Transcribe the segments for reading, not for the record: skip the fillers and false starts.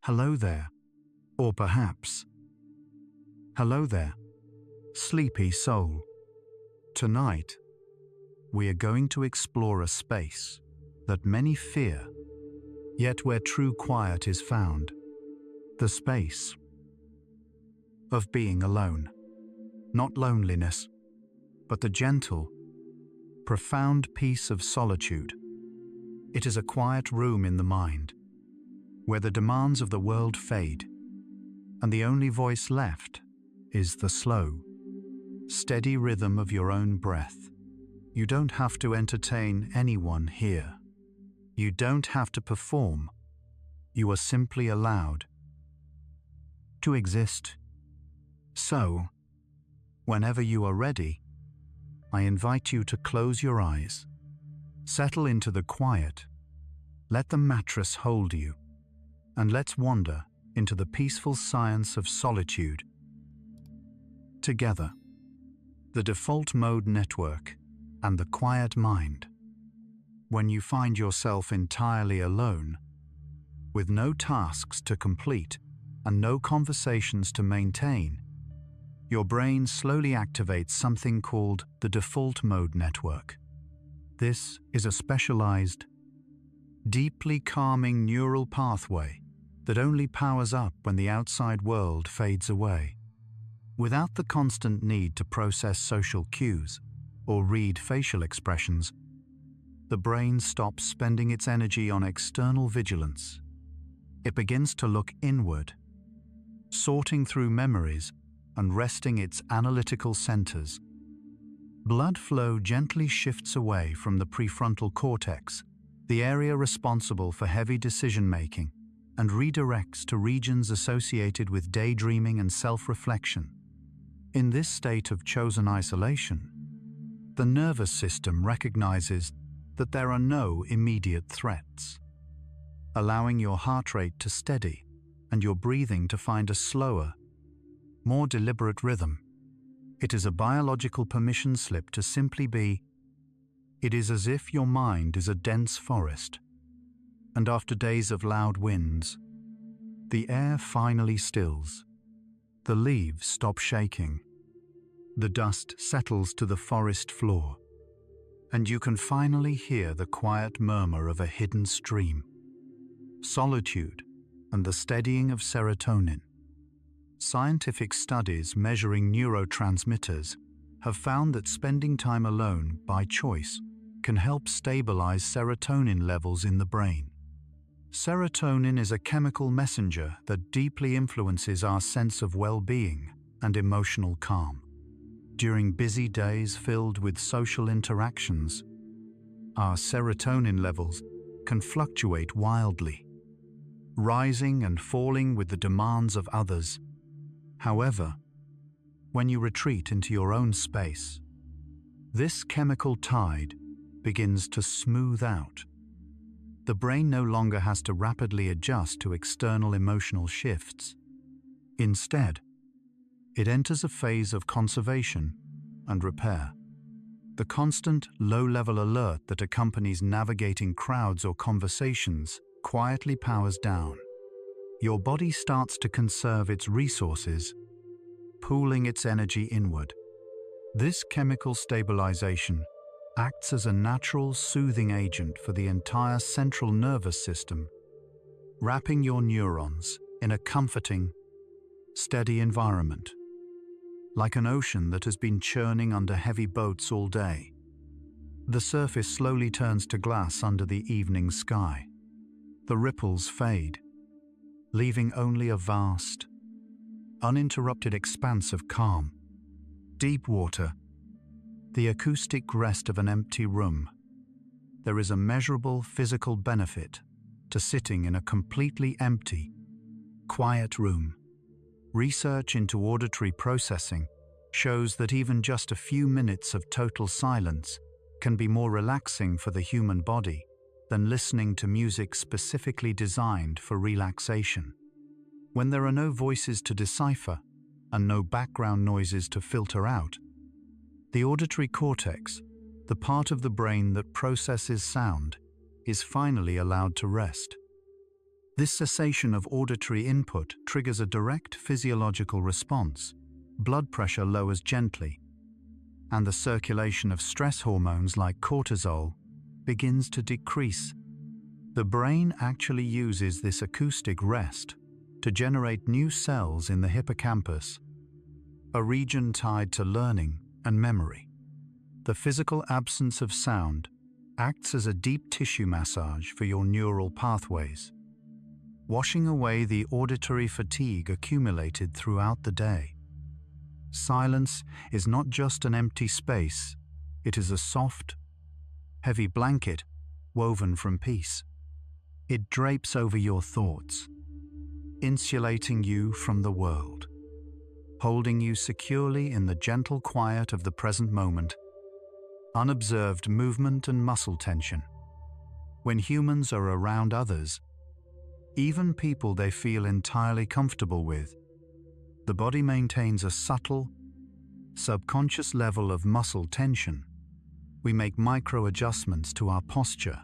Hello there, or perhaps, hello there, sleepy soul. Tonight, we are going to explore a space that many fear, yet where true quiet is found. The space of being alone. Not loneliness, but the gentle, profound peace of solitude. It is a quiet room in the mind, where the demands of the world fade, and the only voice left is the slow, steady rhythm of your own breath. You don't have to entertain anyone here. You don't have to perform. You are simply allowed to exist. So, whenever you are ready, I invite you to close your eyes, settle into the quiet, let the mattress hold you, and let's wander into the peaceful science of solitude. Together, the default mode network and the quiet mind. When you find yourself entirely alone, with no tasks to complete and no conversations to maintain, your brain slowly activates something called the default mode network. This is a specialized, deeply calming neural pathway that only powers up when the outside world fades away. Without the constant need to process social cues or read facial expressions, the brain stops spending its energy on external vigilance. It begins to look inward, sorting through memories and resting its analytical centers. Blood flow gently shifts away from the prefrontal cortex, the area responsible for heavy decision-making, and redirects to regions associated with daydreaming and self-reflection. In this state of chosen isolation, the nervous system recognizes that there are no immediate threats, allowing your heart rate to steady and your breathing to find a slower, more deliberate rhythm. It is a biological permission slip to simply be. It is as if your mind is a dense forest, and after days of loud winds, the air finally stills. The leaves stop shaking. The dust settles to the forest floor, and you can finally hear the quiet murmur of a hidden stream. Solitude and the steadying of serotonin. Scientific studies measuring neurotransmitters have found that spending time alone by choice can help stabilize serotonin levels in the brain. Serotonin is a chemical messenger that deeply influences our sense of well-being and emotional calm. During busy days filled with social interactions, our serotonin levels can fluctuate wildly, rising and falling with the demands of others. However, when you retreat into your own space, this chemical tide begins to smooth out. The brain no longer has to rapidly adjust to external emotional shifts. Instead, it enters a phase of conservation and repair. The constant low-level alert that accompanies navigating crowds or conversations quietly powers down. Your body starts to conserve its resources, pooling its energy inward. This chemical stabilization acts as a natural soothing agent for the entire central nervous system, wrapping your neurons in a comforting, steady environment. Like an ocean that has been churning under heavy boats all day, the surface slowly turns to glass under the evening sky. The ripples fade, leaving only a vast, uninterrupted expanse of calm. Deep water, the acoustic rest of an empty room. There is a measurable physical benefit to sitting in a completely empty, quiet room. Research into auditory processing shows that even just a few minutes of total silence can be more relaxing for the human body than listening to music specifically designed for relaxation. When there are no voices to decipher and no background noises to filter out, the auditory cortex, the part of the brain that processes sound, is finally allowed to rest. This cessation of auditory input triggers a direct physiological response. Blood pressure lowers gently, and the circulation of stress hormones like cortisol begins to decrease. The brain actually uses this acoustic rest to generate new cells in the hippocampus, a region tied to learning and memory. The physical absence of sound acts as a deep tissue massage for your neural pathways, washing away the auditory fatigue accumulated throughout the day. Silence is not just an empty space, it is a soft, heavy blanket woven from peace. It drapes over your thoughts, insulating you from the world, holding you securely in the gentle quiet of the present moment. Unobserved movement and muscle tension. When humans are around others, even people they feel entirely comfortable with, the body maintains a subtle, subconscious level of muscle tension. We make micro adjustments to our posture,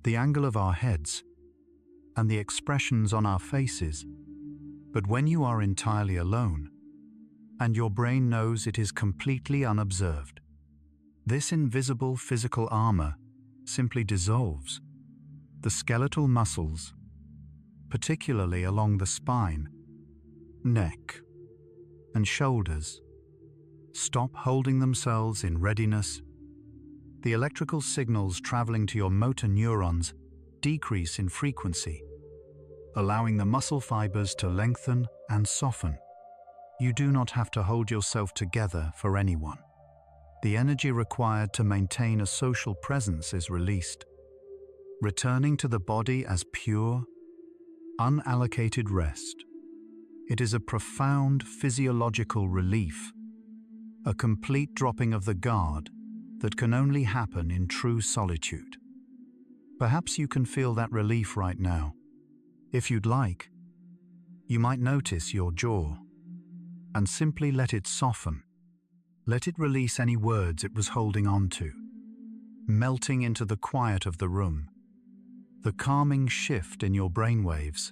the angle of our heads, and the expressions on our faces. But when you are entirely alone, and your brain knows it is completely unobserved, this invisible physical armor simply dissolves. The skeletal muscles, particularly along the spine, neck, and shoulders, stop holding themselves in readiness. The electrical signals traveling to your motor neurons decrease in frequency, allowing the muscle fibers to lengthen and soften. You do not have to hold yourself together for anyone. The energy required to maintain a social presence is released, returning to the body as pure, unallocated rest. It is a profound physiological relief, a complete dropping of the guard that can only happen in true solitude. Perhaps you can feel that relief right now. If you'd like, you might notice your jaw and simply let it soften. Let it release any words it was holding on to, melting into the quiet of the room. The calming shift in your brainwaves.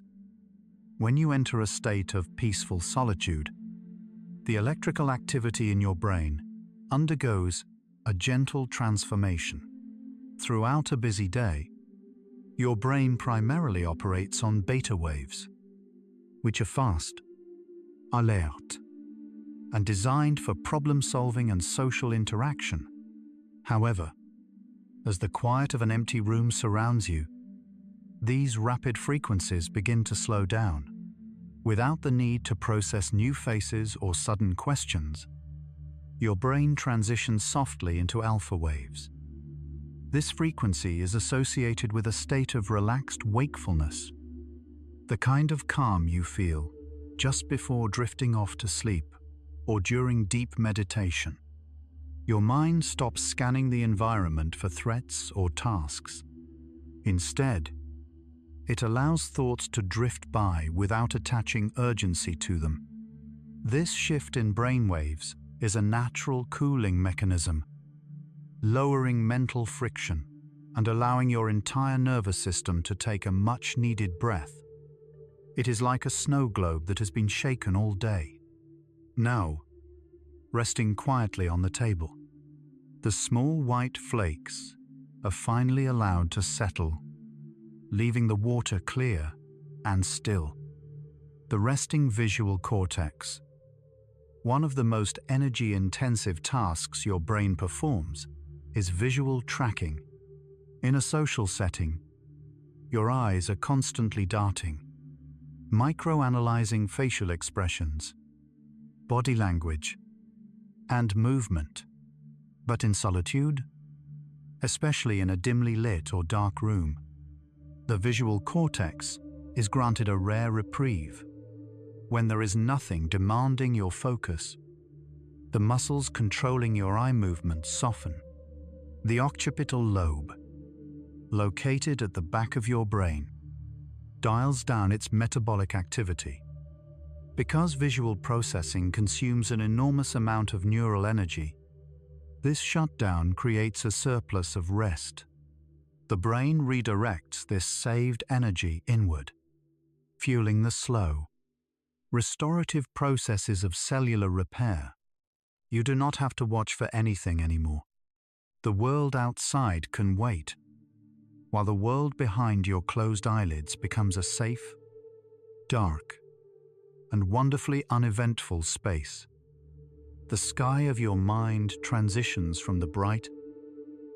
When you enter a state of peaceful solitude, the electrical activity in your brain undergoes a gentle transformation. Throughout a busy day, your brain primarily operates on beta waves, which are fast, alert, and designed for problem-solving and social interaction. However, as the quiet of an empty room surrounds you, these rapid frequencies begin to slow down. Without the need to process new faces or sudden questions, your brain transitions softly into alpha waves. This frequency is associated with a state of relaxed wakefulness, the kind of calm you feel just before drifting off to sleep or during deep meditation. Your mind stops scanning the environment for threats or tasks. Instead, it allows thoughts to drift by without attaching urgency to them. This shift in brainwaves is a natural cooling mechanism, lowering mental friction and allowing your entire nervous system to take a much-needed breath. It is like a snow globe that has been shaken all day. Now, resting quietly on the table, the small white flakes are finally allowed to settle, leaving the water clear and still. The resting visual cortex, one of the most energy-intensive tasks your brain performs, is visual tracking. In a social setting, your eyes are constantly darting, micro-analyzing facial expressions, body language, and movement. But in solitude, especially in a dimly lit or dark room, the visual cortex is granted a rare reprieve. When there is nothing demanding your focus, the muscles controlling your eye movements soften. The occipital lobe, located at the back of your brain, dials down its metabolic activity. Because visual processing consumes an enormous amount of neural energy, this shutdown creates a surplus of rest. The brain redirects this saved energy inward, fueling the slow, restorative processes of cellular repair. You do not have to watch for anything anymore. The world outside can wait, while the world behind your closed eyelids becomes a safe, dark, and wonderfully uneventful space. The sky of your mind transitions from the bright,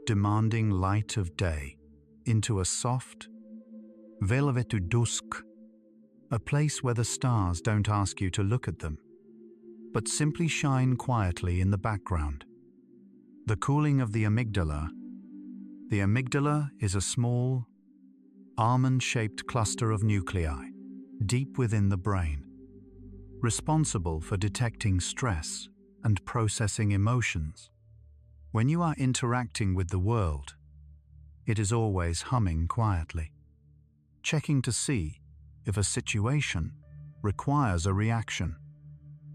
demanding light of day into a soft, velvety dusk, a place where the stars don't ask you to look at them, but simply shine quietly in the background. The cooling of the amygdala. The amygdala is a small, almond-shaped cluster of nuclei deep within the brain, responsible for detecting stress and processing emotions. When you are interacting with the world, it is always humming quietly, checking to see if a situation requires a reaction.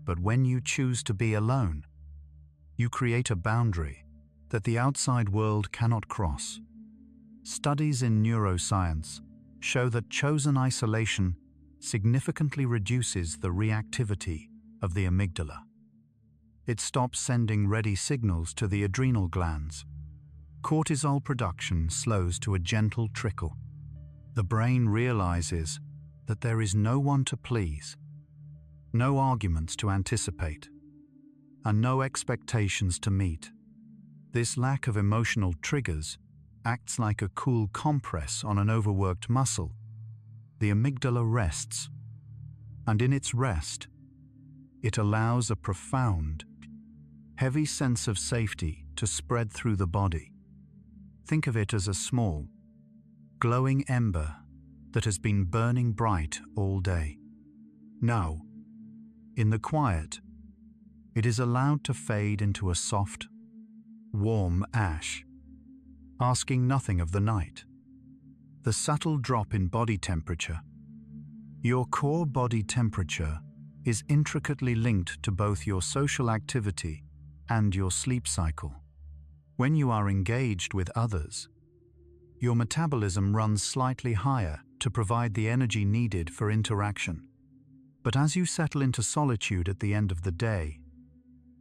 But when you choose to be alone, you create a boundary that the outside world cannot cross. Studies in neuroscience show that chosen isolation significantly reduces the reactivity of the amygdala. It stops sending ready signals to the adrenal glands. Cortisol production slows to a gentle trickle. The brain realizes that there is no one to please, no arguments to anticipate, and no expectations to meet. This lack of emotional triggers acts like a cool compress on an overworked muscle. The amygdala rests, and in its rest, it allows a profound, heavy sense of safety to spread through the body. Think of it as a small, glowing ember that has been burning bright all day. Now, in the quiet, it is allowed to fade into a soft, warm ash, asking nothing of the night. The subtle drop in body temperature. Your core body temperature is intricately linked to both your social activity and your sleep cycle. When you are engaged with others, your metabolism runs slightly higher to provide the energy needed for interaction. But as you settle into solitude at the end of the day,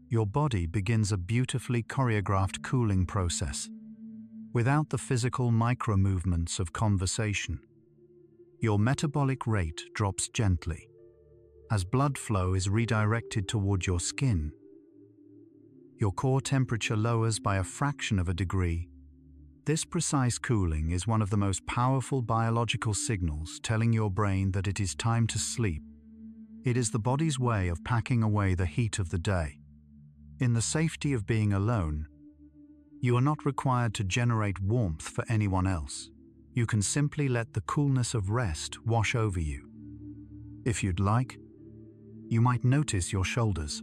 your body begins a beautifully choreographed cooling process. Without the physical micro-movements of conversation, your metabolic rate drops gently as blood flow is redirected toward your skin. Your core temperature lowers by a fraction of a degree. This precise cooling is one of the most powerful biological signals telling your brain that it is time to sleep. It is the body's way of packing away the heat of the day. In the safety of being alone, you are not required to generate warmth for anyone else. You can simply let the coolness of rest wash over you. If you'd like, you might notice your shoulders.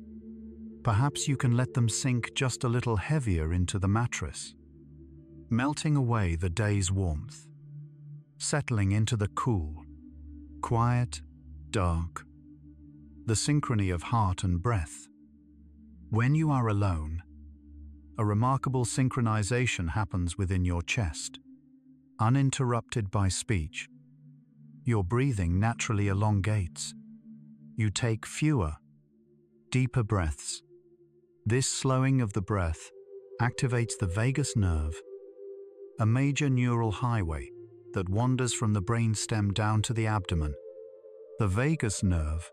Perhaps you can let them sink just a little heavier into the mattress, melting away the day's warmth, settling into the cool, quiet, dark, the synchrony of heart and breath. When you are alone, a remarkable synchronization happens within your chest, uninterrupted by speech. Your breathing naturally elongates. You take fewer, deeper breaths. This slowing of the breath activates the vagus nerve, a major neural highway that wanders from the brainstem down to the abdomen. The vagus nerve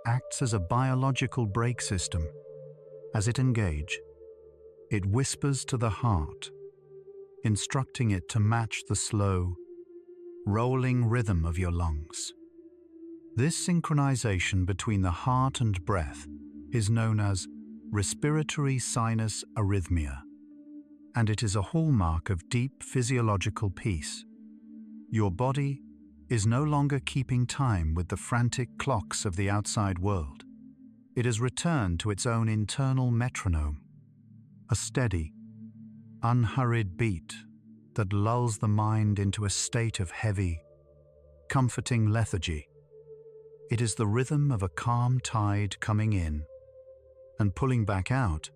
acts as a biological brake system. As it engages, it whispers to the heart, instructing it to match the slow, rolling rhythm of your lungs. This synchronization between the heart and breath is known as respiratory sinus arrhythmia, and it is a hallmark of deep physiological peace. Your body is no longer keeping time with the frantic clocks of the outside world. It has returned to its own internal metronome, a steady, unhurried beat that lulls the mind into a state of heavy, comforting lethargy. It is the rhythm of a calm tide coming in and pulling back out,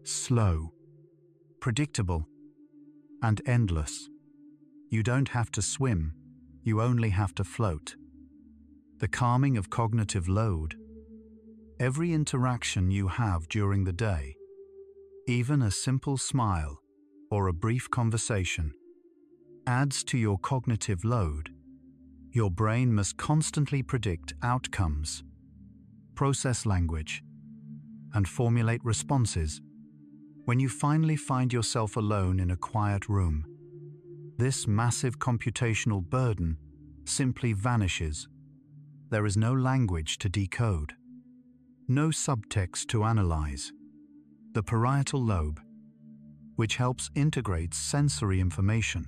slow, predictable, and endless. You don't have to swim, you only have to float. the calming of cognitive load. Every interaction you have during the day, even a simple smile or a brief conversation, adds to your cognitive load. Your brain must constantly predict outcomes, process language, and formulate responses. When you finally find yourself alone in a quiet room, this massive computational burden simply vanishes. There is no language to decode, no subtext to analyze. The parietal lobe, which helps integrate sensory information,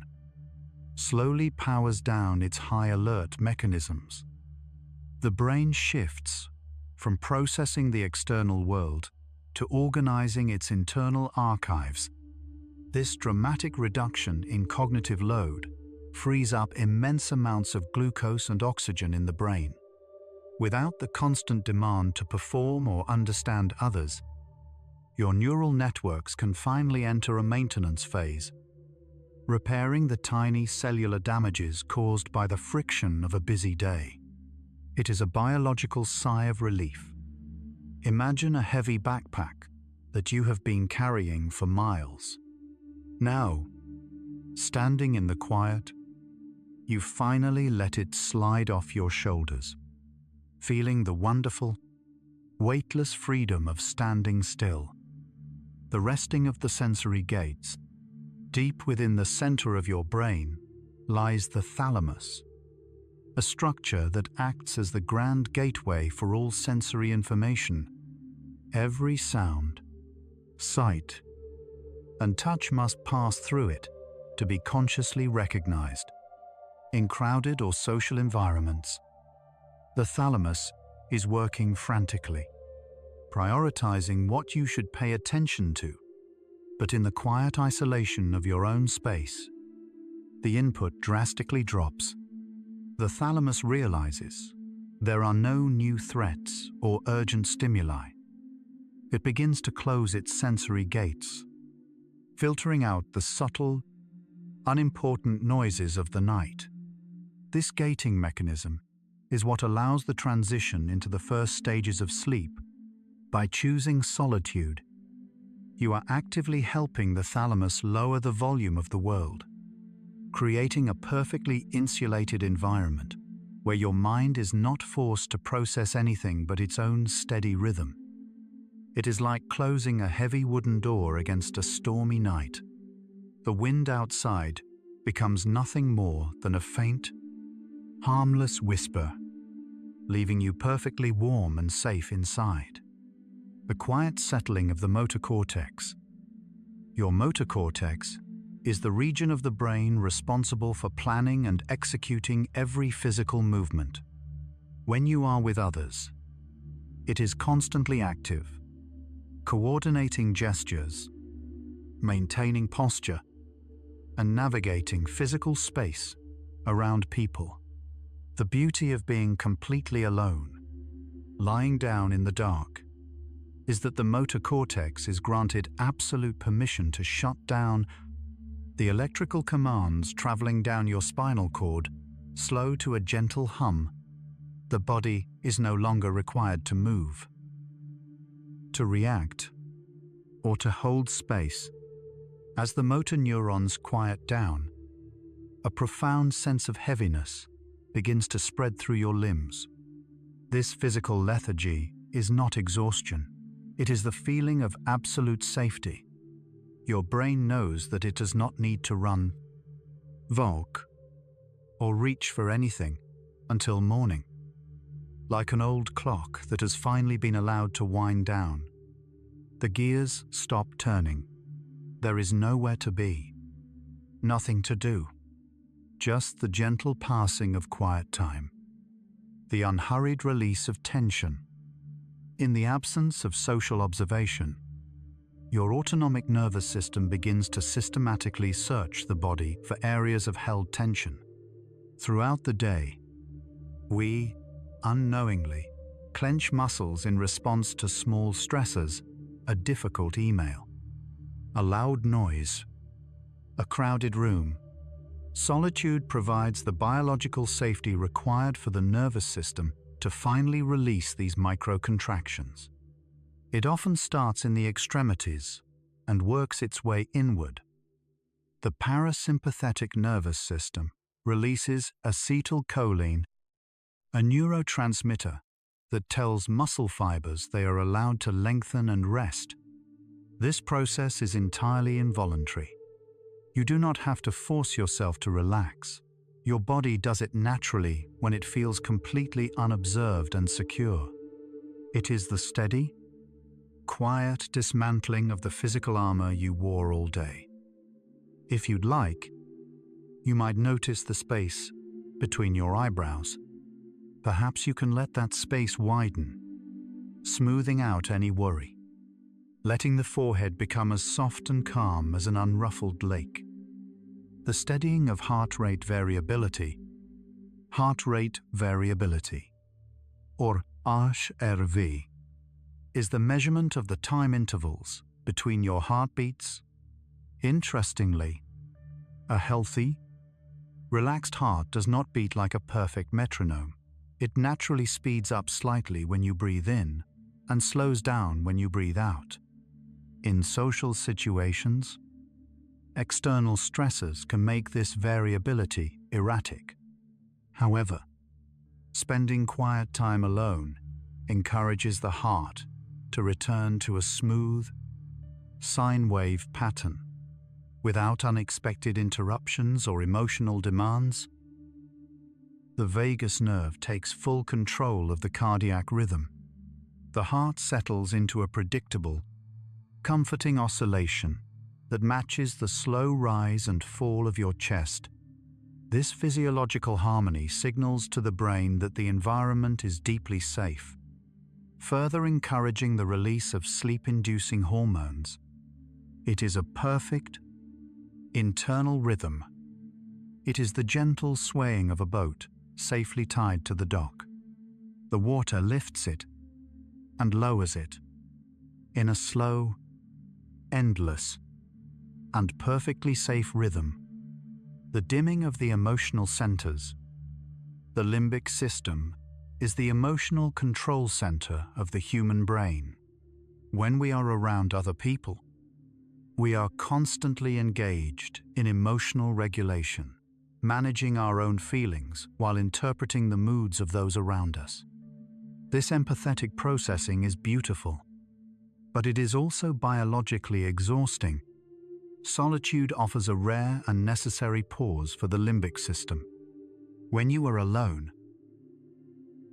slowly powers down its high alert mechanisms. The brain shifts from processing the external world to organizing its internal archives. This dramatic reduction in cognitive load frees up immense amounts of glucose and oxygen in the brain. Without the constant demand to perform or understand others, your neural networks can finally enter a maintenance phase, repairing the tiny cellular damages caused by the friction of a busy day. It is a biological sigh of relief. Imagine a heavy backpack that you have been carrying for miles. Now, standing in the quiet, you finally let it slide off your shoulders, feeling the wonderful, weightless freedom of standing still. The resting of the sensory gates. Deep within the center of your brain lies the thalamus, a structure that acts as the grand gateway for all sensory information. Every sound, sight, and touch must pass through it to be consciously recognized. In crowded or social environments, the thalamus is working frantically, prioritizing what you should pay attention to. But in the quiet isolation of your own space, the input drastically drops. The thalamus realizes there are no new threats or urgent stimuli. It begins to close its sensory gates, filtering out the subtle, unimportant noises of the night. This gating mechanism is what allows the transition into the first stages of sleep. By choosing solitude, you are actively helping the thalamus lower the volume of the world, creating a perfectly insulated environment where your mind is not forced to process anything but its own steady rhythm. It is like closing a heavy wooden door against a stormy night. The wind outside becomes nothing more than a faint, harmless whisper, leaving you perfectly warm and safe inside. The quiet settling of the motor cortex. Your motor cortex is the region of the brain responsible for planning and executing every physical movement. When you are with others, it is constantly active, coordinating gestures, maintaining posture, and navigating physical space around people. The beauty of being completely alone, lying down in the dark, is that the motor cortex is granted absolute permission to shut down. The electrical commands traveling down your spinal cord slow to a gentle hum. The body is no longer required to move, to react, or to hold space. As the motor neurons quiet down, a profound sense of heaviness begins to spread through your limbs. This physical lethargy is not exhaustion. It is the feeling of absolute safety. Your brain knows that it does not need to run, walk, or reach for anything until morning. Like an old clock that has finally been allowed to wind down, the gears stop turning. There is nowhere to be, nothing to do, just the gentle passing of quiet time, the unhurried release of tension. In the absence of social observation, your autonomic nervous system begins to systematically search the body for areas of held tension. Throughout the day, we, unknowingly, clench muscles in response to small stressors, a difficult email, a loud noise, a crowded room, Solitude provides the biological safety required for the nervous system to finally release these microcontractions. It often starts in the extremities and works its way inward. The parasympathetic nervous system releases acetylcholine, a neurotransmitter that tells muscle fibers they are allowed to lengthen and rest. This process is entirely involuntary. You do not have to force yourself to relax. Your body does it naturally when it feels completely unobserved and secure. It is the steady, quiet dismantling of the physical armor you wore all day. If you'd like, you might notice the space between your eyebrows. Perhaps you can let that space widen, smoothing out any worry, letting the forehead become as soft and calm as an unruffled lake. The steadying of heart rate variability, or HRV, is the measurement of the time intervals between your heartbeats. Interestingly, a healthy, relaxed heart does not beat like a perfect metronome. It naturally speeds up slightly when you breathe in and slows down when you breathe out. In social situations, external stressors can make this variability erratic. However, spending quiet time alone encourages the heart to return to a smooth, sine wave pattern, without unexpected interruptions or emotional demands. The vagus nerve takes full control of the cardiac rhythm. The heart settles into a predictable, comforting oscillation that matches the slow rise and fall of your chest. This physiological harmony signals to the brain that the environment is deeply safe, further encouraging the release of sleep-inducing hormones. It is a perfect, internal rhythm. It is the gentle swaying of a boat safely tied to the dock. The water lifts it and lowers it in a slow, endless, and perfectly safe rhythm. The dimming of the emotional centers. The limbic system is the emotional control center of the human brain. When we are around other people, we are constantly engaged in emotional regulation, managing our own feelings while interpreting the moods of those around us. This empathetic processing is beautiful, but it is also biologically exhausting. Solitude offers a rare and necessary pause for the limbic system. When you are alone,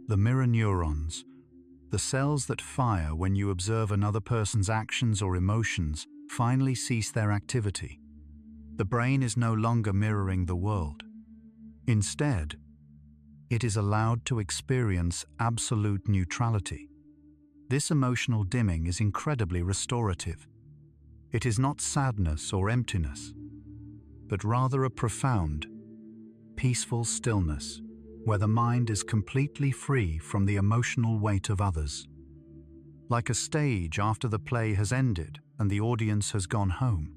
the mirror neurons, the cells that fire when you observe another person's actions or emotions, finally cease their activity. The brain is no longer mirroring the world. Instead, it is allowed to experience absolute neutrality. This emotional dimming is incredibly restorative. It is not sadness or emptiness, but rather a profound, peaceful stillness where the mind is completely free from the emotional weight of others. Like a stage after the play has ended and the audience has gone home,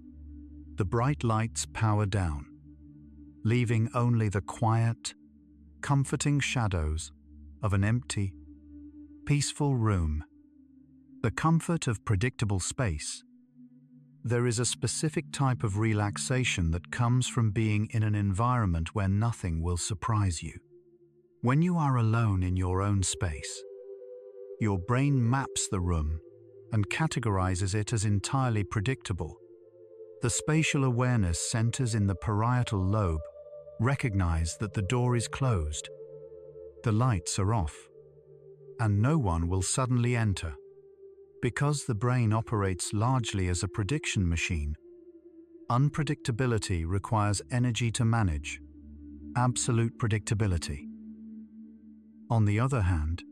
the bright lights power down, leaving only the quiet, comforting shadows of an empty, peaceful room. The comfort of predictable space. There is a specific type of relaxation that comes from being in an environment where nothing will surprise you. When you are alone in your own space, your brain maps the room and categorizes it as entirely predictable. The spatial awareness centers in the parietal lobe recognize that the door is closed, the lights are off, and no one will suddenly enter. Because the brain operates largely as a prediction machine, unpredictability requires energy to manage. Absolute predictability, on the other hand,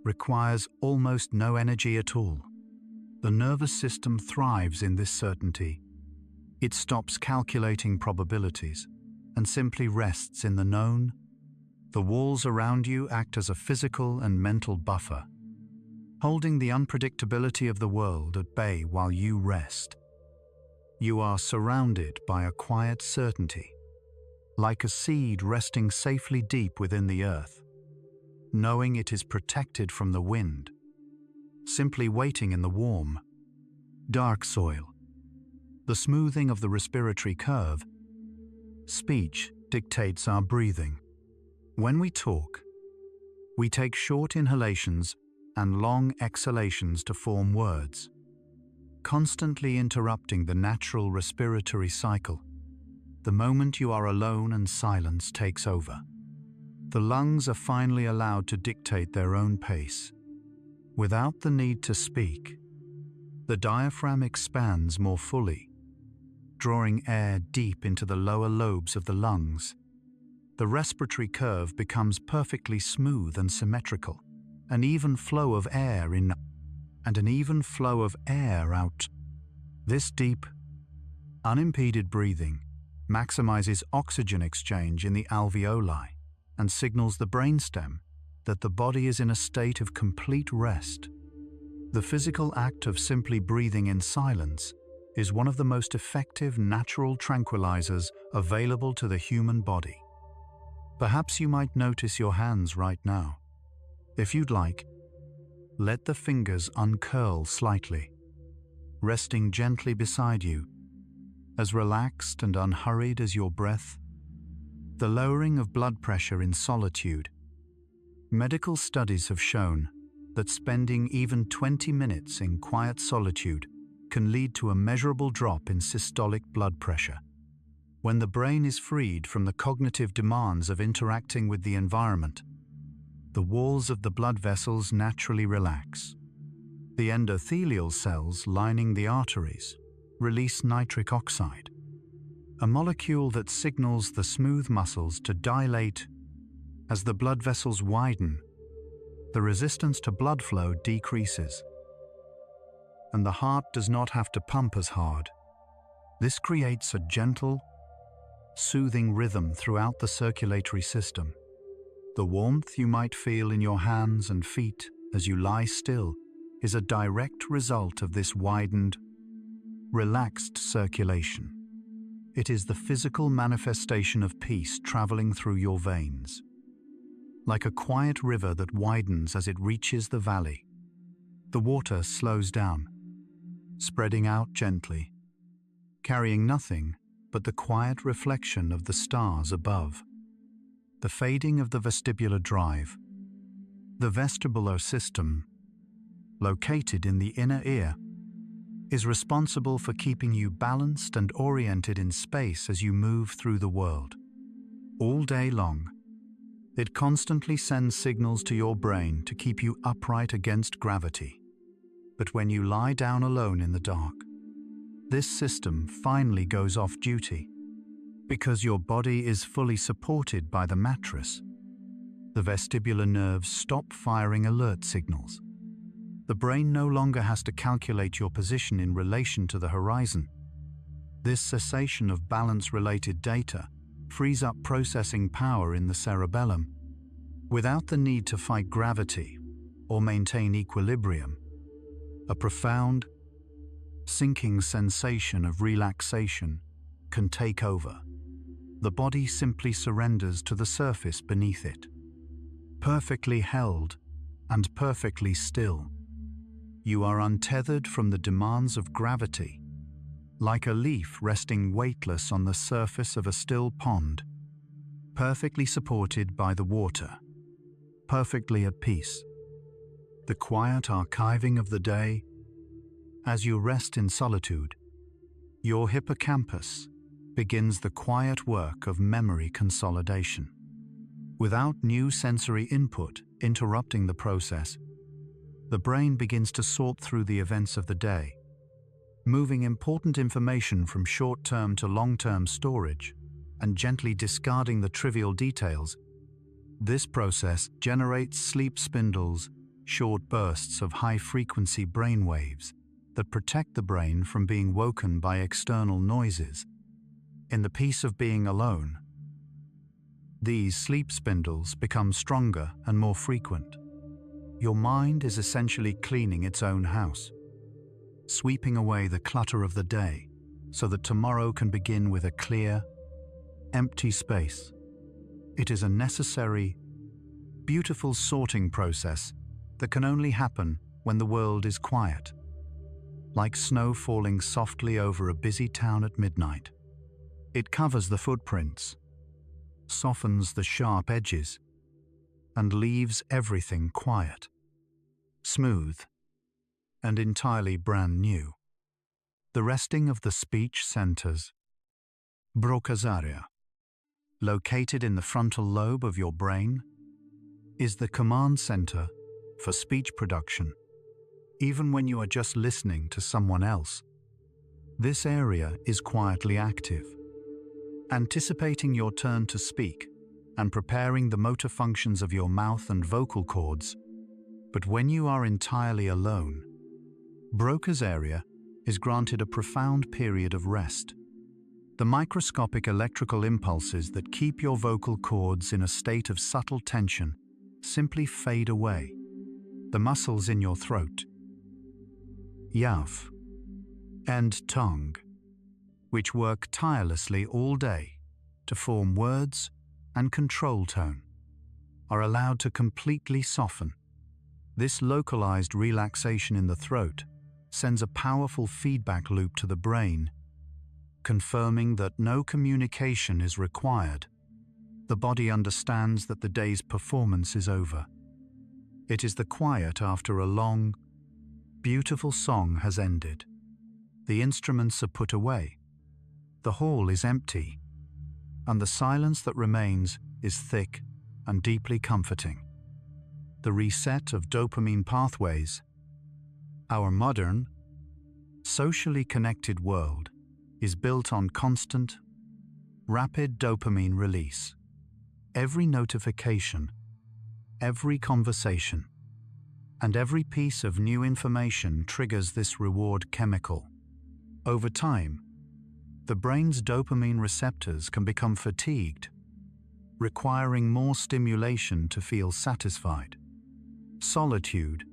requires almost no energy at all. The nervous system thrives in this certainty. It stops calculating probabilities and simply rests in the known. The walls around you act as a physical and mental buffer, holding the unpredictability of the world at bay while you rest. You are surrounded by a quiet certainty, like a seed resting safely deep within the earth, knowing it is protected from the wind, simply waiting in the warm, dark soil. The smoothing of the respiratory curve, speech, dictates our breathing. When we talk, we take short inhalations and long exhalations to form words, constantly interrupting the natural respiratory cycle. The moment you are alone and silence takes over, the lungs are finally allowed to dictate their own pace. Without the need to speak, the diaphragm expands more fully, drawing air deep into the lower lobes of the lungs. The respiratory curve becomes perfectly smooth and symmetrical, an even flow of air in and an even flow of air out. This deep, unimpeded breathing maximizes oxygen exchange in the alveoli and signals the brainstem that the body is in a state of complete rest. The physical act of simply breathing in silence is one of the most effective natural tranquilizers available to the human body. Perhaps you might notice your hands right now. If you'd like, let the fingers uncurl slightly, resting gently beside you, as relaxed and unhurried as your breath. The lowering of blood pressure in solitude. Medical studies have shown that spending even 20 minutes in quiet solitude can lead to a measurable drop in systolic blood pressure. When the brain is freed from the cognitive demands of interacting with the environment, the walls of the blood vessels naturally relax. The endothelial cells lining the arteries release nitric oxide, a molecule that signals the smooth muscles to dilate. As the blood vessels widen, the resistance to blood flow decreases, and the heart does not have to pump as hard. This creates a gentle, soothing rhythm throughout the circulatory system. The warmth you might feel in your hands and feet as you lie still is a direct result of this widened, relaxed circulation. It is the physical manifestation of peace traveling through your veins. Like a quiet river that widens as it reaches the valley, the water slows down, spreading out gently, carrying nothing but the quiet reflection of the stars above. The fading of the vestibular drive, the vestibular system, located in the inner ear, is responsible for keeping you balanced and oriented in space as you move through the world. All day long, it constantly sends signals to your brain to keep you upright against gravity. But when you lie down alone in the dark, this system finally goes off duty. Because your body is fully supported by the mattress, the vestibular nerves stop firing alert signals. The brain no longer has to calculate your position in relation to the horizon. This cessation of balance-related data frees up processing power in the cerebellum. Without the need to fight gravity or maintain equilibrium, a profound, sinking sensation of relaxation can take over. The body simply surrenders to the surface beneath it, perfectly held and perfectly still. You are untethered from the demands of gravity, like a leaf resting weightless on the surface of a still pond, perfectly supported by the water, perfectly at peace. The quiet archiving of the day. As you rest in solitude, your hippocampus begins the quiet work of memory consolidation. Without new sensory input interrupting the process, the brain begins to sort through the events of the day, moving important information from short-term to long-term storage and gently discarding the trivial details. This process generates sleep spindles, short bursts of high-frequency brainwaves that protect the brain from being woken by external noises. In the peace of being alone, these sleep spindles become stronger and more frequent. Your mind is essentially cleaning its own house, sweeping away the clutter of the day so that tomorrow can begin with a clear, empty space. It is a necessary, beautiful sorting process that can only happen when the world is quiet. Like snow falling softly over a busy town at midnight. It covers the footprints, softens the sharp edges, and leaves everything quiet, smooth, and entirely brand new. The resting of the speech centers, Broca's area, located in the frontal lobe of your brain, is the command center for speech production. Even when you are just listening to someone else, this area is quietly active, anticipating your turn to speak and preparing the motor functions of your mouth and vocal cords. But when you are entirely alone, Broca's area is granted a profound period of rest. The microscopic electrical impulses that keep your vocal cords in a state of subtle tension simply fade away. The muscles in your throat, yav, and tongue, which work tirelessly all day to form words and control tone, are allowed to completely soften. This localized relaxation in the throat sends a powerful feedback loop to the brain, confirming that no communication is required. The body understands that the day's performance is over. It is the quiet after a long, beautiful song has ended. The instruments are put away. The hall is empty, and the silence that remains is thick and deeply comforting. The reset of dopamine pathways. Our modern, socially connected world is built on constant, rapid dopamine release. Every notification, every conversation, and every piece of new information triggers this reward chemical. Over time, the brain's dopamine receptors can become fatigued, requiring more stimulation to feel satisfied. Solitude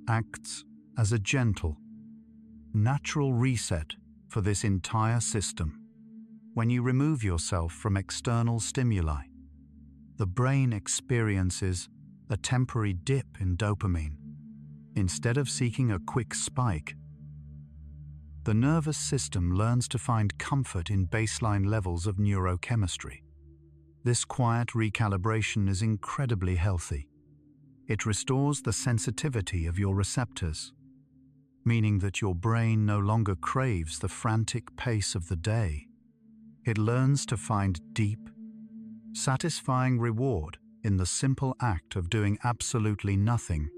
acts as a gentle, natural reset for this entire system. When you remove yourself from external stimuli, the brain experiences a temporary dip in dopamine. Instead of seeking a quick spike, the nervous system learns to find comfort in baseline levels of neurochemistry. This quiet recalibration is incredibly healthy. It restores the sensitivity of your receptors, meaning that your brain no longer craves the frantic pace of the day. It learns to find deep, satisfying reward in the simple act of doing absolutely nothing.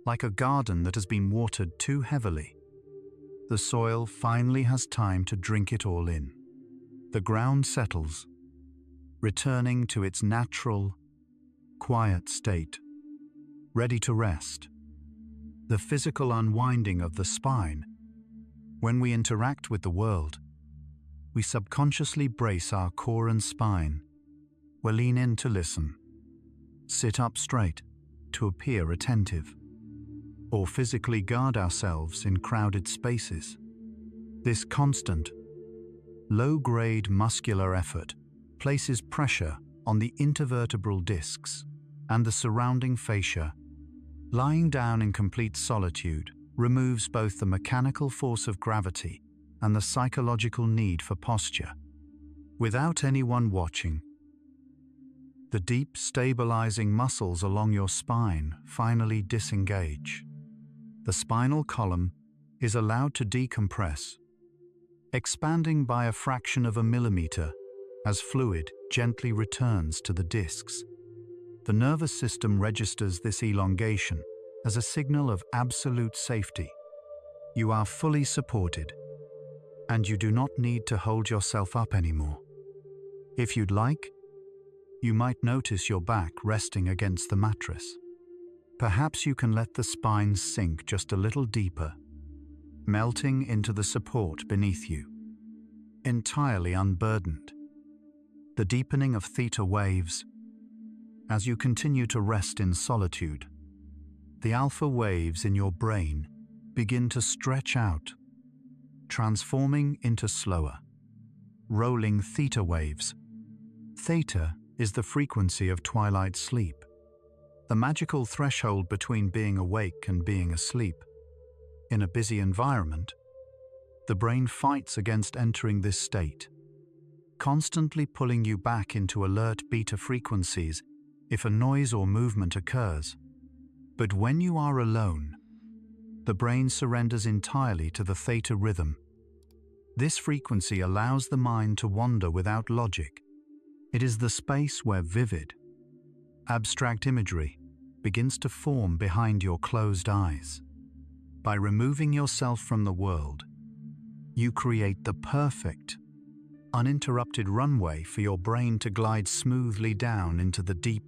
Like a garden that has been watered too heavily, the soil finally has time to drink it all in. The ground settles, returning to its natural, quiet state, ready to rest. The physical unwinding of the spine. When we interact with the world, we subconsciously brace our core and spine. We lean in to listen, sit up straight to appear attentive, or physically guard ourselves in crowded spaces. This constant, low-grade muscular effort places pressure on the intervertebral discs and the surrounding fascia. Lying down in complete solitude removes both the mechanical force of gravity and the psychological need for posture. Without anyone watching, the deep, stabilizing muscles along your spine finally disengage. The spinal column is allowed to decompress, expanding by a fraction of a millimeter as fluid gently returns to the discs. The nervous system registers this elongation as a signal of absolute safety. You are fully supported, and you do not need to hold yourself up anymore. If you'd like, you might notice your back resting against the mattress. Perhaps you can let the spine sink just a little deeper, melting into the support beneath you, entirely unburdened. The deepening of theta waves. As you continue to rest in solitude, the alpha waves in your brain begin to stretch out, transforming into slower, rolling theta waves Theta is the frequency of twilight sleep, the magical threshold between being awake and being asleep. In a busy environment, the brain fights against entering this state, constantly pulling you back into alert beta frequencies if a noise or movement occurs. But when you are alone, the brain surrenders entirely to the theta rhythm. This frequency allows the mind to wander without logic. It is the space where vivid, abstract imagery begins to form behind your closed eyes. By removing yourself from the world, you create the perfect, uninterrupted runway for your brain to glide smoothly down into the deep,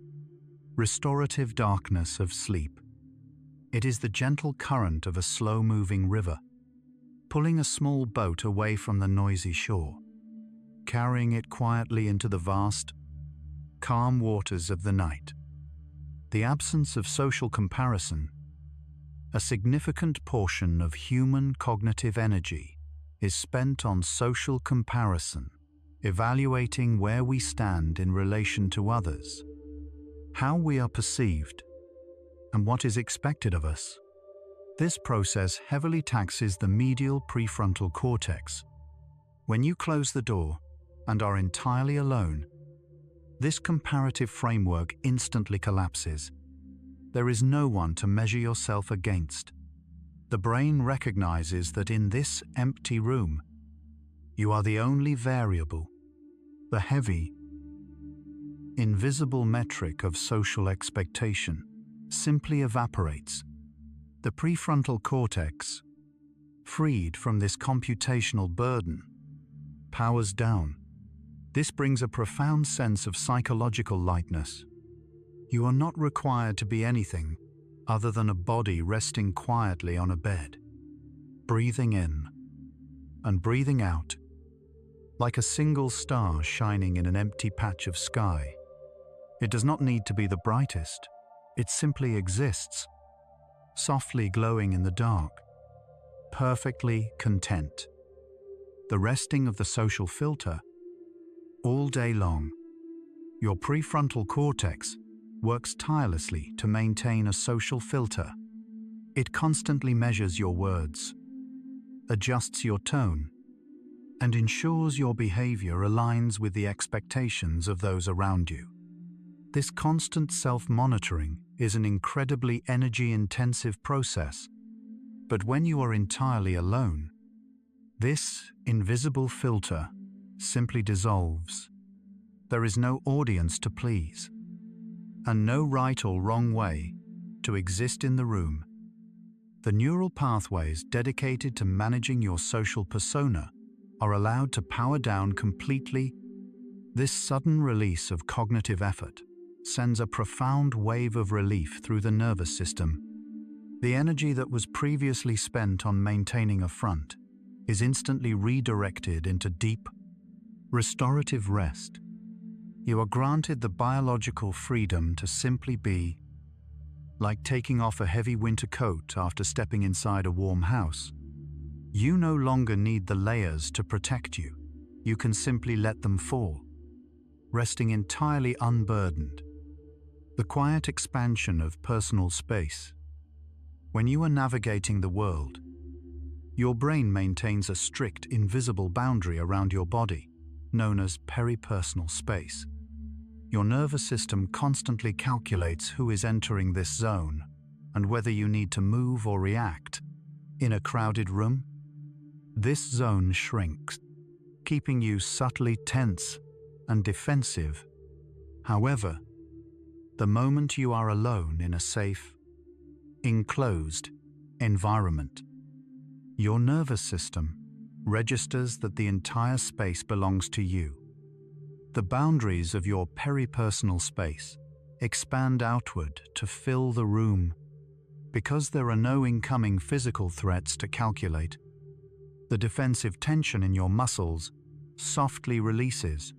restorative darkness of sleep. It is the gentle current of a slow-moving river, pulling a small boat away from the noisy shore, carrying it quietly into the vast, calm waters of the night. The absence of social comparison, a significant portion of human cognitive energy, is spent on social comparison, evaluating where we stand in relation to others, how we are perceived, and what is expected of us. This process heavily taxes the medial prefrontal cortex. When you close the door and are entirely alone, this comparative framework instantly collapses. There is no one to measure yourself against. The brain recognizes that in this empty room, you are the only variable. The heavy, invisible metric of social expectation simply evaporates. The prefrontal cortex, freed from this computational burden, powers down. This brings a profound sense of psychological lightness. You are not required to be anything other than a body resting quietly on a bed, breathing in and breathing out, like a single star shining in an empty patch of sky. It does not need to be the brightest. It simply exists, softly glowing in the dark, perfectly content. The resting of the social filter. All day long, your prefrontal cortex works tirelessly to maintain a social filter. It constantly measures your words, adjusts your tone, and ensures your behavior aligns with the expectations of those around you. This constant self-monitoring is an incredibly energy-intensive process, but when you are entirely alone, this invisible filter simply dissolves. There is no audience to please, and no right or wrong way to exist in the room. The neural pathways dedicated to managing your social persona are allowed to power down completely. This sudden release of cognitive effort sends a profound wave of relief through the nervous system. The energy that was previously spent on maintaining a front is instantly redirected into deep, restorative rest. You are granted the biological freedom to simply be, like taking off a heavy winter coat after stepping inside a warm house. You no longer need the layers to protect you. You can simply let them fall, resting entirely unburdened. The quiet expansion of personal space. When you are navigating the world, your brain maintains a strict, invisible boundary around your body, known as peripersonal space. Your nervous system constantly calculates who is entering this zone and whether you need to move or react. In a crowded room, this zone shrinks, keeping you subtly tense and defensive. However, the moment you are alone in a safe, enclosed environment, your nervous system registers that the entire space belongs to you. The boundaries of your peripersonal space expand outward to fill the room. Because there are no incoming physical threats to calculate, the defensive tension in your muscles softly releases.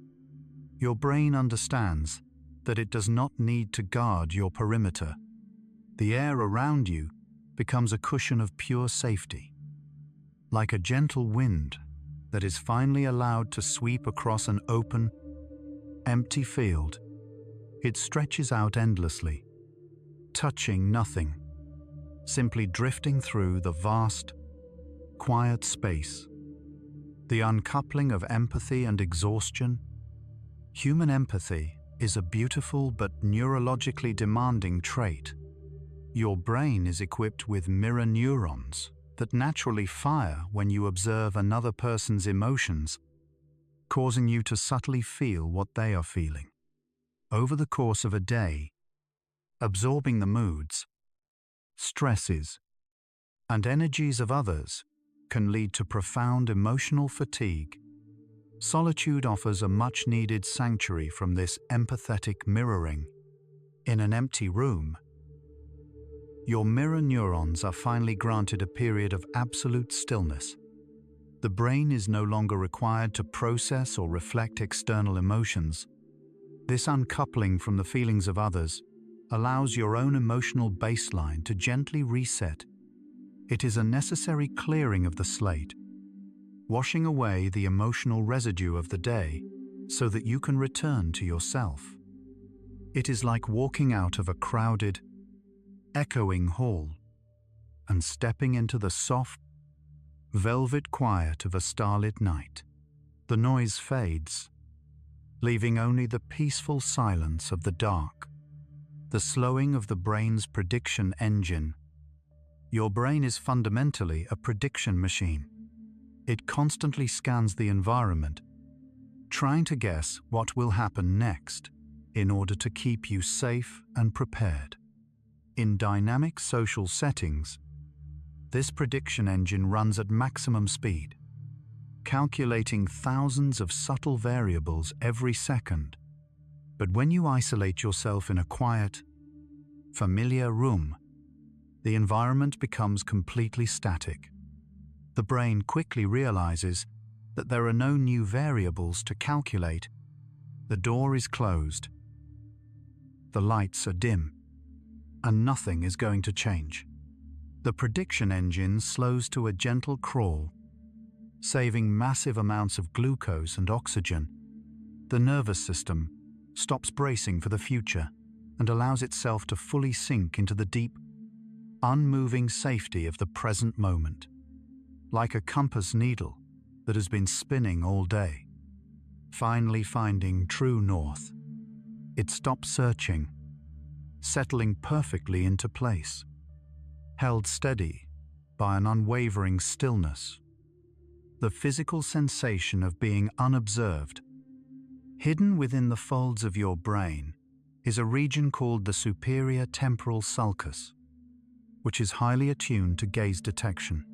Your brain understands that it does not need to guard your perimeter. The air around you becomes a cushion of pure safety, like a gentle wind that is finally allowed to sweep across an open, empty field. It stretches out endlessly, touching nothing, simply drifting through the vast, quiet space. The uncoupling of empathy and exhaustion. Human empathy is a beautiful but neurologically demanding trait. Your brain is equipped with mirror neurons that naturally fire when you observe another person's emotions, causing you to subtly feel what they are feeling. Over the course of a day, absorbing the moods, stresses, and energies of others can lead to profound emotional fatigue. Solitude offers a much-needed sanctuary from this empathetic mirroring. In an empty room, your mirror neurons are finally granted a period of absolute stillness. The brain is no longer required to process or reflect external emotions. This uncoupling from the feelings of others allows your own emotional baseline to gently reset. It is a necessary clearing of the slate, washing away the emotional residue of the day so that you can return to yourself. It is like walking out of a crowded, echoing hall and stepping into the soft, velvet quiet of a starlit night. The noise fades, leaving only the peaceful silence of the dark, the slowing of the brain's prediction engine. Your brain is fundamentally a prediction machine. It constantly scans the environment, trying to guess what will happen next in order to keep you safe and prepared. In dynamic social settings, this prediction engine runs at maximum speed, calculating thousands of subtle variables every second. But when you isolate yourself in a quiet, familiar room, the environment becomes completely static. The brain quickly realizes that there are no new variables to calculate. The door is closed, the lights are dim, and nothing is going to change. The prediction engine slows to a gentle crawl, saving massive amounts of glucose and oxygen. The nervous system stops bracing for the future and allows itself to fully sink into the deep, unmoving safety of the present moment. Like a compass needle that has been spinning all day, finally finding true north, it stops searching, settling perfectly into place, held steady by an unwavering stillness. The physical sensation of being unobserved. Hidden within the folds of your brain is a region called the superior temporal sulcus, which is highly attuned to gaze detection.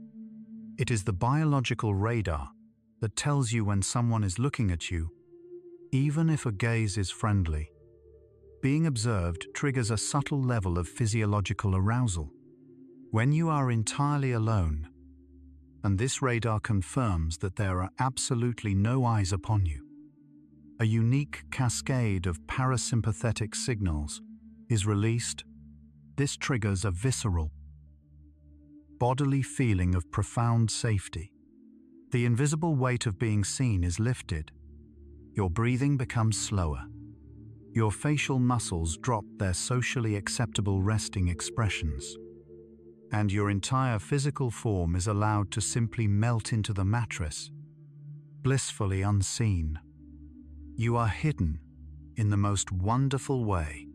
It is the biological radar that tells you when someone is looking at you, even if a gaze is friendly. Being observed triggers a subtle level of physiological arousal. When you are entirely alone, and this radar confirms that there are absolutely no eyes upon you, a unique cascade of parasympathetic signals is released. This triggers a visceral, bodily feeling of profound safety. The invisible weight of being seen is lifted. Your breathing becomes slower. Your facial muscles drop their socially acceptable resting expressions, and your entire physical form is allowed to simply melt into the mattress, blissfully unseen. You are hidden in the most wonderful way,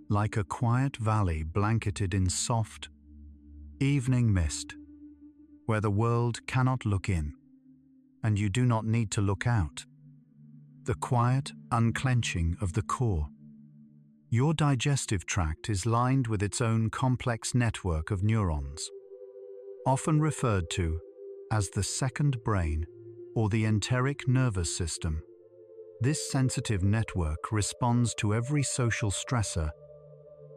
like a quiet valley blanketed in soft, evening mist, where the world cannot look in, and you do not need to look out. The quiet unclenching of the core. Your digestive tract is lined with its own complex network of neurons, often referred to as the second brain or the enteric nervous system. This sensitive network responds to every social stressor,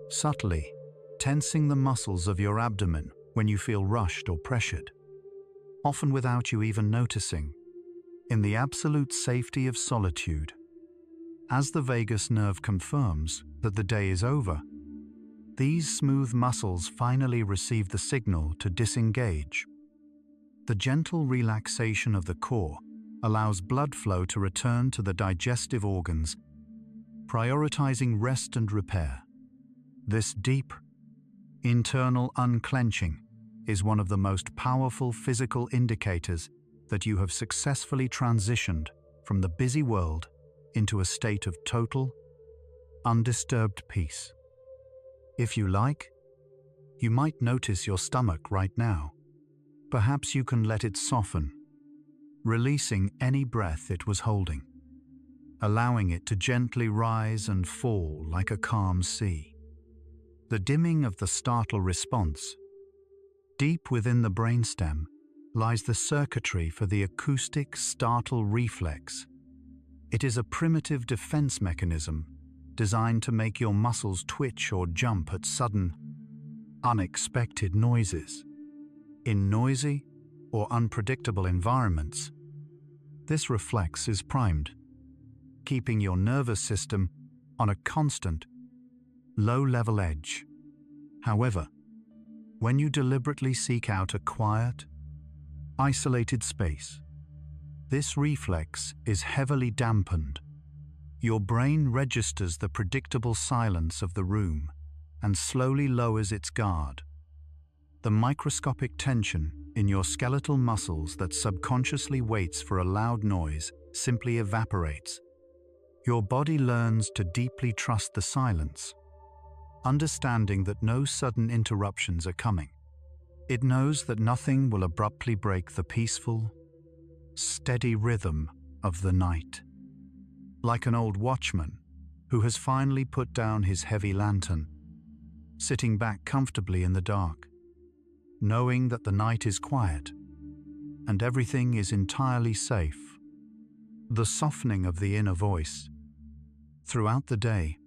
subtly tensing the muscles of your abdomen when you feel rushed or pressured, often without you even noticing. In the absolute safety of solitude, as the vagus nerve confirms that the day is over, these smooth muscles finally receive the signal to disengage. The gentle relaxation of the core allows blood flow to return to the digestive organs, prioritizing rest and repair. This deep, internal unclenching is one of the most powerful physical indicators that you have successfully transitioned from the busy world into a state of total, undisturbed peace. If you like, you might notice your stomach right now. Perhaps you can let it soften, releasing any breath it was holding, allowing it to gently rise and fall like a calm sea. The dimming of the startle response. Deep within the brainstem lies the circuitry for the acoustic startle reflex. It is a primitive defense mechanism designed to make your muscles twitch or jump at sudden, unexpected noises. In noisy or unpredictable environments, this reflex is primed, keeping your nervous system on a constant, low-level edge. However, when you deliberately seek out a quiet, isolated space, this reflex is heavily dampened. Your brain registers the predictable silence of the room and slowly lowers its guard. The microscopic tension in your skeletal muscles that subconsciously waits for a loud noise simply evaporates. Your body learns to deeply trust the silence, understanding that no sudden interruptions are coming. It knows that nothing will abruptly break the peaceful, steady rhythm of the night. Like an old watchman who has finally put down his heavy lantern, sitting back comfortably in the dark, knowing that the night is quiet and everything is entirely safe. The softening of the inner voice. Throughout the day,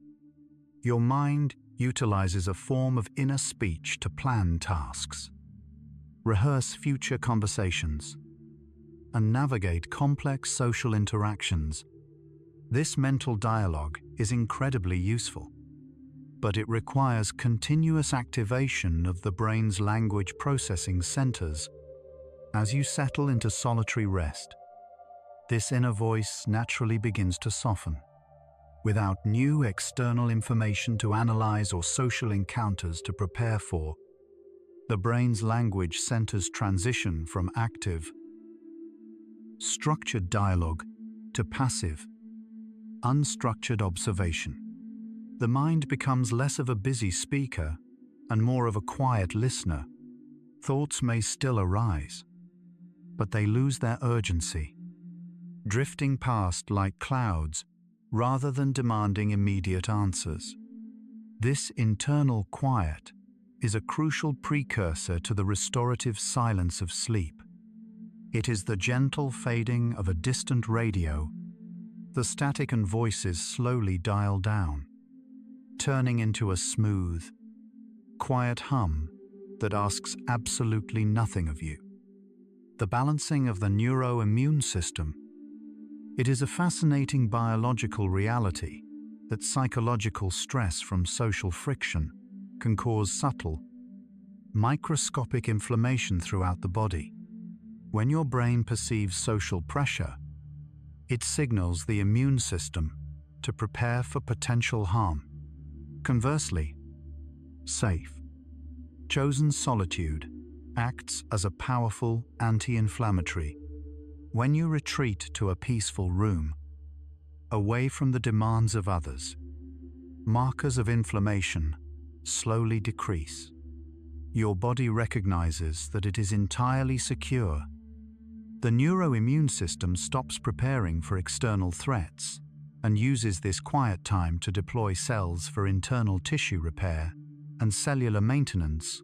your mind utilizes a form of inner speech to plan tasks, rehearse future conversations, and navigate complex social interactions. This mental dialogue is incredibly useful, but it requires continuous activation of the brain's language processing centers. As you settle into solitary rest, this inner voice naturally begins to soften. Without new external information to analyze or social encounters to prepare for, the brain's language centers transition from active, structured dialogue to passive, unstructured observation. The mind becomes less of a busy speaker and more of a quiet listener. Thoughts may still arise, but they lose their urgency, drifting past like clouds rather than demanding immediate answers. This internal quiet is a crucial precursor to the restorative silence of sleep. It is the gentle fading of a distant radio. The static and voices slowly dial down, turning into a smooth, quiet hum that asks absolutely nothing of you. The balancing of the neuroimmune system. It is a fascinating biological reality that psychological stress from social friction can cause subtle, microscopic inflammation throughout the body. When your brain perceives social pressure, it signals the immune system to prepare for potential harm. Conversely, safe, chosen solitude acts as a powerful anti-inflammatory. When you retreat to a peaceful room, away from the demands of others, markers of inflammation slowly decrease. Your body recognizes that it is entirely secure. The neuroimmune system stops preparing for external threats and uses this quiet time to deploy cells for internal tissue repair and cellular maintenance.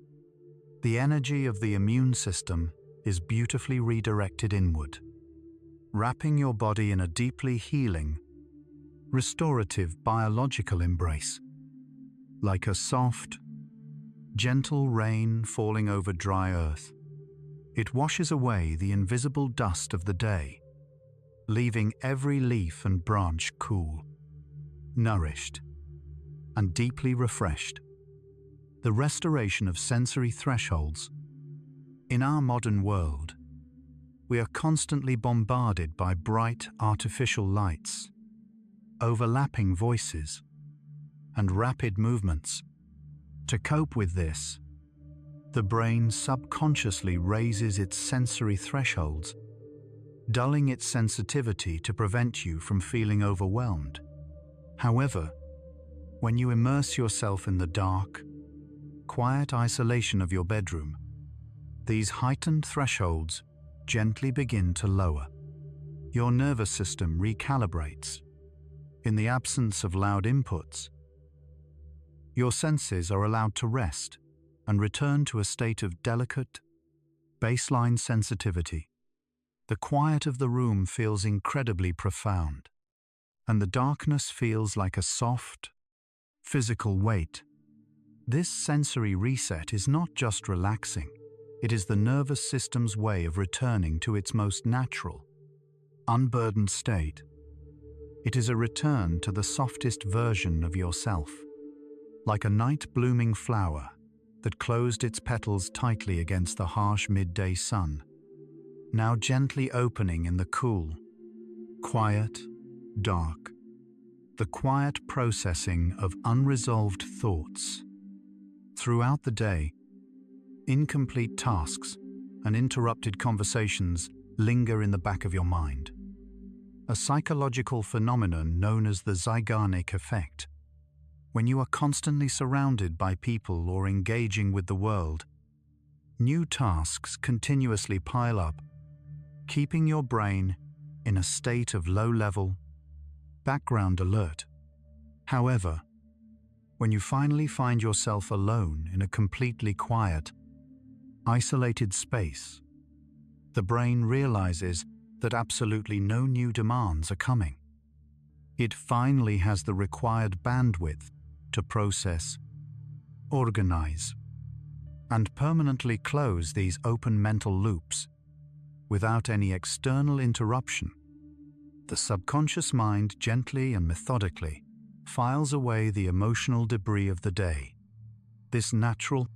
The energy of the immune system is beautifully redirected inward, wrapping your body in a deeply healing, restorative biological embrace. Like a soft, gentle rain falling over dry earth, it washes away the invisible dust of the day, leaving every leaf and branch cool, nourished, and deeply refreshed. The restoration of sensory thresholds. In our modern world, we are constantly bombarded by bright artificial lights, overlapping voices, and rapid movements. To cope with this, the brain subconsciously raises its sensory thresholds, dulling its sensitivity to prevent you from feeling overwhelmed. However, when you immerse yourself in the dark, quiet isolation of your bedroom, these heightened thresholds gently begin to lower. Your nervous system recalibrates. In the absence of loud inputs, your senses are allowed to rest and return to a state of delicate, baseline sensitivity. The quiet of the room feels incredibly profound, and the darkness feels like a soft, physical weight. This sensory reset is not just relaxing, it is the nervous system's way of returning to its most natural, unburdened state. It is a return to the softest version of yourself, like a night-blooming flower that closed its petals tightly against the harsh midday sun, now gently opening in the cool, quiet, dark. The quiet processing of unresolved thoughts. Throughout the day, incomplete tasks and interrupted conversations linger in the back of your mind. A psychological phenomenon known as the Zeigarnik effect. When you are constantly surrounded by people or engaging with the world, new tasks continuously pile up, keeping your brain in a state of low-level, background alert. However, when you finally find yourself alone in a completely quiet, isolated space, the brain realizes that absolutely no new demands are coming. It finally has the required bandwidth to process, organize, and permanently close these open mental loops without any external interruption. The subconscious mind gently and methodically files away the emotional debris of the day. This natural,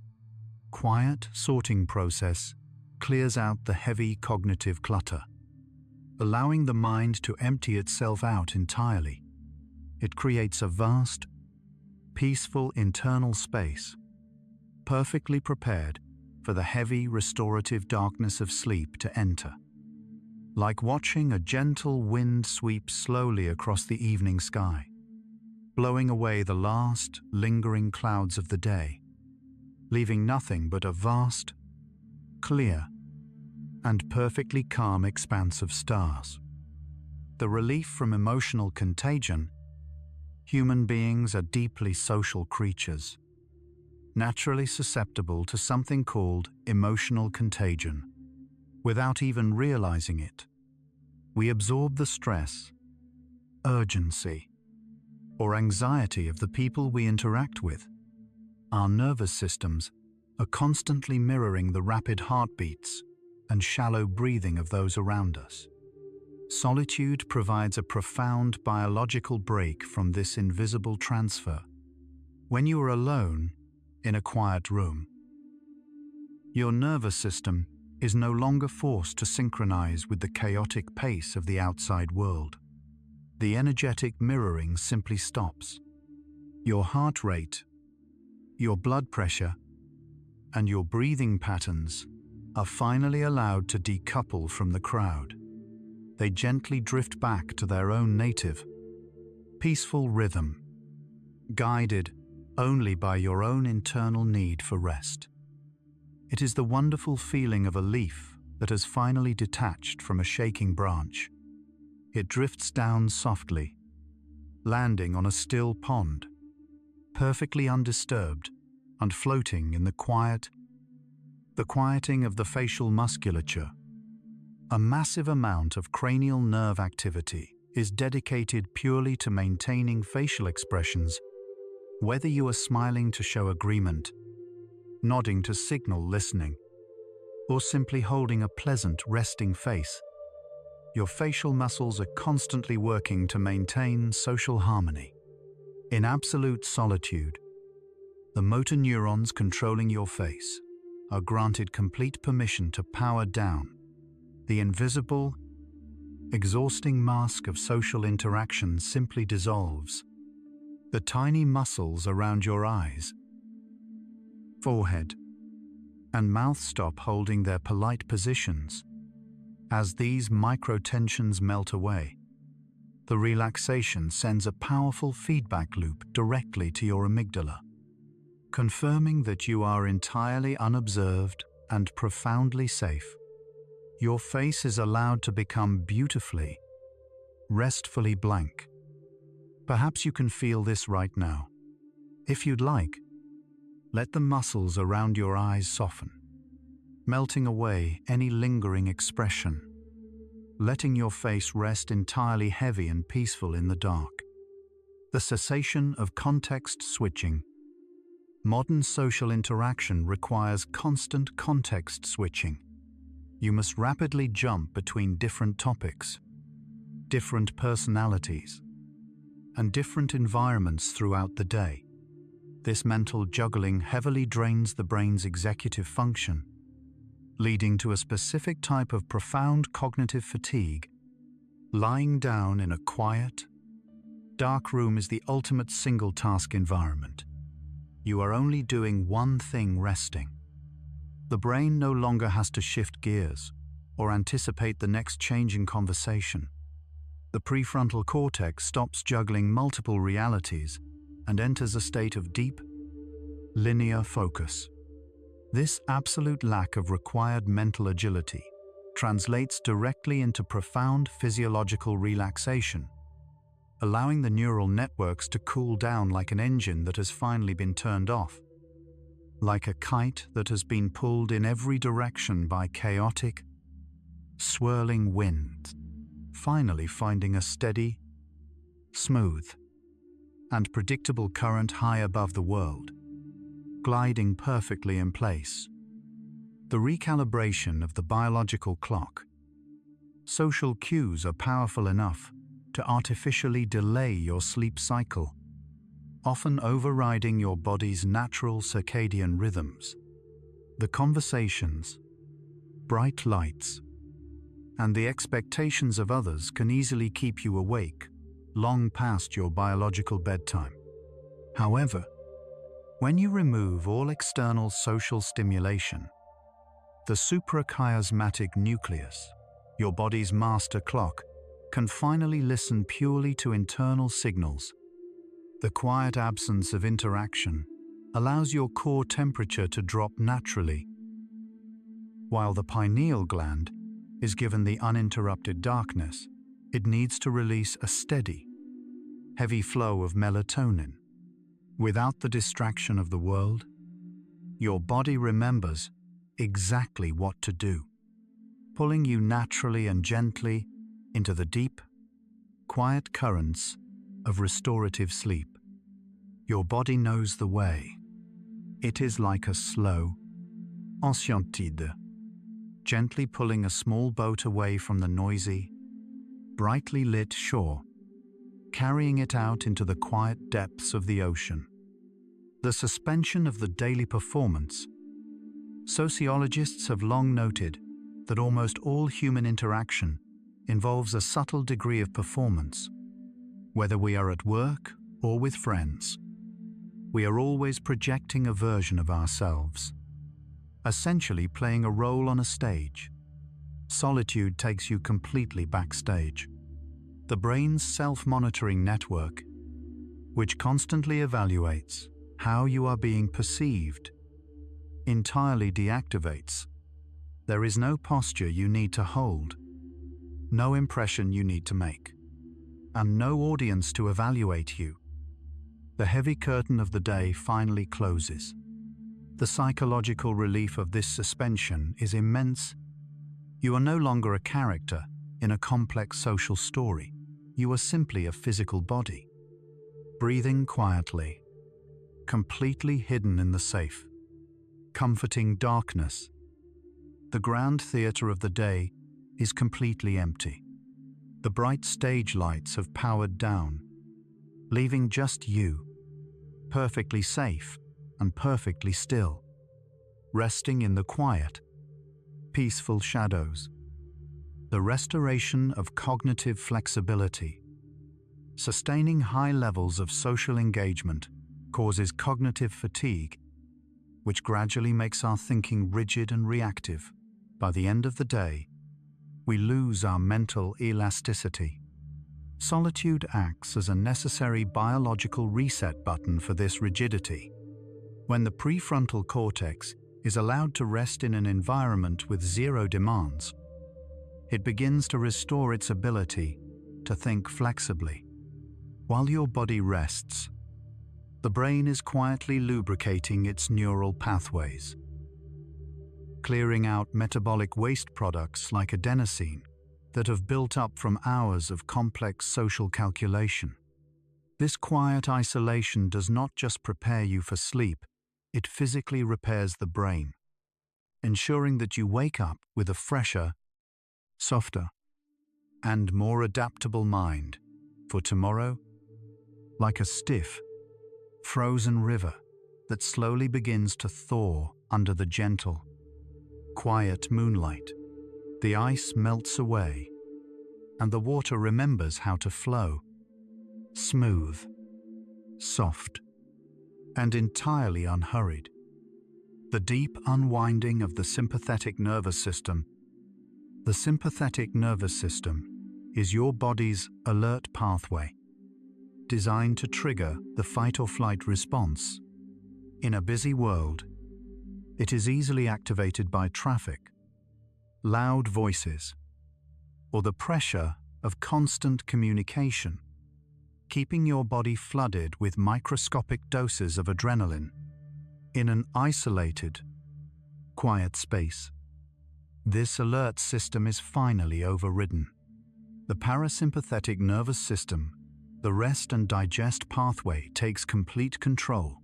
quiet sorting process clears out the heavy cognitive clutter, allowing the mind to empty itself out entirely. It creates a vast, peaceful internal space, perfectly prepared for the heavy restorative darkness of sleep to enter. Like watching a gentle wind sweep slowly across the evening sky, blowing away the last lingering clouds of the day, leaving nothing but a vast, clear, and perfectly calm expanse of stars. The relief from emotional contagion. Human beings are deeply social creatures, naturally susceptible to something called emotional contagion. Without even realizing it, we absorb the stress, urgency, or anxiety of the people we interact with. Our nervous systems are constantly mirroring the rapid heartbeats and shallow breathing of those around us. Solitude provides a profound biological break from this invisible transfer. When you are alone in a quiet room, your nervous system is no longer forced to synchronize with the chaotic pace of the outside world. The energetic mirroring simply stops. Your heart rate, your blood pressure, and your breathing patterns are finally allowed to decouple from the crowd. They gently drift back to their own native, peaceful rhythm, guided only by your own internal need for rest. It is the wonderful feeling of a leaf that has finally detached from a shaking branch. It drifts down softly, landing on a still pond, perfectly undisturbed and floating in the quieting of the facial musculature. A massive amount of cranial nerve activity is dedicated purely to maintaining facial expressions, whether you are smiling to show agreement, nodding to signal listening, or simply holding a pleasant, resting face. Your facial muscles are constantly working to maintain social harmony. In absolute solitude, the motor neurons controlling your face are granted complete permission to power down. The invisible, exhausting mask of social interaction simply dissolves. The tiny muscles around your eyes, forehead, and mouth stop holding their polite positions. As these micro-tensions melt away, the relaxation sends a powerful feedback loop directly to your amygdala, confirming that you are entirely unobserved and profoundly safe. Your face is allowed to become beautifully, restfully blank. Perhaps you can feel this right now. If you'd like, let the muscles around your eyes soften, melting away any lingering expression, letting your face rest entirely heavy and peaceful in the dark. The cessation of context switching. Modern social interaction requires constant context switching. You must rapidly jump between different topics, different personalities, and different environments throughout the day. This mental juggling heavily drains the brain's executive function, leading to a specific type of profound cognitive fatigue. Lying down in a quiet, dark room is the ultimate single-task environment. You are only doing one thing: resting. The brain no longer has to shift gears or anticipate the next change in conversation. The prefrontal cortex stops juggling multiple realities and enters a state of deep, linear focus. This absolute lack of required mental agility translates directly into profound physiological relaxation, allowing the neural networks to cool down like an engine that has finally been turned off, like a kite that has been pulled in every direction by chaotic, swirling wind, finally finding a steady, smooth, and predictable current high above the world, gliding perfectly in place. The recalibration of the biological clock. Social cues are powerful enough to artificially delay your sleep cycle, often overriding your body's natural circadian rhythms. The conversations, bright lights, and the expectations of others can easily keep you awake long past your biological bedtime. However, when you remove all external social stimulation, the suprachiasmatic nucleus, your body's master clock, can finally listen purely to internal signals. The quiet absence of interaction allows your core temperature to drop naturally, while the pineal gland is given the uninterrupted darkness. It needs to release a steady, heavy flow of melatonin. Without the distraction of the world, your body remembers exactly what to do, pulling you naturally and gently into the deep, quiet currents of restorative sleep. Your body knows the way. It is like a slow, enchanted, gently pulling a small boat away from the noisy, brightly lit shore, carrying it out into the quiet depths of the ocean. The suspension of the daily performance. Sociologists have long noted that almost all human interaction involves a subtle degree of performance. Whether we are at work or with friends, we are always projecting a version of ourselves, essentially playing a role on a stage. Solitude takes you completely backstage. The brain's self-monitoring network, which constantly evaluates how you are being perceived, entirely deactivates. There is no posture you need to hold, no impression you need to make, and no audience to evaluate you. The heavy curtain of the day finally closes. The psychological relief of this suspension is immense. You are no longer a character in a complex social story. You are simply a physical body, breathing quietly, completely hidden in the safe, comforting darkness. The grand theater of the day is completely empty. The bright stage lights have powered down, leaving just you, perfectly safe and perfectly still, resting in the quiet, peaceful shadows. The restoration of cognitive flexibility. Sustaining high levels of social engagement causes cognitive fatigue, which gradually makes our thinking rigid and reactive. By the end of the day, we lose our mental elasticity. Solitude acts as a necessary biological reset button for this rigidity. When the prefrontal cortex is allowed to rest in an environment with zero demands, it begins to restore its ability to think flexibly. While your body rests, the brain is quietly lubricating its neural pathways, clearing out metabolic waste products like adenosine that have built up from hours of complex social calculation. This quiet isolation does not just prepare you for sleep, it physically repairs the brain, ensuring that you wake up with a fresher, softer, and more adaptable mind for tomorrow, like a stiff, frozen river that slowly begins to thaw under the gentle, quiet moonlight. The ice melts away, and the water remembers how to flow, smooth, soft, and entirely unhurried. The deep unwinding of the sympathetic nervous system. The sympathetic nervous system is your body's alert pathway, designed to trigger the fight-or-flight response. In a busy world, it is easily activated by traffic, loud voices, or the pressure of constant communication, keeping your body flooded with microscopic doses of adrenaline. In an isolated, quiet space, this alert system is finally overridden. The parasympathetic nervous system, the rest and digest pathway, takes complete control.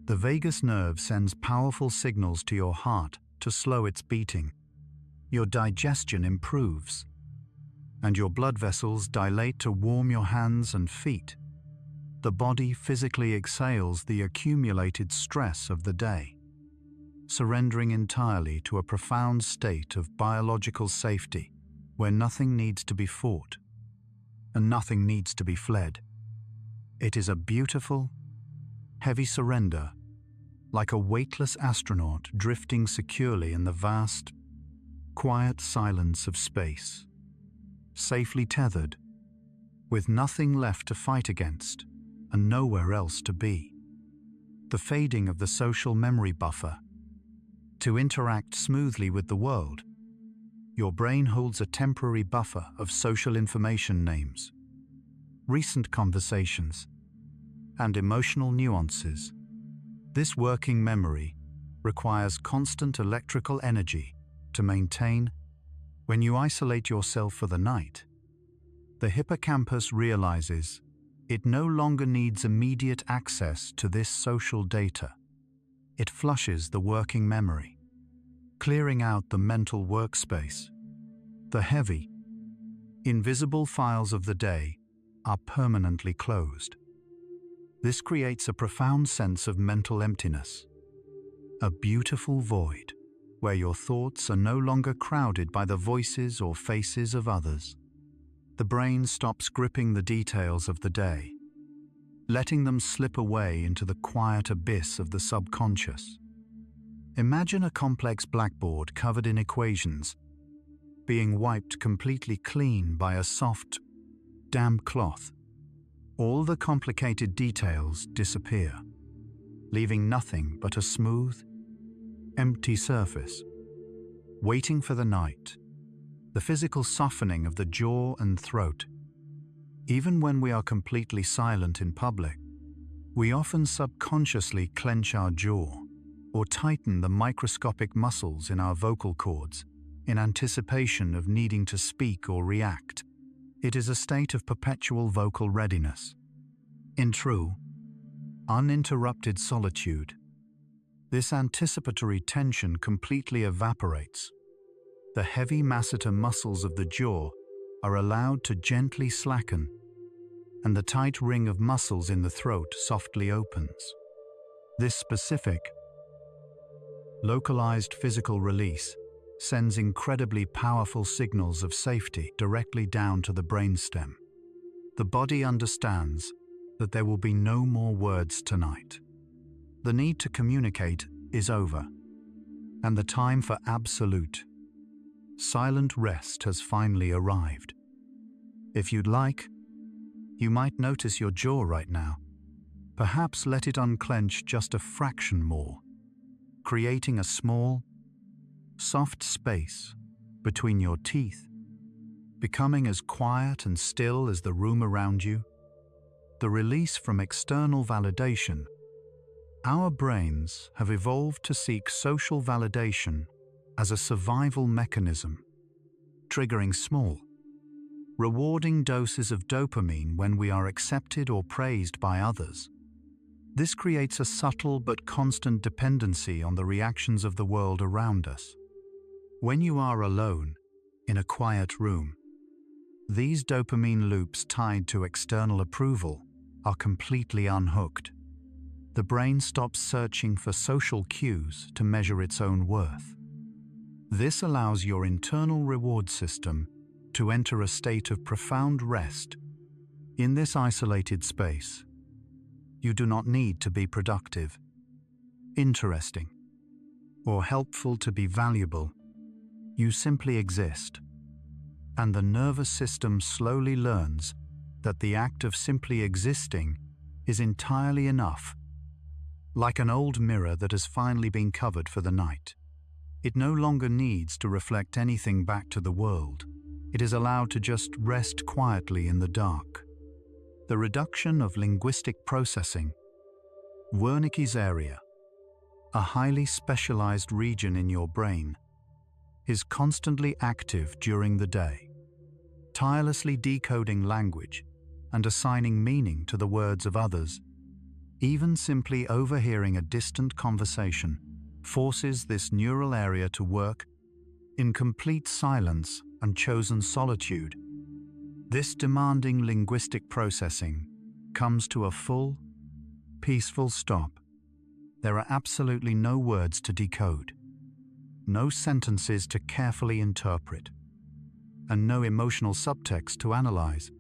The vagus nerve sends powerful signals to your heart to slow its beating. Your digestion improves, and your blood vessels dilate to warm your hands and feet. The body physically exhales the accumulated stress of the day, surrendering entirely to a profound state of biological safety where nothing needs to be fought and nothing needs to be fled. It is a beautiful, heavy surrender, like a weightless astronaut drifting securely in the vast, quiet silence of space, safely tethered, with nothing left to fight against and nowhere else to be. The fading of the social memory buffer. To interact smoothly with the world, your brain holds a temporary buffer of social information names, recent conversations, and emotional nuances. This working memory requires constant electrical energy to maintain. When you isolate yourself for the night, the hippocampus realizes it no longer needs immediate access to this social data. It flushes the working memory, clearing out the mental workspace. The heavy, invisible files of the day are permanently closed. This creates a profound sense of mental emptiness, a beautiful void where your thoughts are no longer crowded by the voices or faces of others. The brain stops gripping the details of the day, letting them slip away into the quiet abyss of the subconscious. Imagine a complex blackboard covered in equations, being wiped completely clean by a soft, damp cloth. All the complicated details disappear, leaving nothing but a smooth, empty surface. Waiting for the night, the physical softening of the jaw and throat. Even when we are completely silent in public, we often subconsciously clench our jaw or tighten the microscopic muscles in our vocal cords in anticipation of needing to speak or react. It is a state of perpetual vocal readiness. In true, uninterrupted solitude, this anticipatory tension completely evaporates. The heavy masseter muscles of the jaw are allowed to gently slacken, and the tight ring of muscles in the throat softly opens. This specific, localized physical release sends incredibly powerful signals of safety directly down to the brainstem. The body understands that there will be no more words tonight. The need to communicate is over, and the time for absolute, silent rest has finally arrived. If you'd like, you might notice your jaw right now. Perhaps let it unclench just a fraction more, creating a small, soft space between your teeth, becoming as quiet and still as the room around you. The release from external validation. Our brains have evolved to seek social validation as a survival mechanism, triggering small, rewarding doses of dopamine when we are accepted or praised by others. This creates a subtle but constant dependency on the reactions of the world around us. When you are alone, in a quiet room, these dopamine loops tied to external approval are completely unhooked. The brain stops searching for social cues to measure its own worth. This allows your internal reward system to enter a state of profound rest. In this isolated space, you do not need to be productive, interesting, or helpful to be valuable. You simply exist. And the nervous system slowly learns that the act of simply existing is entirely enough. Like an old mirror that has finally been covered for the night. It no longer needs to reflect anything back to the world. It is allowed to just rest quietly in the dark. The reduction of linguistic processing. Wernicke's area, a highly specialized region in your brain, is constantly active during the day, tirelessly decoding language and assigning meaning to the words of others. Even simply overhearing a distant conversation forces this neural area to work in complete silence and chosen solitude. This demanding linguistic processing comes to a full, peaceful stop. There are absolutely no words to decode, no sentences to carefully interpret, and no emotional subtext to analyze.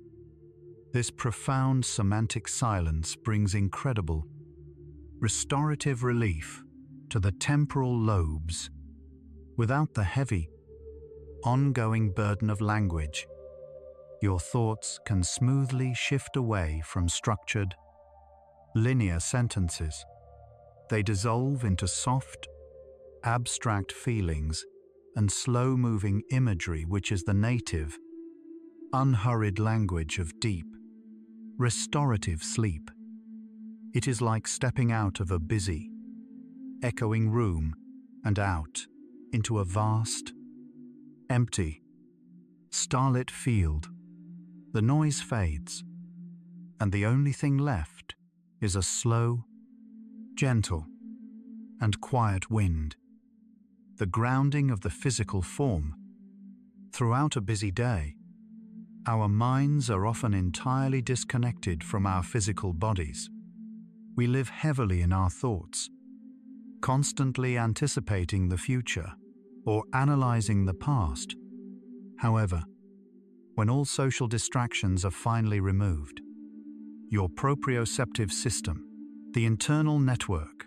This profound semantic silence brings incredible, restorative relief to the temporal lobes. Without the heavy, ongoing burden of language, your thoughts can smoothly shift away from structured, linear sentences. They dissolve into soft, abstract feelings and slow-moving imagery, which is the native, unhurried language of deep, restorative sleep. It is like stepping out of a busy, echoing room and out into a vast, empty, starlit field. The noise fades, and the only thing left is a slow, gentle, and quiet wind. The grounding of the physical form. Throughout a busy day, our minds are often entirely disconnected from our physical bodies. We live heavily in our thoughts, constantly anticipating the future or analyzing the past. However, when all social distractions are finally removed, your proprioceptive system, the internal network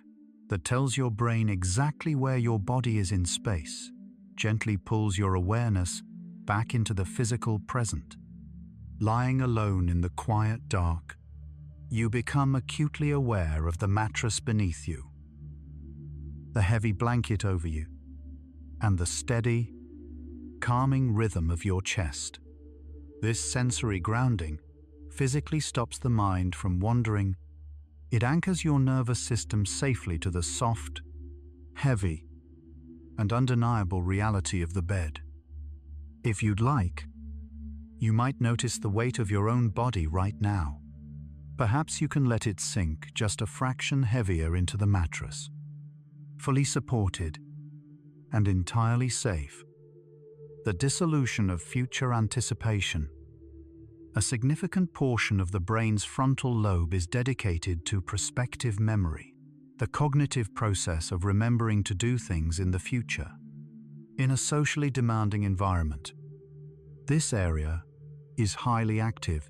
that tells your brain exactly where your body is in space, gently pulls your awareness back into the physical present. Lying alone in the quiet dark, you become acutely aware of the mattress beneath you, the heavy blanket over you, and the steady, calming rhythm of your chest. This sensory grounding physically stops the mind from wandering. It anchors your nervous system safely to the soft, heavy, and undeniable reality of the bed. If you'd like, you might notice the weight of your own body right now. Perhaps you can let it sink just a fraction heavier into the mattress, fully supported and entirely safe. The dissolution of future anticipation. A significant portion of the brain's frontal lobe is dedicated to prospective memory, the cognitive process of remembering to do things in the future. In a socially demanding environment, this area is highly active,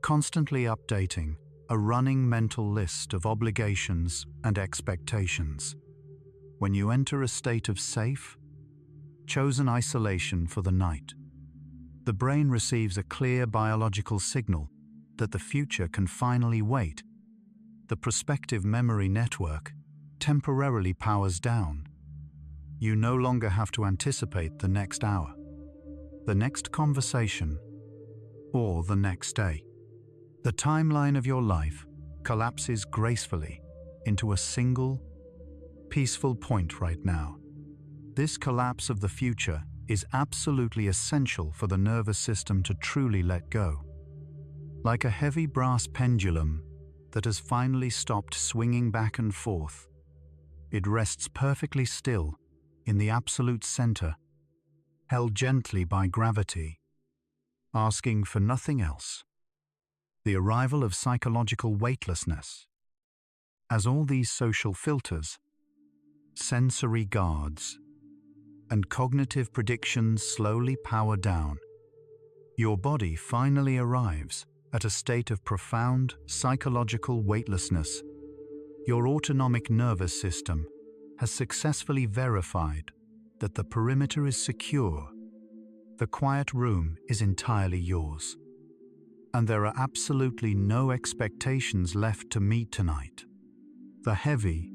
constantly updating a running mental list of obligations and expectations. When you enter a state of safe, chosen isolation for the night, the brain receives a clear biological signal that the future can finally wait. The prospective memory network temporarily powers down. You no longer have to anticipate the next hour, the next conversation, or the next day. The timeline of your life collapses gracefully into a single, peaceful point right now. This collapse of the future is absolutely essential for the nervous system to truly let go. Like a heavy brass pendulum that has finally stopped swinging back and forth, it rests perfectly still in the absolute center, held gently by gravity, asking for nothing else. The arrival of psychological weightlessness. As all these social filters, sensory guards, and cognitive predictions slowly power down, your body finally arrives at a state of profound psychological weightlessness. Your autonomic nervous system has successfully verified that the perimeter is secure, the quiet room is entirely yours, and there are absolutely no expectations left to meet tonight. The heavy,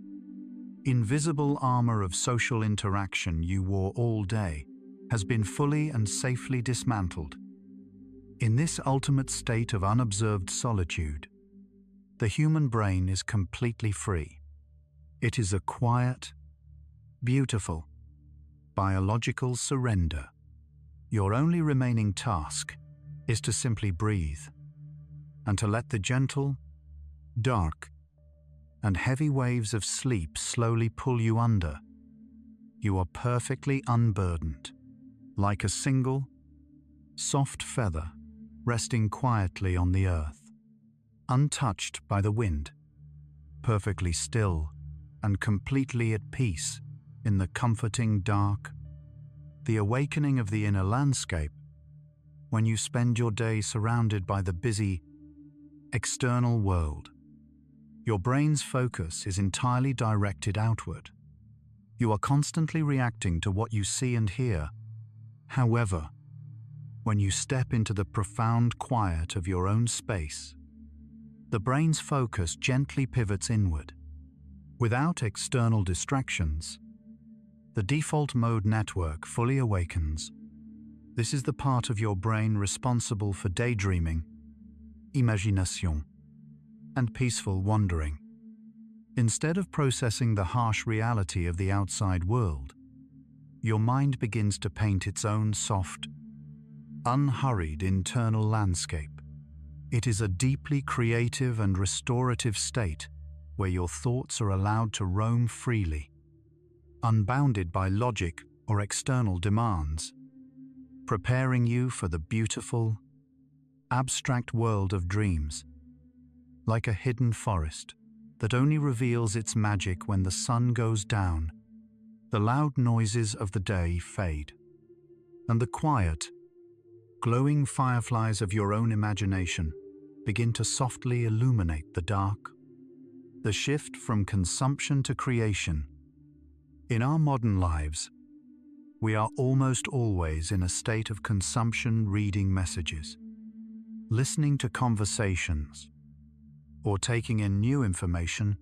invisible armor of social interaction you wore all day has been fully and safely dismantled. In this ultimate state of unobserved solitude, the human brain is completely free. It is a quiet, beautiful, biological surrender. Your only remaining task is to simply breathe and to let the gentle, dark, and heavy waves of sleep slowly pull you under. You are perfectly unburdened, like a single, soft feather resting quietly on the earth, untouched by the wind, perfectly still and completely at peace in the comforting dark. The awakening of the inner landscape, when you spend your day surrounded by the busy, external world. Your brain's focus is entirely directed outward. You are constantly reacting to what you see and hear. However, when you step into the profound quiet of your own space, the brain's focus gently pivots inward. Without external distractions, the default mode network fully awakens. This is the part of your brain responsible for daydreaming, imagination, and peaceful wandering. Instead of processing the harsh reality of the outside world, your mind begins to paint its own soft, unhurried internal landscape. It is a deeply creative and restorative state where your thoughts are allowed to roam freely, unbounded by logic or external demands, preparing you for the beautiful, abstract world of dreams. Like a hidden forest that only reveals its magic when the sun goes down, the loud noises of the day fade, and the quiet, glowing fireflies of your own imagination begin to softly illuminate the dark. The shift from consumption to creation. In our modern lives, we are almost always in a state of consumption, reading messages, listening to conversations, or taking in new information.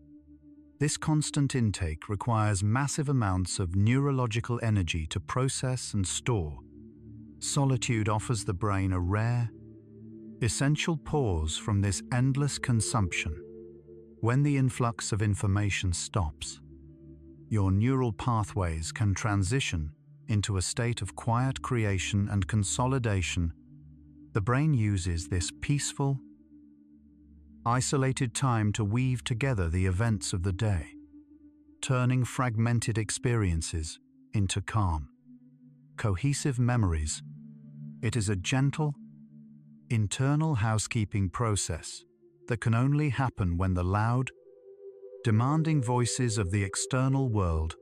This constant intake requires massive amounts of neurological energy to process and store. Solitude offers the brain a rare, essential pause from this endless consumption. When the influx of information stops, your neural pathways can transition into a state of quiet creation and consolidation. The brain uses this peaceful, isolated time to weave together the events of the day, turning fragmented experiences into calm, cohesive memories. It is a gentle, internal housekeeping process that can only happen when the loud, demanding voices of the external world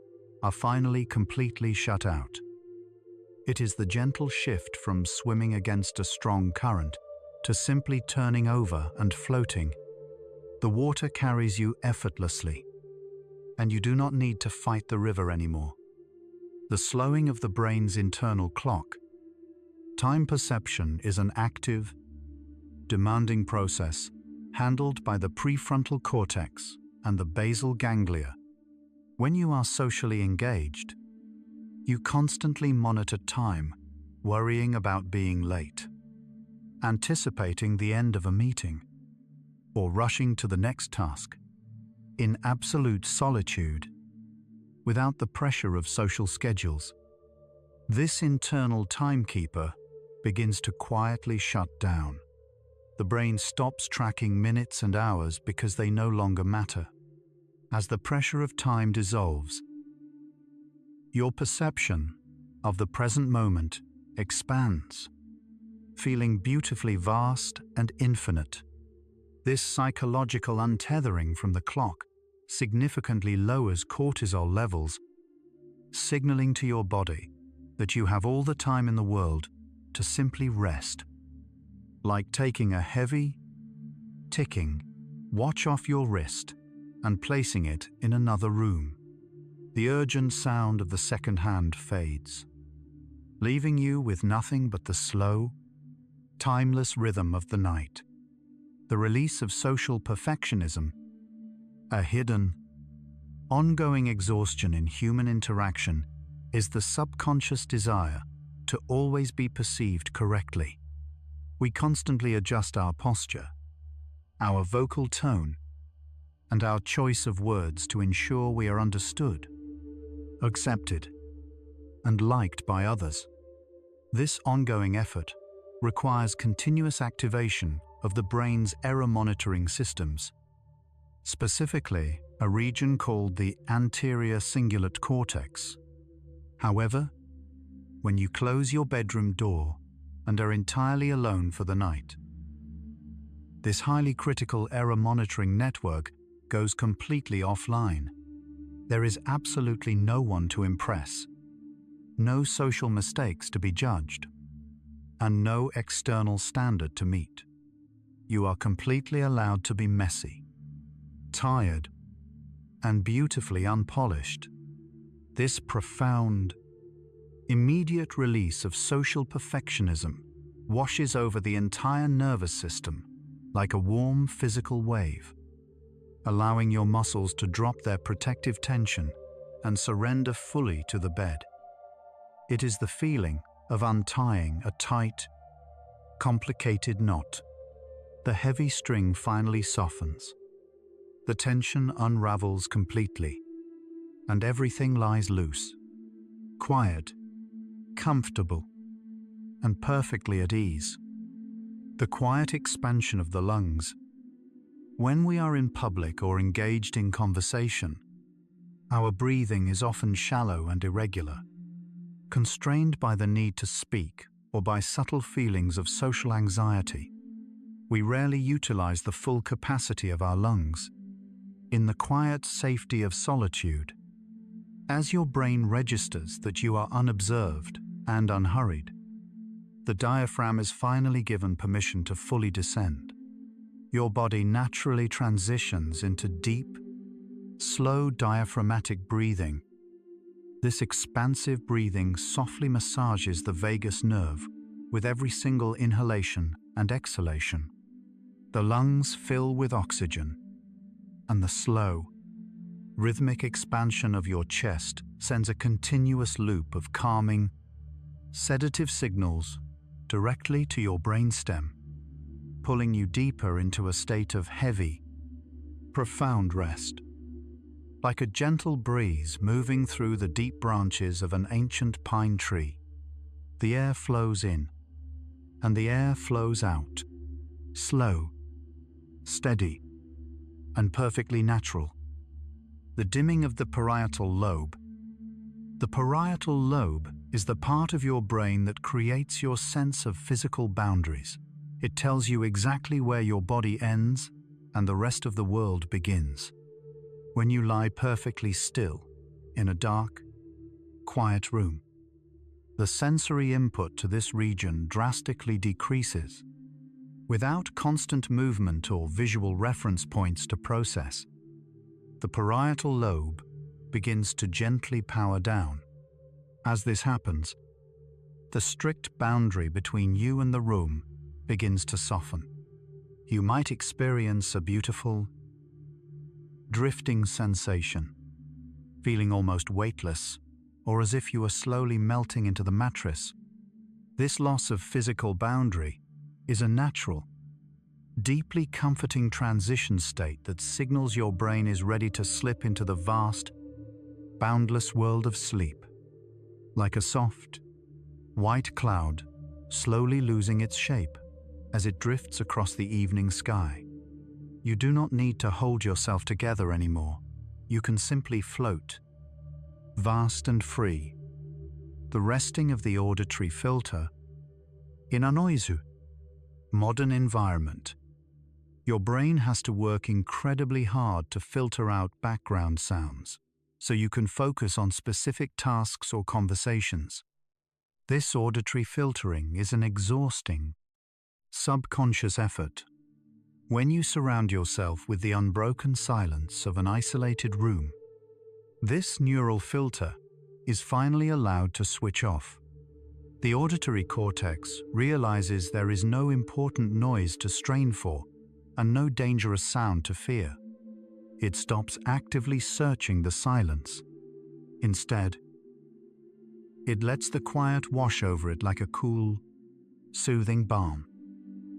are finally completely shut out. It is the gentle shift from swimming against a strong current to simply turning over and floating. The water carries you effortlessly, and you do not need to fight the river anymore. The slowing of the brain's internal clock. Time perception is an active, demanding process handled by the prefrontal cortex and the basal ganglia. When you are socially engaged, you constantly monitor time, worrying about being late, anticipating the end of a meeting, or rushing to the next task. In absolute solitude, without the pressure of social schedules, this internal timekeeper begins to quietly shut down. The brain stops tracking minutes and hours because they no longer matter. As the pressure of time dissolves, your perception of the present moment expands, feeling beautifully vast and infinite. This psychological untethering from the clock significantly lowers cortisol levels, signaling to your body that you have all the time in the world to simply rest. Like taking a heavy, ticking watch off your wrist and placing it in another room. The urgent sound of the second hand fades, leaving you with nothing but the slow, timeless rhythm of the night. The release of social perfectionism, a hidden, ongoing exhaustion in human interaction, is the subconscious desire to always be perceived correctly. We constantly adjust our posture, our vocal tone, and our choice of words to ensure we are understood, accepted, and liked by others. This ongoing effort requires continuous activation of the brain's error monitoring systems, specifically a region called the anterior cingulate cortex. However, when you close your bedroom door and are entirely alone for the night, this highly critical error monitoring network goes completely offline. There is absolutely no one to impress, no social mistakes to be judged, and no external standard to meet. You are completely allowed to be messy, tired, and beautifully unpolished. This profound, immediate release of social perfectionism washes over the entire nervous system like a warm physical wave, allowing your muscles to drop their protective tension and surrender fully to the bed. It is the feeling of untying a tight, complicated knot. The heavy string finally softens. The tension unravels completely, and everything lies loose, quiet, comfortable, and perfectly at ease. The quiet expansion of the lungs. When we are in public or engaged in conversation, our breathing is often shallow and irregular, constrained by the need to speak or by subtle feelings of social anxiety. We rarely utilize the full capacity of our lungs. In the quiet safety of solitude, as your brain registers that you are unobserved and unhurried, the diaphragm is finally given permission to fully descend. Your body naturally transitions into deep, slow diaphragmatic breathing. This expansive breathing softly massages the vagus nerve with every single inhalation and exhalation. The lungs fill with oxygen, and the slow, rhythmic expansion of your chest sends a continuous loop of calming, sedative signals directly to your brainstem, pulling you deeper into a state of heavy, profound rest. Like a gentle breeze moving through the deep branches of an ancient pine tree, the air flows in, and the air flows out, slow, steady, and perfectly natural. The dimming of the parietal lobe. The parietal lobe is the part of your brain that creates your sense of physical boundaries. It tells you exactly where your body ends and the rest of the world begins. When you lie perfectly still in a dark, quiet room, the sensory input to this region drastically decreases. Without constant movement or visual reference points to process, the parietal lobe begins to gently power down. As this happens, the strict boundary between you and the room begins to soften. You might experience a beautiful, drifting sensation, feeling almost weightless, or as if you are slowly melting into the mattress. This loss of physical boundary is a natural, deeply comforting transition state that signals your brain is ready to slip into the vast, boundless world of sleep, like a soft, white cloud slowly losing its shape as it drifts across the evening sky. You do not need to hold yourself together anymore. You can simply float, vast and free, the resting of the auditory filter in a noisy, modern environment. Your brain has to work incredibly hard to filter out background sounds, so you can focus on specific tasks or conversations. This auditory filtering is an exhausting, subconscious effort. When you surround yourself with the unbroken silence of an isolated room, this neural filter is finally allowed to switch off. The auditory cortex realizes there is no important noise to strain for and no dangerous sound to fear. It stops actively searching the silence. Instead, it lets the quiet wash over it like a cool, soothing balm.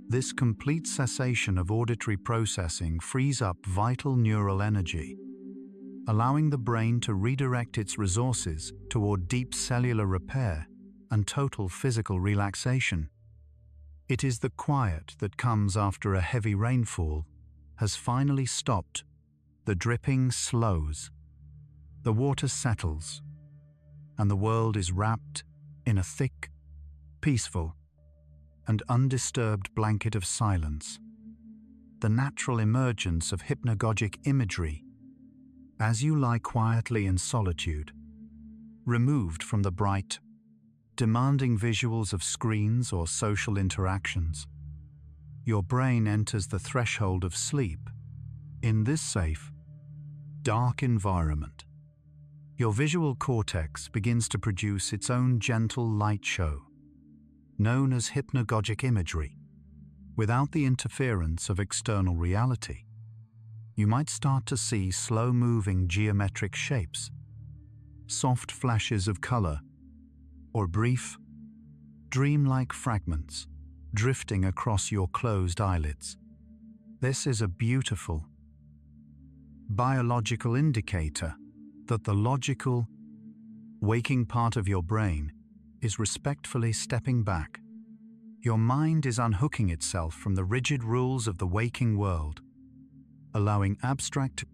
This complete cessation of auditory processing frees up vital neural energy, allowing the brain to redirect its resources toward deep cellular repair and total physical relaxation. It is the quiet that comes after a heavy rainfall has finally stopped. The dripping slows, the water settles, and the world is wrapped in a thick, peaceful, and undisturbed blanket of silence. The natural emergence of hypnagogic imagery as you lie quietly in solitude, removed from the bright, demanding visuals of screens or social interactions. Your brain enters the threshold of sleep in this safe, dark environment. Your visual cortex begins to produce its own gentle light show, known as hypnagogic imagery. Without the interference of external reality, you might start to see slow-moving geometric shapes, soft flashes of color, or brief, dreamlike fragments drifting across your closed eyelids. This is a beautiful, biological indicator that the logical, waking part of your brain is respectfully stepping back. Your mind is unhooking itself from the rigid rules of the waking world, allowing abstract,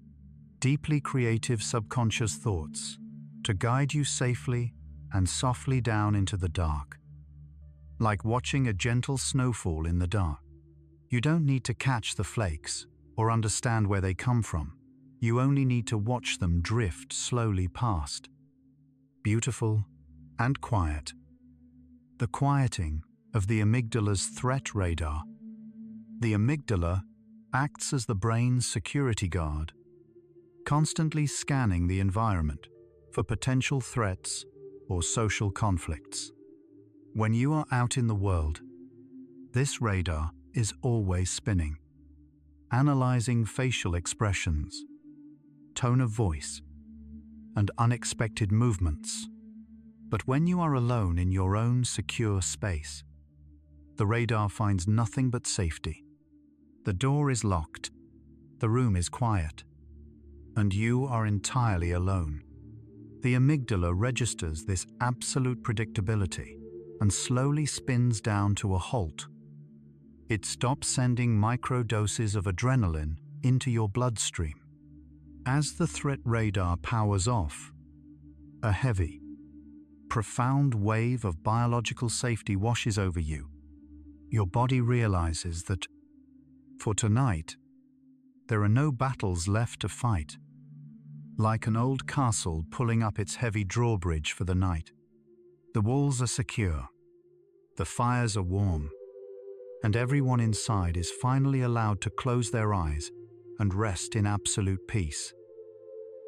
deeply creative subconscious thoughts to guide you safely and softly down into the dark. Like watching a gentle snowfall in the dark. You don't need to catch the flakes or understand where they come from. You only need to watch them drift slowly past. Beautiful and quiet. The quieting of the amygdala's threat radar. The amygdala acts as the brain's security guard, constantly scanning the environment for potential threats or social conflicts. When you are out in the world, this radar is always spinning, analyzing facial expressions, tone of voice, and unexpected movements. But when you are alone in your own secure space, the radar finds nothing but safety. The door is locked, the room is quiet, and you are entirely alone. The amygdala registers this absolute predictability and slowly spins down to a halt. It stops sending microdoses of adrenaline into your bloodstream. As the threat radar powers off, a heavy, profound wave of biological safety washes over you. Your body realizes that, for tonight, there are no battles left to fight. Like an old castle pulling up its heavy drawbridge for the night, The walls are secure, the fires are warm, and everyone inside is finally allowed to close their eyes and rest in absolute peace.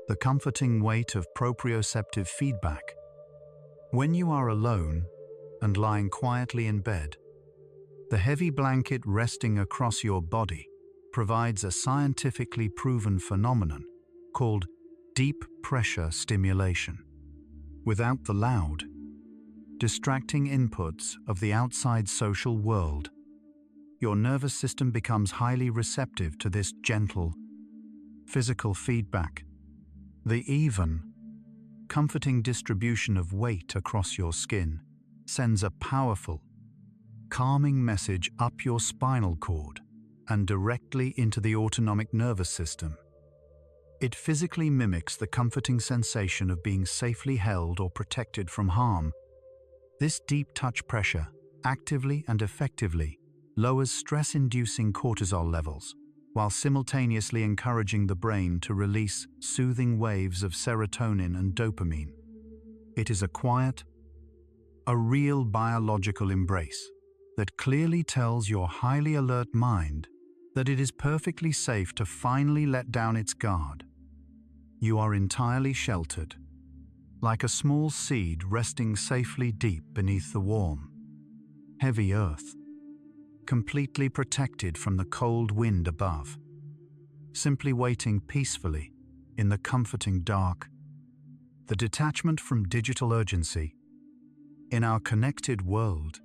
The comforting weight of proprioceptive feedback. When you are alone and lying quietly in bed, the heavy blanket resting across your body provides a scientifically proven phenomenon called deep pressure stimulation. Without the loud, distracting inputs of the outside social world, your nervous system becomes highly receptive to this gentle, physical feedback. The even, comforting distribution of weight across your skin sends a powerful, calming message up your spinal cord and directly into the autonomic nervous system. It physically mimics the comforting sensation of being safely held or protected from harm. This deep touch pressure actively and effectively lowers stress-inducing cortisol levels, while simultaneously encouraging the brain to release soothing waves of serotonin and dopamine. It is a quiet, a real biological embrace that clearly tells your highly alert mind that it is perfectly safe to finally let down its guard. You are entirely sheltered, like a small seed resting safely deep beneath the warm, heavy earth, completely protected from the cold wind above, simply waiting peacefully in the comforting dark. The detachment from digital urgency. In our connected world,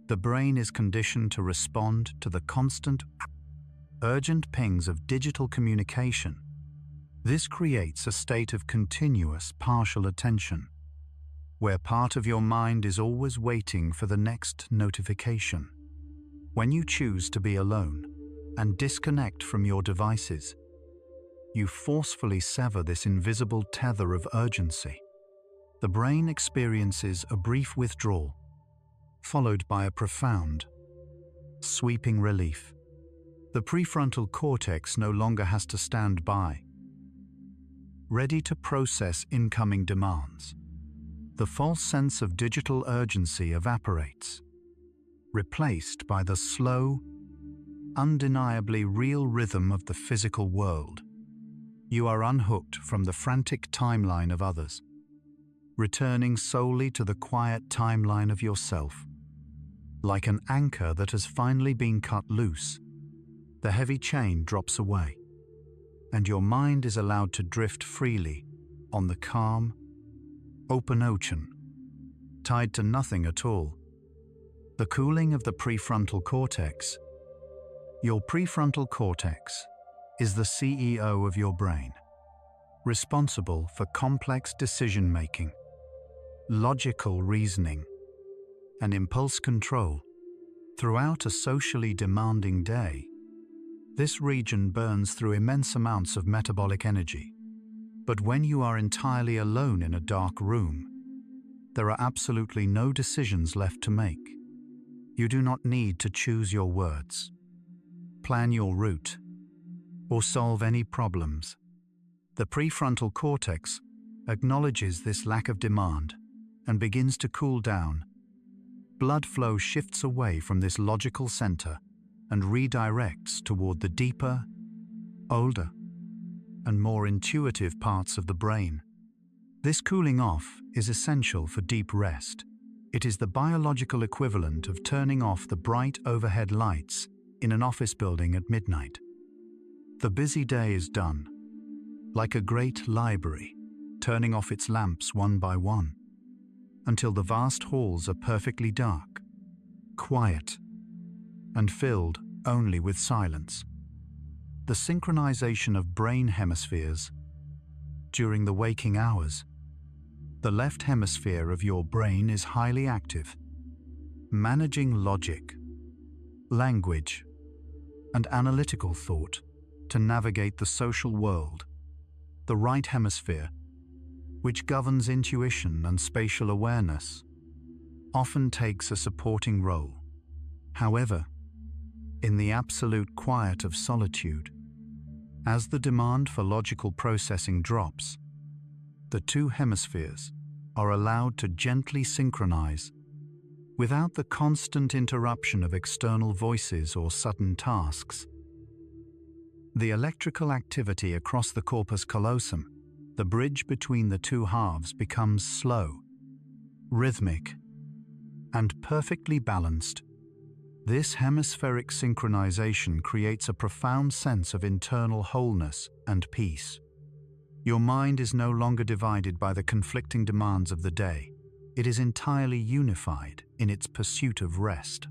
the brain is conditioned to respond to the constant, urgent pings of digital communication. This creates a state of continuous partial attention, where part of your mind is always waiting for the next notification. When you choose to be alone and disconnect from your devices, you forcefully sever this invisible tether of urgency. The brain experiences a brief withdrawal, followed by a profound, sweeping relief. The prefrontal cortex no longer has to stand by, ready to process incoming demands. The false sense of digital urgency evaporates, replaced by the slow, undeniably real rhythm of the physical world. You are unhooked from the frantic timeline of others, returning solely to the quiet timeline of yourself. Like an anchor that has finally been cut loose, the heavy chain drops away, and your mind is allowed to drift freely on the calm, open ocean, tied to nothing at all. The cooling of the prefrontal cortex. Your prefrontal cortex is the CEO of your brain, responsible for complex decision-making, logical reasoning, and impulse control. Throughout a socially demanding day, this region burns through immense amounts of metabolic energy. But when you are entirely alone in a dark room, there are absolutely no decisions left to make. You do not need to choose your words, plan your route, or solve any problems. The prefrontal cortex acknowledges this lack of demand and begins to cool down. Blood flow shifts away from this logical center and redirects toward the deeper, older, and more intuitive parts of the brain. This cooling off is essential for deep rest. It is the biological equivalent of turning off the bright overhead lights in an office building at midnight. The busy day is done, like a great library, turning off its lamps one by one, until the vast halls are perfectly dark, quiet, and filled only with silence. The synchronization of brain hemispheres. During the waking hours, the left hemisphere of your brain is highly active, managing logic, language, and analytical thought to navigate the social world. The right hemisphere, which governs intuition and spatial awareness, often takes a supporting role. However, in the absolute quiet of solitude, as the demand for logical processing drops, the two hemispheres are allowed to gently synchronize without the constant interruption of external voices or sudden tasks. The electrical activity across the corpus callosum, the bridge between the two halves, becomes slow, rhythmic, and perfectly balanced. This hemispheric synchronization creates a profound sense of internal wholeness and peace. Your mind is no longer divided by the conflicting demands of the day. It is entirely unified in its pursuit of rest.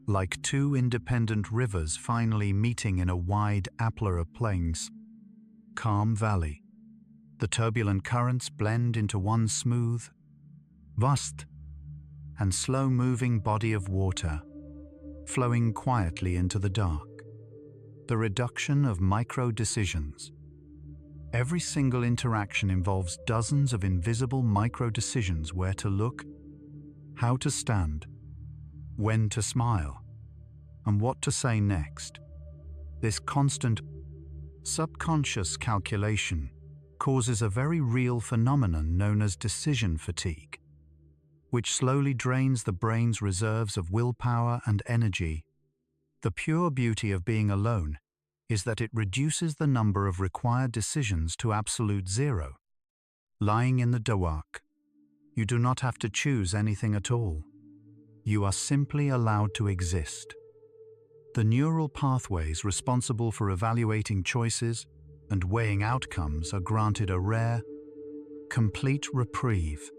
Like two independent rivers finally meeting in a wide Appler Plains, calm valley, the turbulent currents blend into one smooth, vast, and slow-moving body of water, flowing quietly into the dark. The reduction of micro-decisions. Every single interaction involves dozens of invisible micro-decisions: where to look, how to stand, when to smile, and what to say next. This constant, subconscious calculation causes a very real phenomenon known as decision fatigue, which slowly drains the brain's reserves of willpower and energy. The pure beauty of being alone is that it reduces the number of required decisions to absolute zero. Lying in the dark, you do not have to choose anything at all. You are simply allowed to exist. The neural pathways responsible for evaluating choices and weighing outcomes are granted a rare, complete reprieve.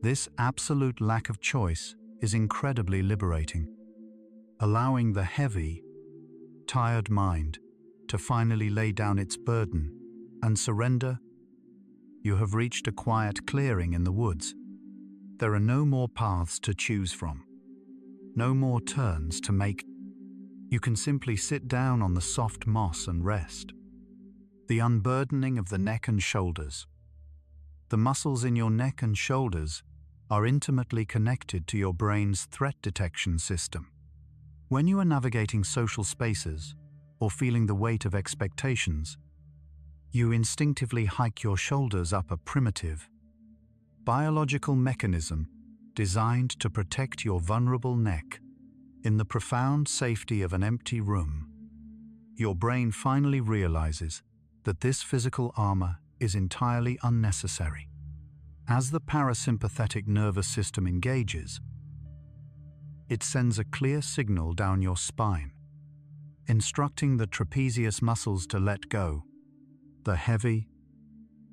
This absolute lack of choice is incredibly liberating, allowing the heavy, tired mind to finally lay down its burden and surrender. You have reached a quiet clearing in the woods. There are no more paths to choose from, no more turns to make. You can simply sit down on the soft moss and rest. The unburdening of the neck and shoulders. The muscles in your neck and shoulders are intimately connected to your brain's threat detection system. When you are navigating social spaces or feeling the weight of expectations, you instinctively hike your shoulders up a primitive, biological mechanism designed to protect your vulnerable neck. In the profound safety of an empty room, your brain finally realizes that this physical armor is entirely unnecessary. As the parasympathetic nervous system engages, it sends a clear signal down your spine, instructing the trapezius muscles to let go. The heavy,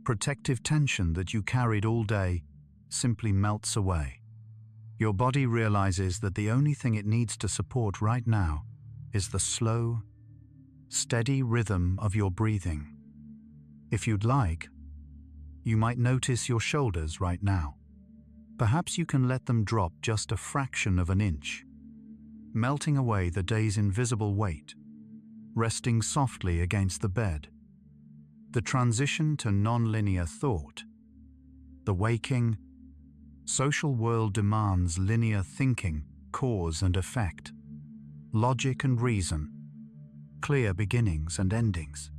protective tension that you carried all day simply melts away. Your body realizes that the only thing it needs to support right now is the slow, steady rhythm of your breathing. If you'd like, you might notice your shoulders right now. Perhaps you can let them drop just a fraction of an inch, melting away the day's invisible weight, resting softly against the bed. The transition to non-linear thought. The waking, social world demands linear thinking, cause and effect, logic and reason, clear beginnings and endings.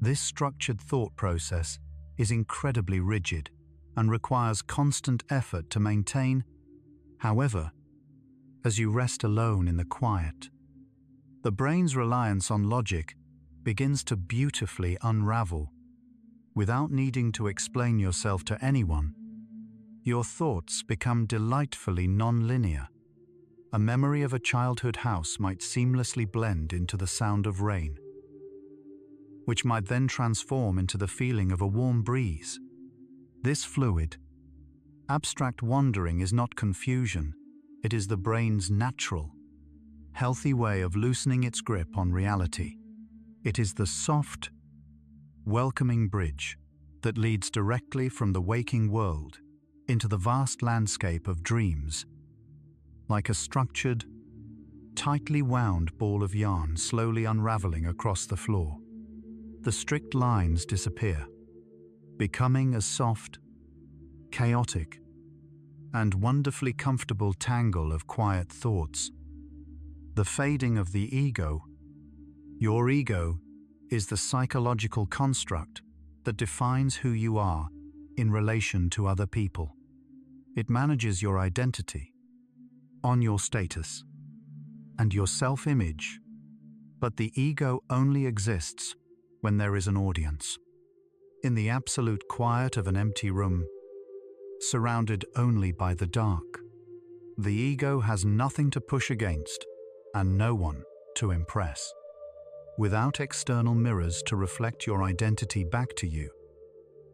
This structured thought process is incredibly rigid and requires constant effort to maintain. However, as you rest alone in the quiet, the brain's reliance on logic begins to beautifully unravel. Without needing to explain yourself to anyone, your thoughts become delightfully non-linear. A memory of a childhood house might seamlessly blend into the sound of rain, which might then transform into the feeling of a warm breeze. This fluid, abstract wandering is not confusion. It is the brain's natural, healthy way of loosening its grip on reality. It is the soft, welcoming bridge that leads directly from the waking world into the vast landscape of dreams. Like a structured, tightly wound ball of yarn slowly unraveling across the floor, the strict lines disappear, becoming a soft, chaotic, and wonderfully comfortable tangle of quiet thoughts. The fading of the ego. Your ego is the psychological construct that defines who you are in relation to other people. It manages your identity, on your status, and your self-image, but the ego only exists when there is an audience. In the absolute quiet of an empty room, surrounded only by the dark, the ego has nothing to push against and no one to impress. Without external mirrors to reflect your identity back to you,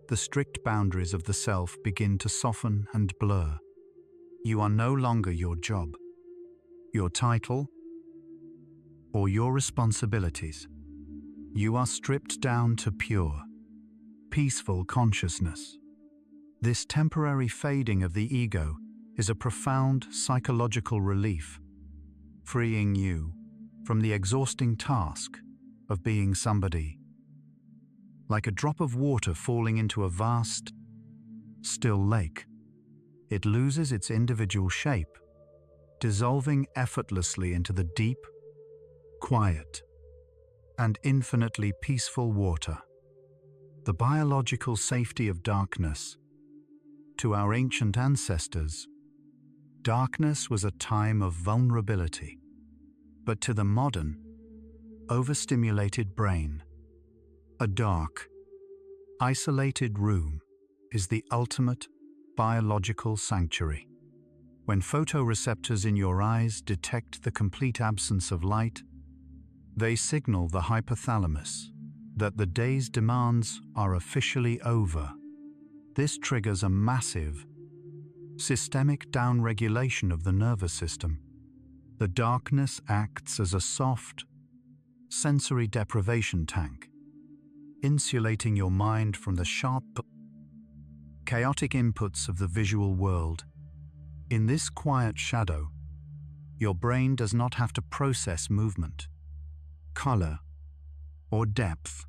the strict boundaries of the self begin to soften and blur. You are no longer your job, your title, or your responsibilities. You are stripped down to pure, peaceful consciousness. This temporary fading of the ego is a profound psychological relief, freeing you from the exhausting task of being somebody. Like a drop of water falling into a vast, still lake, it loses its individual shape, dissolving effortlessly into the deep, quiet, and infinitely peaceful water. The biological safety of darkness. To our ancient ancestors, darkness was a time of vulnerability, but to the modern, overstimulated brain, a dark, isolated room is the ultimate biological sanctuary. When photoreceptors in your eyes detect the complete absence of light, they signal the hypothalamus that the day's demands are officially over. This triggers a massive, systemic downregulation of the nervous system. The darkness acts as a soft, sensory deprivation tank, insulating your mind from the sharp, chaotic inputs of the visual world. In this quiet shadow, your brain does not have to process movement, color, or depth.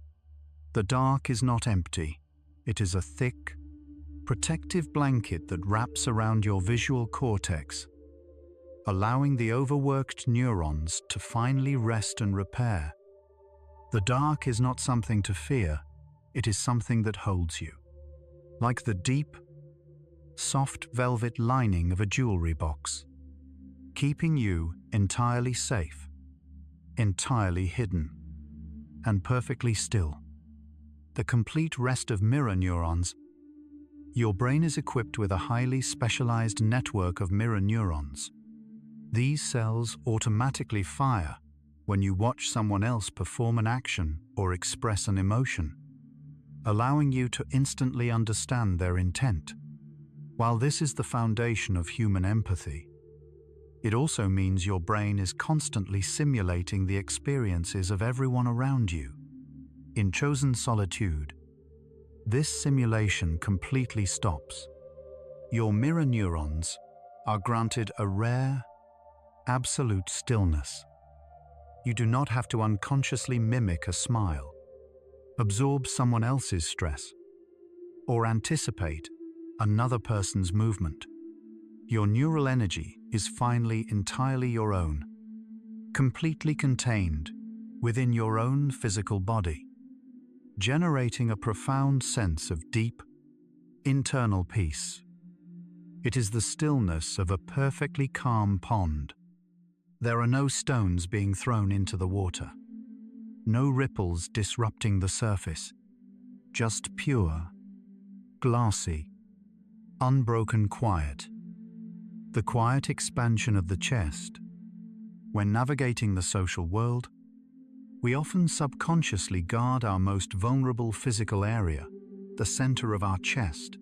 The dark is not empty. It is a thick, protective blanket that wraps around your visual cortex, allowing the overworked neurons to finally rest and repair. The dark is not something to fear, it is something that holds you. Like the deep, soft velvet lining of a jewelry box, keeping you entirely safe, entirely hidden, and perfectly still. The complete rest of mirror neurons. Your brain is equipped with a highly specialized network of mirror neurons. These cells automatically fire when you watch someone else perform an action or express an emotion, allowing you to instantly understand their intent. While this is the foundation of human empathy, it also means your brain is constantly simulating the experiences of everyone around you. In chosen solitude, this simulation completely stops. Your mirror neurons are granted a rare, absolute stillness. You do not have to unconsciously mimic a smile, absorb someone else's stress, or anticipate another person's movement. Your neural energy is finally entirely your own, completely contained within your own physical body, generating a profound sense of deep, internal peace. It is the stillness of a perfectly calm pond. There are no stones being thrown into the water, no ripples disrupting the surface, just pure, glassy, unbroken quiet. The quiet expansion of the chest. When navigating the social world, we often subconsciously guard our most vulnerable physical area, the center of our chest.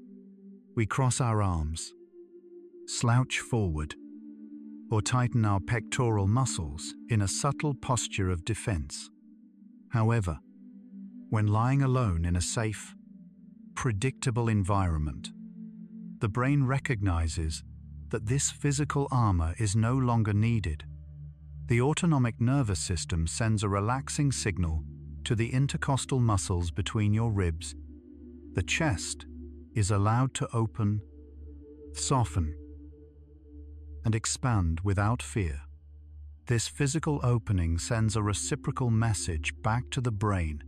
We cross our arms, slouch forward, or tighten our pectoral muscles in a subtle posture of defense. However, when lying alone in a safe, predictable environment, the brain recognizes that this physical armor is no longer needed. The autonomic nervous system sends a relaxing signal to the intercostal muscles between your ribs. The chest is allowed to open, soften, and expand without fear. This physical opening sends a reciprocal message back to the brain,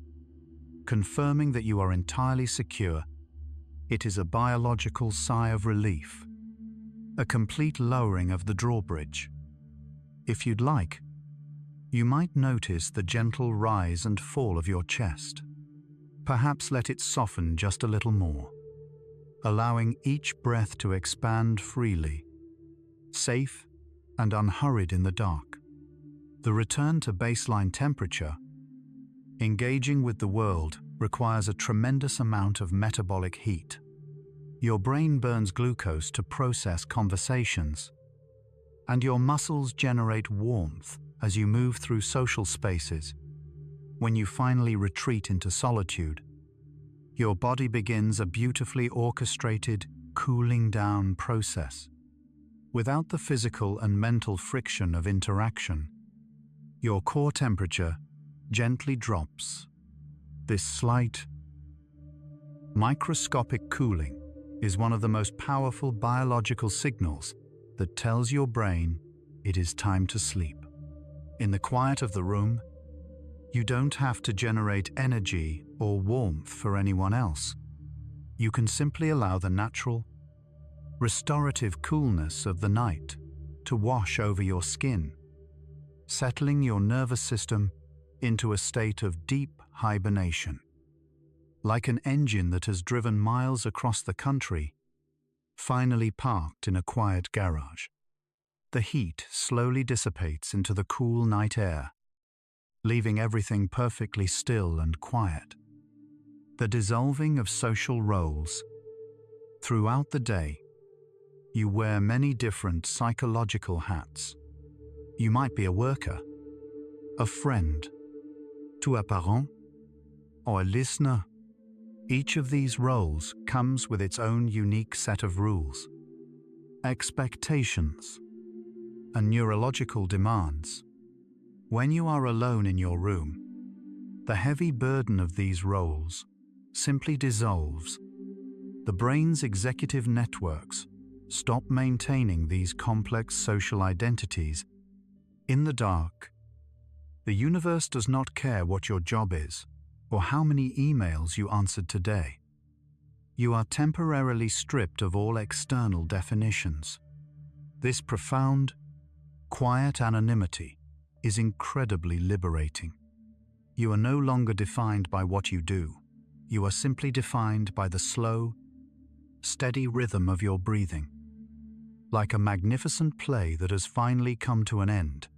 confirming that you are entirely secure, It is a biological sigh of relief, a complete lowering of the drawbridge. If you'd like, you might notice the gentle rise and fall of your chest. Perhaps let it soften just a little more, allowing each breath to expand freely, safe and unhurried in the dark. The return to baseline temperature, engaging with the world, requires a tremendous amount of metabolic heat. Your brain burns glucose to process conversations, and your muscles generate warmth as you move through social spaces. When you finally retreat into solitude, your body begins a beautifully orchestrated cooling down process. Without the physical and mental friction of interaction, your core temperature gently drops. This slight, microscopic cooling is one of the most powerful biological signals that tells your brain it is time to sleep. In the quiet of the room, you don't have to generate energy or warmth for anyone else. You can simply allow the natural, restorative coolness of the night to wash over your skin, settling your nervous system into a state of deep hibernation. Like an engine that has driven miles across the country, finally parked in a quiet garage. The heat slowly dissipates into the cool night air, leaving everything perfectly still and quiet. The dissolving of social roles. Throughout the day, you wear many different psychological hats. You might be a worker, a friend, tout un parent, or a listener. Each of these roles comes with its own unique set of rules, expectations, and neurological demands. When you are alone in your room, the heavy burden of these roles simply dissolves. The brain's executive networks stop maintaining these complex social identities. In the dark, the universe does not care what your job is or how many emails you answered today. You are temporarily stripped of all external definitions. This profound, quiet anonymity is incredibly liberating. You are no longer defined by what you do. You are simply defined by the slow, steady rhythm of your breathing. Like a magnificent play that has finally come to an end,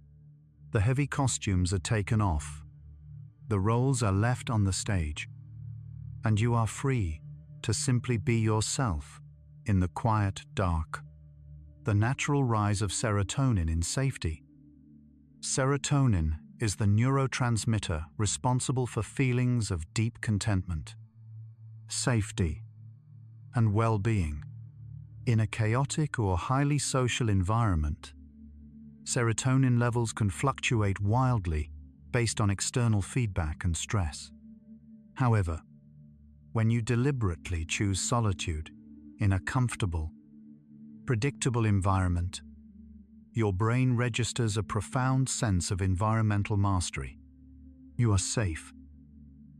the heavy costumes are taken off, the roles are left on the stage, and you are free to simply be yourself in the quiet dark. The natural rise of serotonin in safety. Serotonin is the neurotransmitter responsible for feelings of deep contentment, safety, and well-being. In a chaotic or highly social environment, serotonin levels can fluctuate wildly based on external feedback and stress. However, when you deliberately choose solitude in a comfortable, predictable environment, your brain registers a profound sense of environmental mastery. You are safe,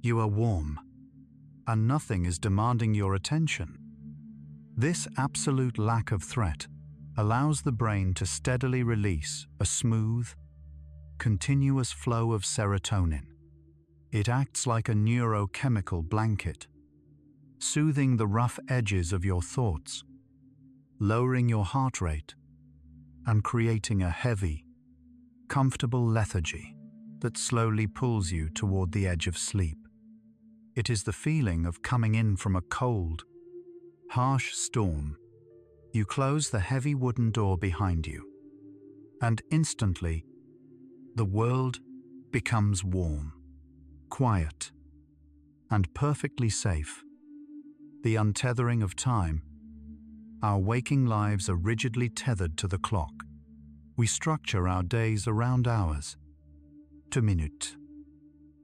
you are warm, and nothing is demanding your attention. This absolute lack of threat allows the brain to steadily release a smooth, continuous flow of serotonin. It acts like a neurochemical blanket, soothing the rough edges of your thoughts, lowering your heart rate, and creating a heavy, comfortable lethargy that slowly pulls you toward the edge of sleep. It is the feeling of coming in from a cold, harsh storm. You close the heavy wooden door behind you, and instantly, the world becomes warm, quiet, and perfectly safe. The untethering of time. Our waking lives are rigidly tethered to the clock. We structure our days around hours, to minutes,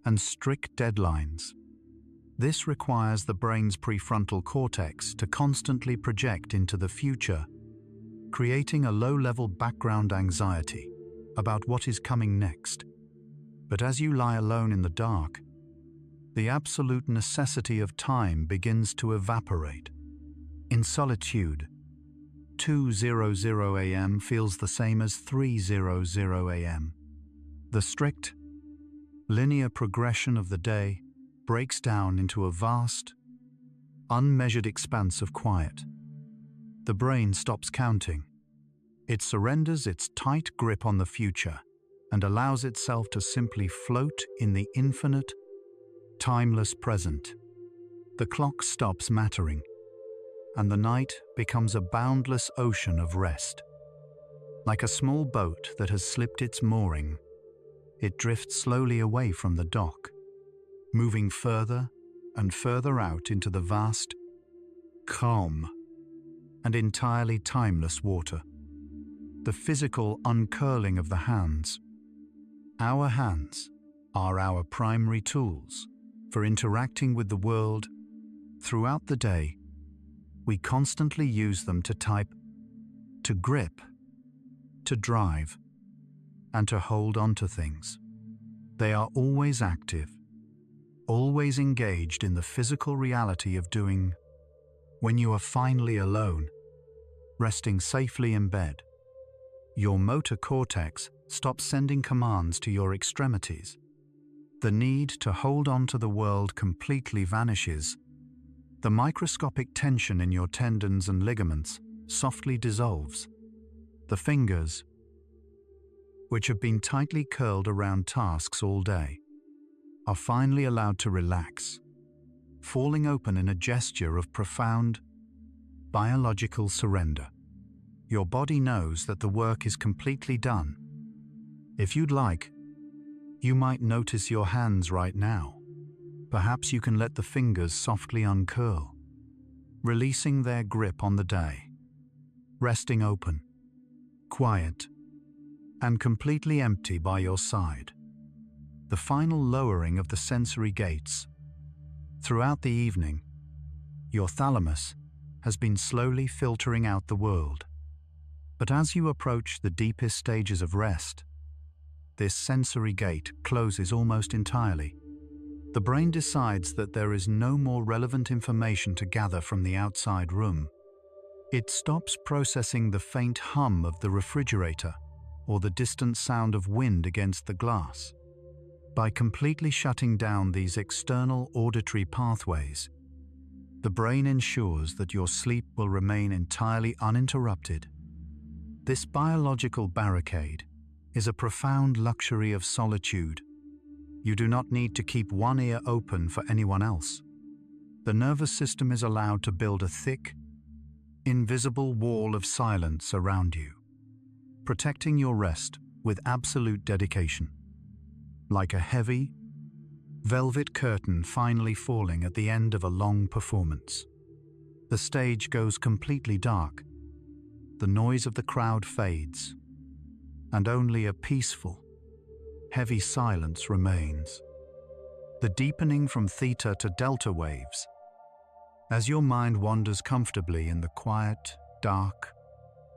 and strict deadlines. This requires the brain's prefrontal cortex to constantly project into the future, creating a low-level background anxiety about what is coming next. But as you lie alone in the dark, the absolute necessity of time begins to evaporate. In solitude, 2:00 a.m. feels the same as 3:00 a.m. The strict, linear progression of the day breaks down into a vast, unmeasured expanse of quiet. The brain stops counting. It surrenders its tight grip on the future and allows itself to simply float in the infinite, timeless present. The clock stops mattering, and the night becomes a boundless ocean of rest. Like a small boat that has slipped its mooring, it drifts slowly away from the dock, moving further and further out into the vast, calm, and entirely timeless water. The physical uncurling of the hands. Our hands are our primary tools for interacting with the world. Throughout the day, we constantly use them to type, to grip, to drive, and to hold on to things. They are always active, always engaged in the physical reality of doing. When you are finally alone, resting safely in bed, your motor cortex stops sending commands to your extremities. The need to hold on to the world completely vanishes. The microscopic tension in your tendons and ligaments softly dissolves. The fingers, which have been tightly curled around tasks all day, are finally allowed to relax, falling open in a gesture of profound, biological surrender. Your body knows that the work is completely done. If you'd like, you might notice your hands right now. Perhaps you can let the fingers softly uncurl, releasing their grip on the day, resting open, quiet, and completely empty by your side. The final lowering of the sensory gates. Throughout the evening, your thalamus has been slowly filtering out the world. But as you approach the deepest stages of rest, this sensory gate closes almost entirely. The brain decides that there is no more relevant information to gather from the outside room. It stops processing the faint hum of the refrigerator or the distant sound of wind against the glass. By completely shutting down these external auditory pathways, the brain ensures that your sleep will remain entirely uninterrupted. This biological barricade is a profound luxury of solitude. You do not need to keep one ear open for anyone else. The nervous system is allowed to build a thick, invisible wall of silence around you, protecting your rest with absolute dedication. Like a heavy, velvet curtain finally falling at the end of a long performance. The stage goes completely dark. The noise of the crowd fades, and only a peaceful, heavy silence remains. The deepening from theta to delta waves. As your mind wanders comfortably in the quiet, dark,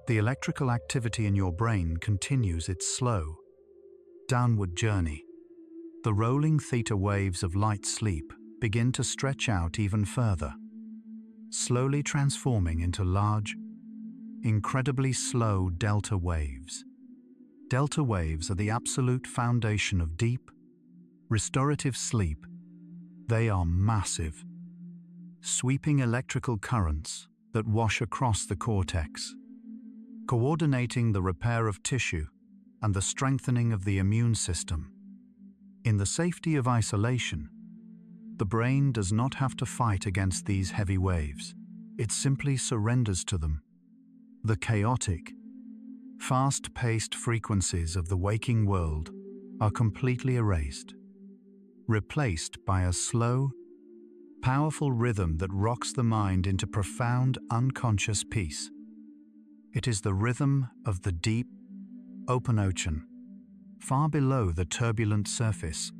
the electrical activity in your brain continues its slow, downward journey. The rolling theta waves of light sleep begin to stretch out even further, slowly transforming into large, incredibly slow delta waves. Delta waves are the absolute foundation of deep, restorative sleep. They are massive, sweeping electrical currents that wash across the cortex, coordinating the repair of tissue and the strengthening of the immune system. In the safety of isolation, the brain does not have to fight against these heavy waves. It simply surrenders to them. The chaotic, fast-paced frequencies of the waking world are completely erased, replaced by a slow, powerful rhythm that rocks the mind into profound, unconscious peace. It is the rhythm of the deep, open ocean, far below the turbulent surface.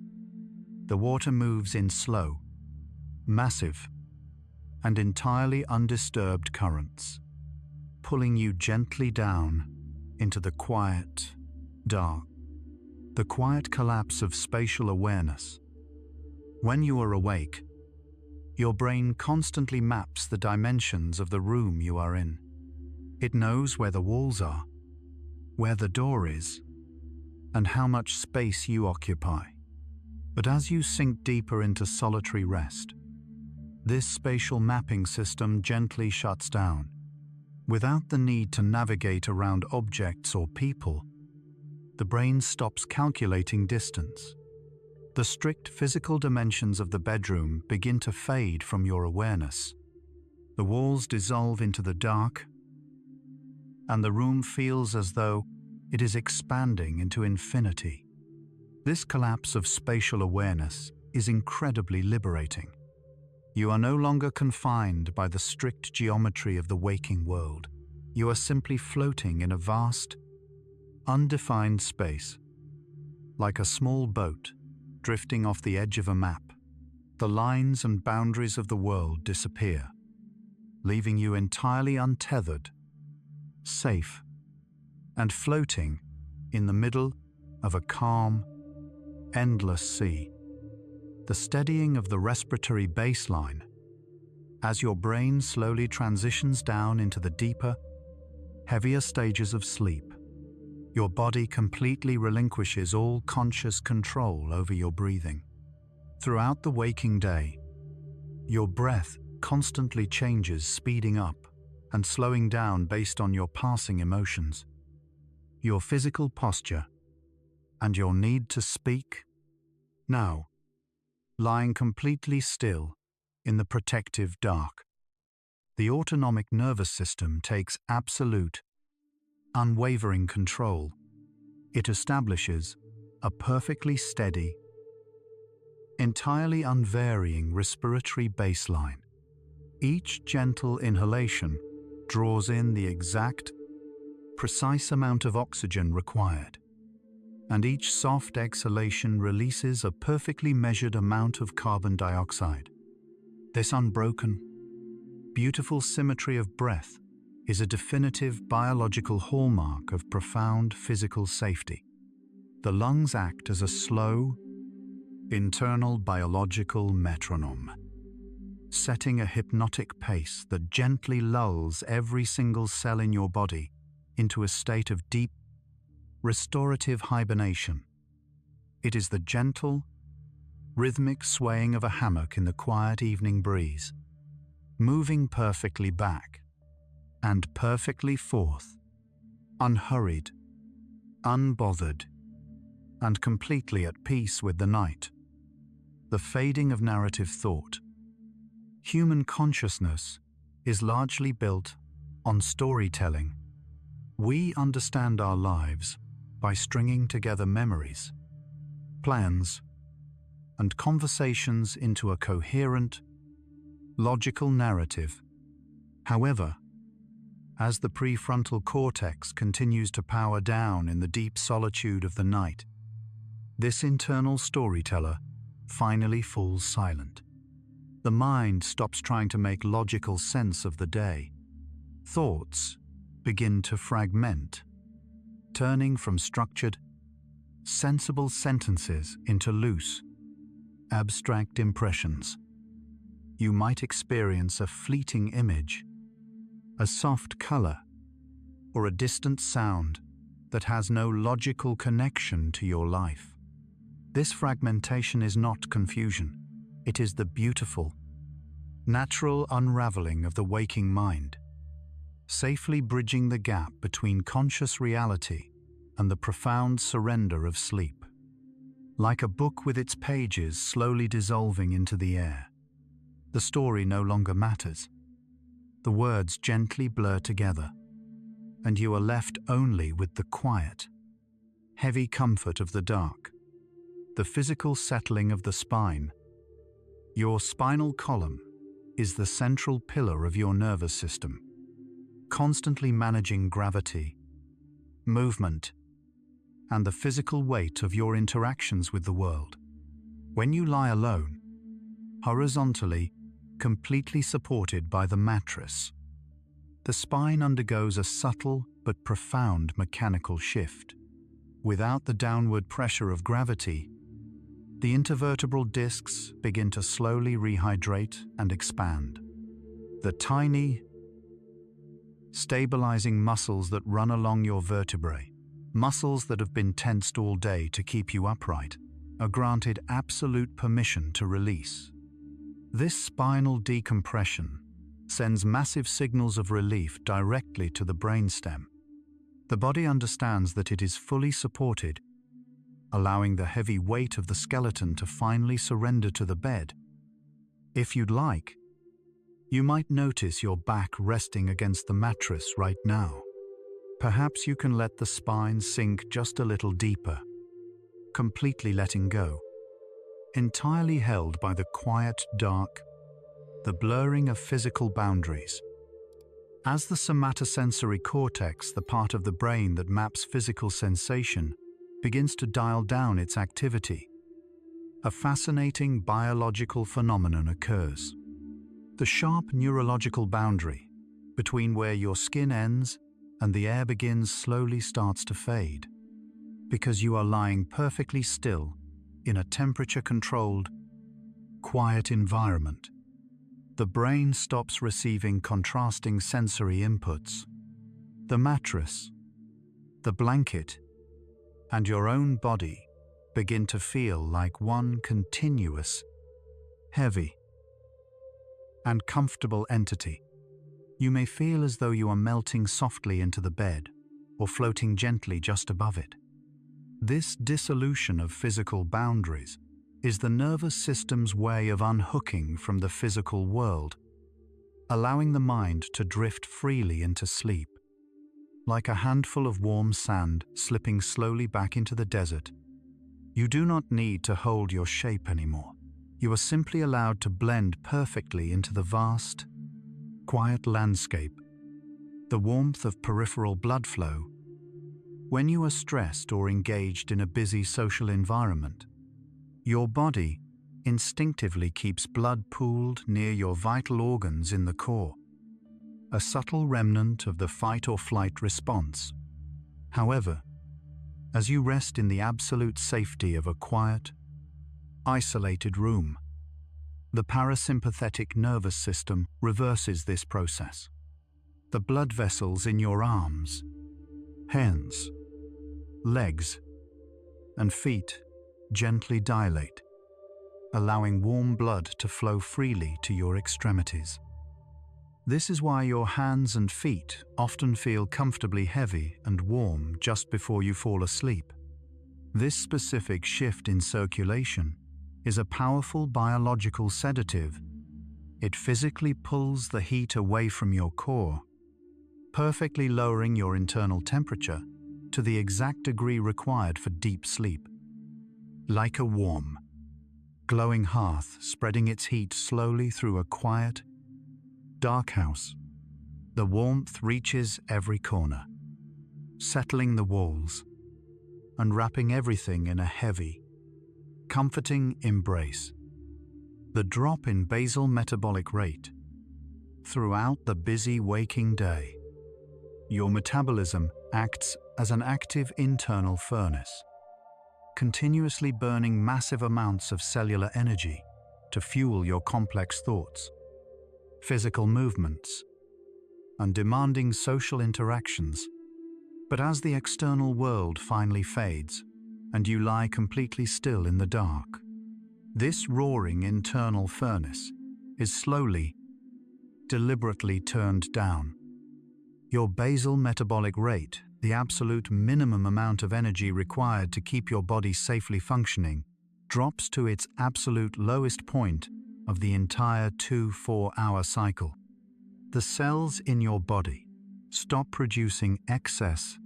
The water moves in slow, massive, and entirely undisturbed currents, pulling you gently down into the quiet, dark, the quiet collapse of spatial awareness. When you are awake, Your brain constantly maps the dimensions of the room you are in. It knows where the walls are, where the door is, and how much space you occupy. But as you sink deeper into solitary rest, this spatial mapping system gently shuts down. Without the need to navigate around objects or people, the brain stops calculating distance. The strict physical dimensions of the bedroom begin to fade from your awareness. The walls dissolve into the dark, and the room feels as though it is expanding into infinity. This collapse of spatial awareness is incredibly liberating. You are no longer confined by the strict geometry of the waking world. You are simply floating in a vast, undefined space, like a small boat drifting off the edge of a map. The lines and boundaries of the world disappear, leaving you entirely untethered, safe, and floating in the middle of a calm, endless sea. The steadying of the respiratory baseline, as your brain slowly transitions down into the deeper, heavier stages of sleep. Your body completely relinquishes all conscious control over your breathing. Throughout the waking day, your breath constantly changes, speeding up and slowing down based on your passing emotions, your physical posture, and your need to speak. Now, lying completely still in the protective dark, the autonomic nervous system takes absolute, unwavering control. It establishes a perfectly steady, entirely unvarying respiratory baseline. Each gentle inhalation draws in the exact, precise amount of oxygen required, and each soft exhalation releases a perfectly measured amount of carbon dioxide. This unbroken, beautiful symmetry of breath is a definitive biological hallmark of profound physical safety. The lungs act as a slow, internal biological metronome, setting a hypnotic pace that gently lulls every single cell in your body into a state of deep, restorative hibernation. It is the gentle, rhythmic swaying of a hammock in the quiet evening breeze, moving perfectly back and perfectly forth, unhurried, unbothered, and completely at peace with the night. The fading of narrative thought. Human consciousness is largely built on storytelling. We understand our lives by stringing together memories, plans, and conversations into a coherent, logical narrative. However, as the prefrontal cortex continues to power down in the deep solitude of the night, this internal storyteller finally falls silent. The mind stops trying to make logical sense of the day. Thoughts begin to fragment, turning from structured, sensible sentences into loose, abstract impressions. You might experience a fleeting image, a soft color, or a distant sound that has no logical connection to your life. This fragmentation is not confusion. It is the beautiful, natural unraveling of the waking mind, safely bridging the gap between conscious reality and the profound surrender of sleep. Like a book with its pages slowly dissolving into the air, the story no longer matters. The words gently blur together, and you are left only with the quiet, heavy comfort of the dark, the physical settling of the spine. Your spinal column is the central pillar of your nervous system, constantly managing gravity, movement, and the physical weight of your interactions with the world. When you lie alone, horizontally, completely supported by the mattress, the spine undergoes a subtle but profound mechanical shift. Without the downward pressure of gravity, The intervertebral discs begin to slowly rehydrate and expand. The tiny, stabilizing muscles that run along your vertebrae, muscles that have been tensed all day to keep you upright, are granted absolute permission to release. This spinal decompression sends massive signals of relief directly to the brainstem. The body understands that it is fully supported, allowing the heavy weight of the skeleton to finally surrender to the bed. If you'd like, you might notice your back resting against the mattress right now. Perhaps you can let the spine sink just a little deeper, completely letting go, entirely held by the quiet dark, the blurring of physical boundaries. As the somatosensory cortex, the part of the brain that maps physical sensation, begins to dial down its activity, a fascinating biological phenomenon occurs. The sharp neurological boundary between where your skin ends and the air begins slowly starts to fade, because you are lying perfectly still in a temperature-controlled, quiet environment. The brain stops receiving contrasting sensory inputs. The mattress, the blanket, and your own body begin to feel like one continuous, heavy, and comfortable entity. You may feel as though you are melting softly into the bed or floating gently just above it. This dissolution of physical boundaries is the nervous system's way of unhooking from the physical world, allowing the mind to drift freely into sleep. Like a handful of warm sand slipping slowly back into the desert, you do not need to hold your shape anymore. You are simply allowed to blend perfectly into the vast, quiet landscape, the warmth of peripheral blood flow. When you are stressed or engaged in a busy social environment, your body instinctively keeps blood pooled near your vital organs in the core, a subtle remnant of the fight or flight response. However, as you rest in the absolute safety of a quiet, isolated room, the parasympathetic nervous system reverses this process. The blood vessels in your arms, hands, legs, and feet gently dilate, allowing warm blood to flow freely to your extremities. This is why your hands and feet often feel comfortably heavy and warm just before you fall asleep. This specific shift in circulation is a powerful biological sedative. It physically pulls the heat away from your core, perfectly lowering your internal temperature to the exact degree required for deep sleep. Like a warm, glowing hearth spreading its heat slowly through a quiet, dark house, the warmth reaches every corner, settling the walls and wrapping everything in a heavy, comforting embrace. The drop in basal metabolic rate throughout the busy waking day. Your metabolism acts as an active internal furnace, continuously burning massive amounts of cellular energy to fuel your complex thoughts, physical movements, and demanding social interactions. But as the external world finally fades, and you lie completely still in the dark, this roaring internal furnace is slowly, deliberately turned down. Your basal metabolic rate, the absolute minimum amount of energy required to keep your body safely functioning, drops to its absolute lowest point of the entire 2-4-hour cycle. The cells in your body stop producing excess,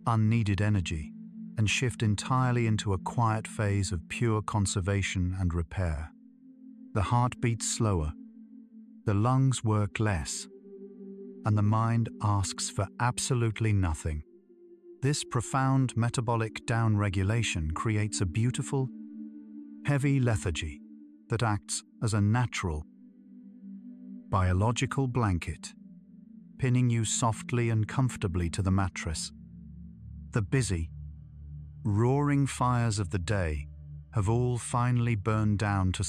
unneeded energy and shift entirely into a quiet phase of pure conservation and repair. The heart beats slower, the lungs work less, and the mind asks for absolutely nothing. This profound metabolic downregulation creates a beautiful, heavy lethargy that acts as a natural, biological blanket, pinning you softly and comfortably to the mattress. The busy, roaring fires of the day have all finally burned down to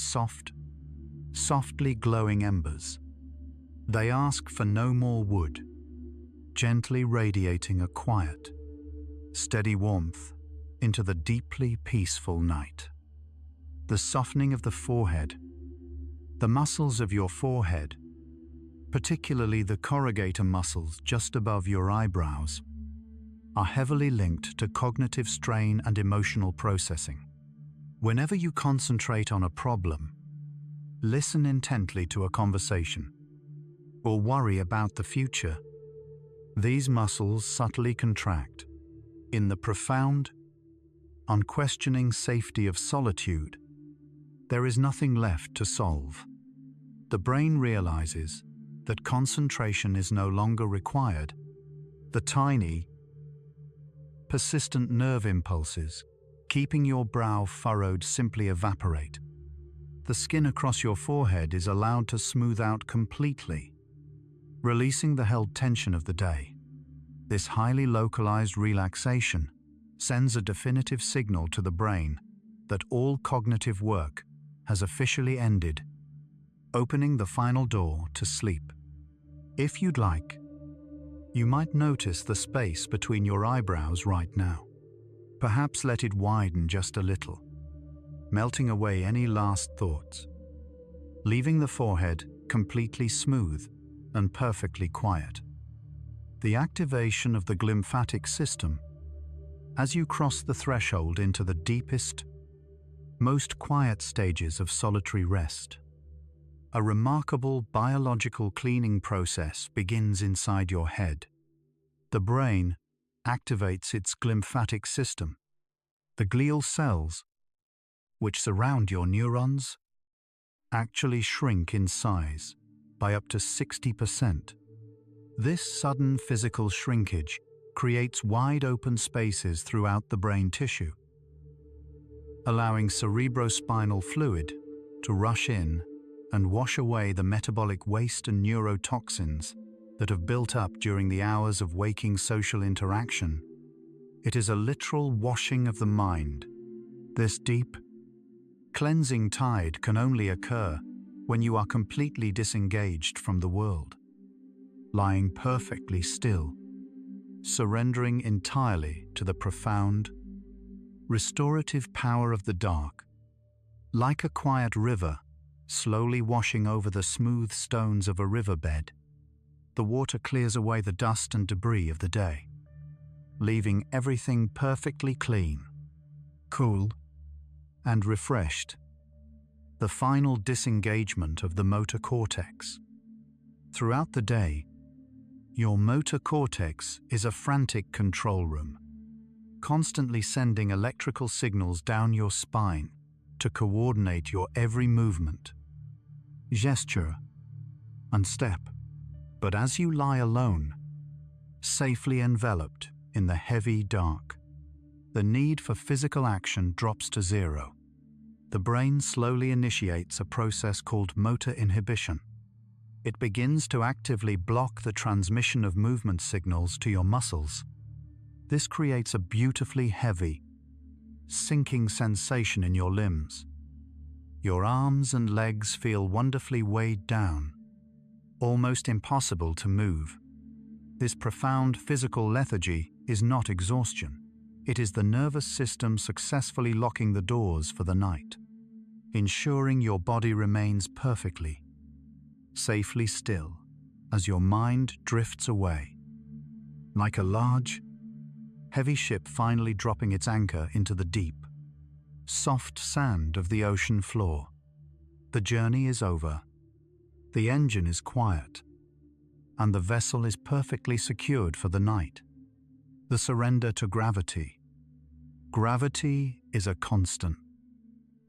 softly glowing embers. They ask for no more wood, gently radiating a quiet, steady warmth into the deeply peaceful night. The softening of the forehead, the muscles of your forehead, particularly the corrugator muscles just above your eyebrows, are heavily linked to cognitive strain and emotional processing. Whenever you concentrate on a problem, listen intently to a conversation, or worry about the future, these muscles subtly contract. In the profound, unquestioning safety of solitude, there is nothing left to solve. The brain realizes that concentration is no longer required. The tiny, persistent nerve impulses keeping your brow furrowed simply evaporate. The skin across your forehead is allowed to smooth out completely, releasing the held tension of the day. This highly localized relaxation sends a definitive signal to the brain that all cognitive work has officially ended, opening the final door to sleep. If you'd like, you might notice the space between your eyebrows right now. Perhaps let it widen just a little, melting away any last thoughts, leaving the forehead completely smooth and perfectly quiet. The activation of the glymphatic system as you cross the threshold into the deepest, most quiet stages of solitary rest. A remarkable biological cleaning process begins inside your head. The brain activates its glymphatic system. The glial cells, which surround your neurons, actually shrink in size by up to 60%. This sudden physical shrinkage creates wide open spaces throughout the brain tissue, allowing cerebrospinal fluid to rush in and wash away the metabolic waste and neurotoxins that have built up during the hours of waking social interaction. It is a literal washing of the mind. This deep, cleansing tide can only occur when you are completely disengaged from the world, lying perfectly still, surrendering entirely to the profound, restorative power of the dark. Like a quiet river, slowly washing over the smooth stones of a riverbed, the water clears away the dust and debris of the day, leaving everything perfectly clean, cool, and refreshed. The final disengagement of the motor cortex. Throughout the day, your motor cortex is a frantic control room, constantly sending electrical signals down your spine to coordinate your every movement, gesture, and step. But as you lie alone, safely enveloped in the heavy dark, the need for physical action drops to zero. The brain slowly initiates a process called motor inhibition. It begins to actively block the transmission of movement signals to your muscles. This creates a beautifully heavy, sinking sensation in your limbs. Your arms and legs feel wonderfully weighed down, almost impossible to move. This profound physical lethargy is not exhaustion. It is the nervous system successfully locking the doors for the night, ensuring your body remains perfectly, safely still as your mind drifts away. Like a large, heavy ship finally dropping its anchor into the deep, soft sand of the ocean floor. The journey is over. The engine is quiet, and the vessel is perfectly secured for the night. The surrender to gravity. Gravity is a constant,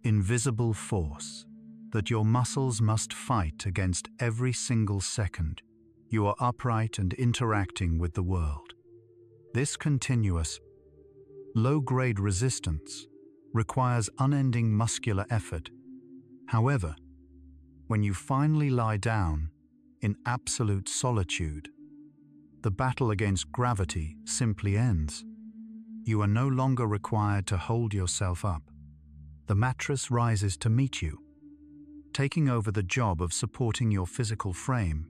invisible force that your muscles must fight against every single second you are upright and interacting with the world. This continuous, low-grade resistance requires unending muscular effort. However, when you finally lie down in absolute solitude, the battle against gravity simply ends. You are no longer required to hold yourself up. The mattress rises to meet you, taking over the job of supporting your physical frame.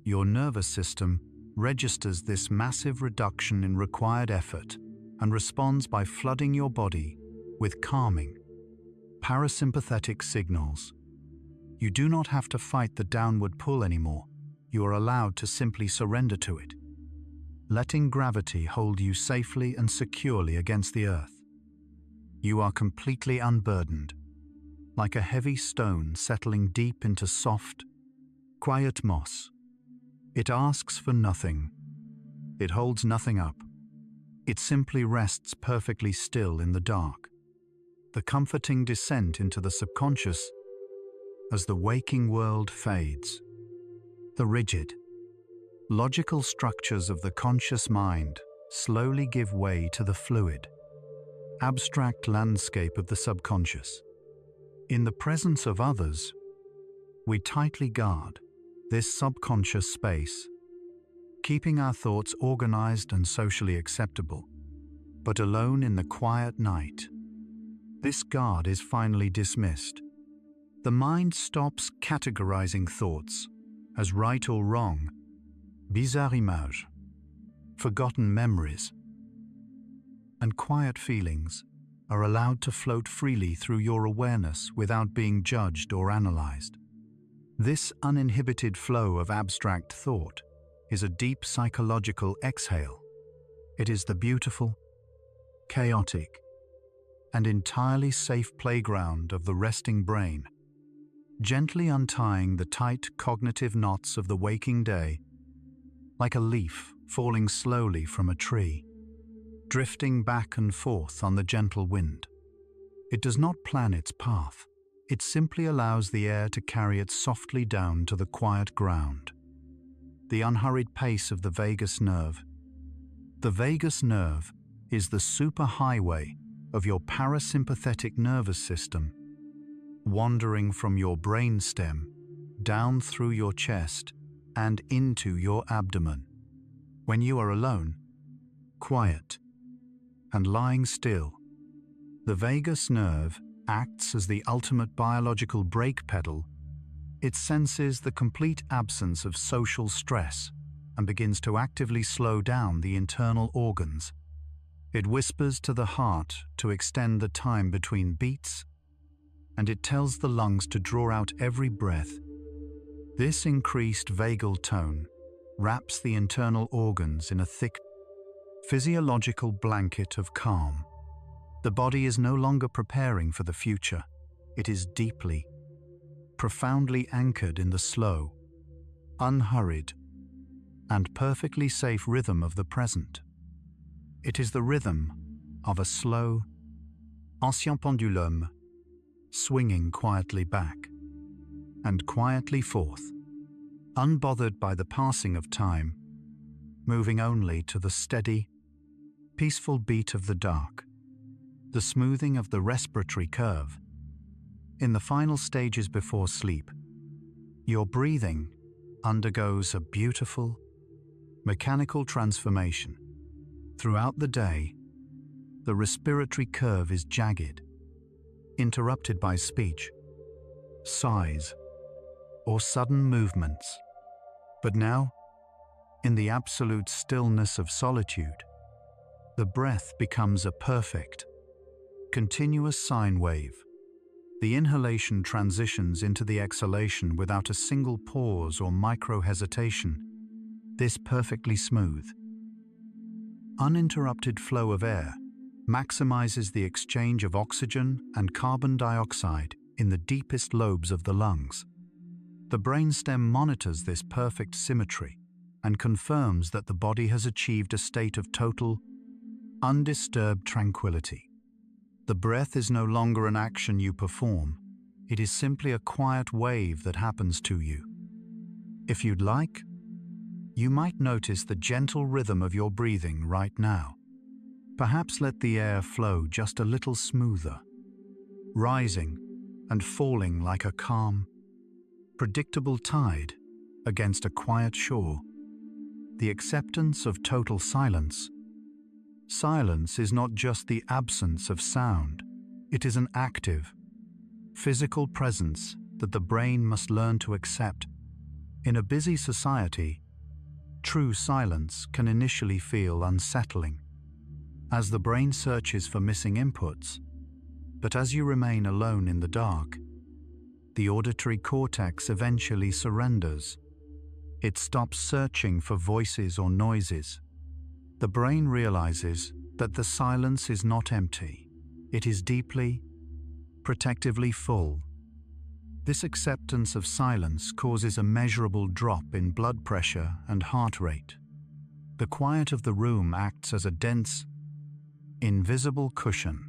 Your nervous system registers this massive reduction in required effort and responds by flooding your body with calming, parasympathetic signals. You do not have to fight the downward pull anymore. You are allowed to simply surrender to it, letting gravity hold you safely and securely against the earth. You are completely unburdened, like a heavy stone settling deep into soft, quiet moss. It asks for nothing. It holds nothing up. It simply rests perfectly still in the dark. The comforting descent into the subconscious as the waking world fades. The rigid, logical structures of the conscious mind slowly give way to the fluid, abstract landscape of the subconscious. In the presence of others, we tightly guard this subconscious space, keeping our thoughts organized and socially acceptable. But alone in the quiet night, this guard is finally dismissed. The mind stops categorizing thoughts as right or wrong, bizarre images, forgotten memories, and quiet feelings are allowed to float freely through your awareness without being judged or analyzed. This uninhibited flow of abstract thought is a deep psychological exhale. It is the beautiful, chaotic, and entirely safe playground of the resting brain, gently untying the tight cognitive knots of the waking day, like a leaf falling slowly from a tree, drifting back and forth on the gentle wind. It does not plan its path. It simply allows the air to carry it softly down to the quiet ground. The unhurried pace of the vagus nerve. The vagus nerve is the superhighway of your parasympathetic nervous system, wandering from your brainstem down through your chest and into your abdomen. When you are alone, quiet, and lying still, the vagus nerve acts as the ultimate biological brake pedal. It senses the complete absence of social stress and begins to actively slow down the internal organs. It whispers to the heart to extend the time between beats, and it tells the lungs to draw out every breath. This increased vagal tone wraps the internal organs in a thick, physiological blanket of calm. The body is no longer preparing for the future. It is deeply, profoundly anchored in the slow, unhurried, and perfectly safe rhythm of the present. It is the rhythm of a slow, ancien pendulum, swinging quietly back and quietly forth, unbothered by the passing of time, moving only to the steady, peaceful beat of the dark, the smoothing of the respiratory curve. In the final stages before sleep, your breathing undergoes a beautiful, mechanical transformation. Throughout the day, the respiratory curve is jagged, interrupted by speech, sighs, or sudden movements. But now, in the absolute stillness of solitude, the breath becomes a perfect, continuous sine wave. The inhalation transitions into the exhalation without a single pause or micro-hesitation. This perfectly smooth, uninterrupted flow of air maximizes the exchange of oxygen and carbon dioxide in the deepest lobes of the lungs. The brainstem monitors this perfect symmetry and confirms that the body has achieved a state of total, undisturbed tranquility. The breath is no longer an action you perform. It is simply a quiet wave that happens to you. If you'd like, you might notice the gentle rhythm of your breathing right now. Perhaps let the air flow just a little smoother, rising and falling like a calm, predictable tide against a quiet shore. The acceptance of total silence. Silence is not just the absence of sound. It is an active, physical presence that the brain must learn to accept. In a busy society, true silence can initially feel unsettling, as the brain searches for missing inputs. But as you remain alone in the dark, the auditory cortex eventually surrenders. It stops searching for voices or noises. The brain realizes that the silence is not empty. It is deeply, protectively full. This acceptance of silence causes a measurable drop in blood pressure and heart rate. The quiet of the room acts as a dense, invisible cushion,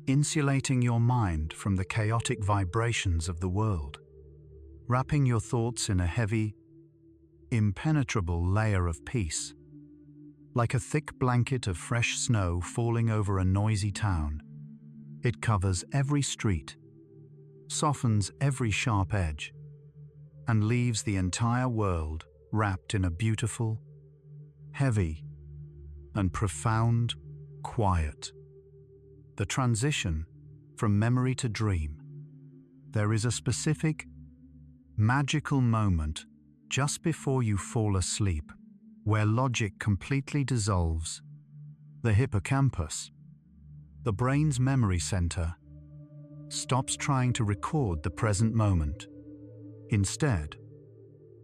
insulating your mind from the chaotic vibrations of the world, wrapping your thoughts in a heavy, impenetrable layer of peace. Like a thick blanket of fresh snow falling over a noisy town, it covers every street, softens every sharp edge, and leaves the entire world wrapped in a beautiful, heavy, and profound quiet. The transition from memory to dream. There is a specific, magical moment just before you fall asleep, where logic completely dissolves. The hippocampus, the brain's memory center, stops trying to record the present moment. Instead,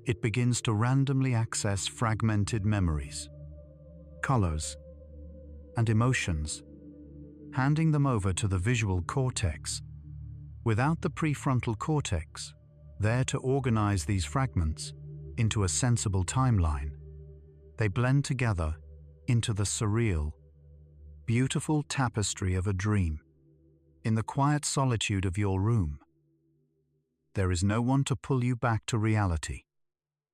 it begins to randomly access fragmented memories, colors, and emotions, handing them over to the visual cortex. Without the prefrontal cortex, there to organize these fragments into a sensible timeline, they blend together into the surreal, beautiful tapestry of a dream. In the quiet solitude of your room, there is no one to pull you back to reality.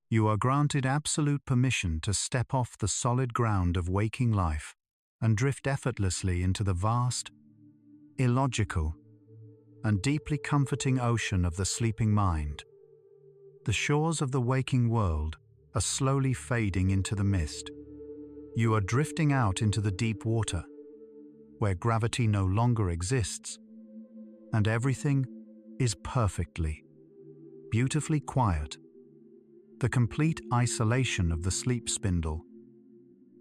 You are granted absolute permission to step off the solid ground of waking life and drift effortlessly into the vast, illogical, and deeply comforting ocean of the sleeping mind. The shores of the waking world are slowly fading into the mist. You are drifting out into the deep water, where gravity no longer exists, and everything is perfectly, beautifully quiet. The complete isolation of the sleep spindle.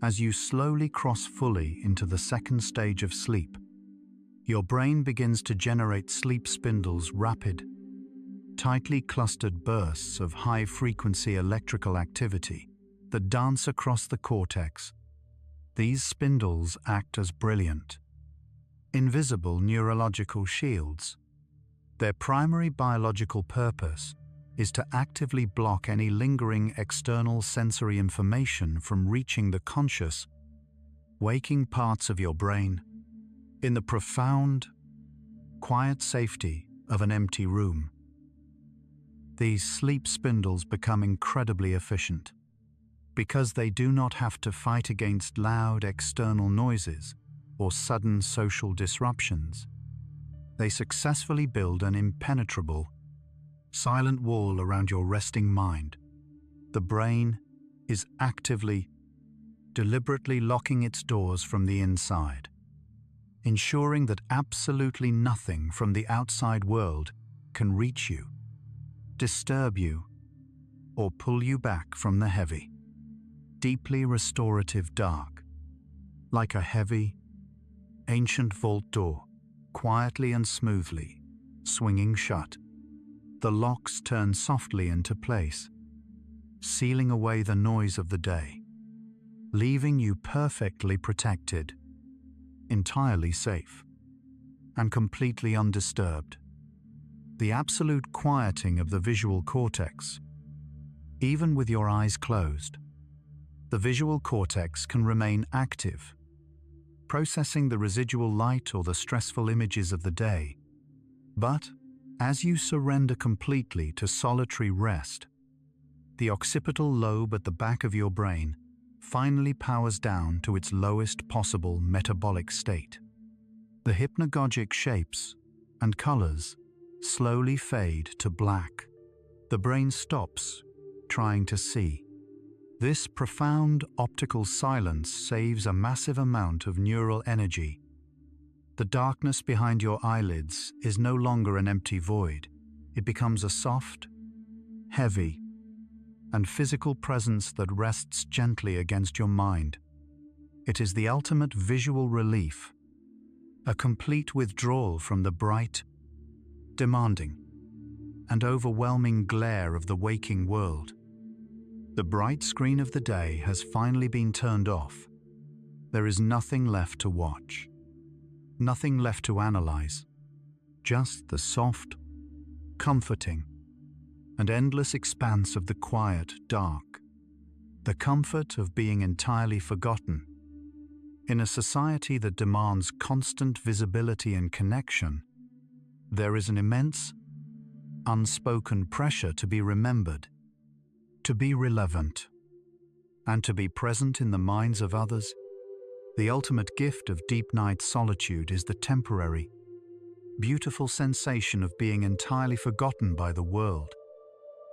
As you slowly cross fully into the second stage of sleep, your brain begins to generate sleep spindles' rapid, tightly clustered bursts of high-frequency electrical activity that dance across the cortex. These spindles act as brilliant, invisible neurological shields. Their primary biological purpose is to actively block any lingering external sensory information from reaching the conscious, waking parts of your brain. In the profound, quiet safety of an empty room, these sleep spindles become incredibly efficient. Because they do not have to fight against loud external noises or sudden social disruptions, they successfully build an impenetrable, silent wall around your resting mind. The brain is actively, deliberately locking its doors from the inside, ensuring that absolutely nothing from the outside world can reach you, disturb you, or pull you back from the heavy, deeply restorative dark. Like a heavy, ancient vault door, quietly and smoothly, swinging shut, the locks turn softly into place, sealing away the noise of the day, leaving you perfectly protected, entirely safe, and completely undisturbed. The absolute quieting of the visual cortex. Even with your eyes closed, the visual cortex can remain active, processing the residual light or the stressful images of the day. But as you surrender completely to solitary rest, the occipital lobe at the back of your brain finally powers down to its lowest possible metabolic state. The hypnagogic shapes and colors slowly fade to black. The brain stops trying to see. This profound optical silence saves a massive amount of neural energy. The darkness behind your eyelids is no longer an empty void. It becomes a soft, heavy, and physical presence that rests gently against your mind. It is the ultimate visual relief, a complete withdrawal from the bright, demanding, and overwhelming glare of the waking world. The bright screen of the day has finally been turned off. There is nothing left to watch, nothing left to analyze, just the soft, comforting, and endless expanse of the quiet dark, the comfort of being entirely forgotten. In a society that demands constant visibility and connection, there is an immense, unspoken pressure to be remembered, to be relevant, and to be present in the minds of others. The ultimate gift of deep night solitude is the temporary, beautiful sensation of being entirely forgotten by the world.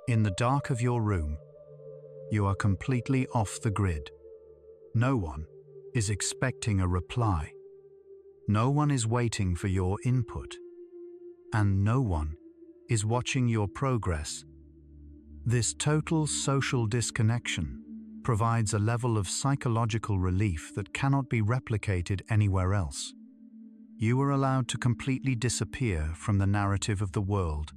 In the dark of your room, you are completely off the grid. No one is expecting a reply. No one is waiting for your input. And no one is watching your progress. This total social disconnection provides a level of psychological relief that cannot be replicated anywhere else. You are allowed to completely disappear from the narrative of the world,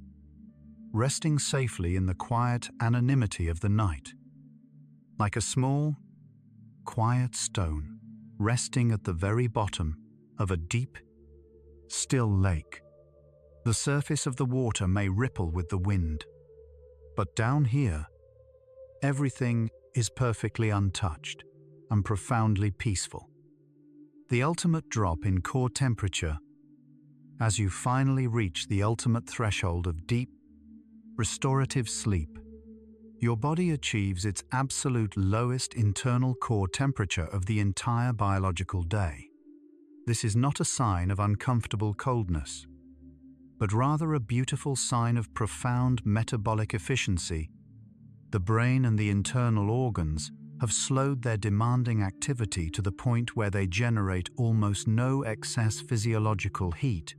resting safely in the quiet anonymity of the night, like a small, quiet stone resting at the very bottom of a deep, still lake. The surface of the water may ripple with the wind, but down here, everything is perfectly untouched and profoundly peaceful. The ultimate drop in core temperature, as you finally reach the ultimate threshold of deep, restorative sleep, your body achieves its absolute lowest internal core temperature of the entire biological day. This is not a sign of uncomfortable coldness, but rather a beautiful sign of profound metabolic efficiency. The brain and the internal organs have slowed their demanding activity to the point where they generate almost no excess physiological heat.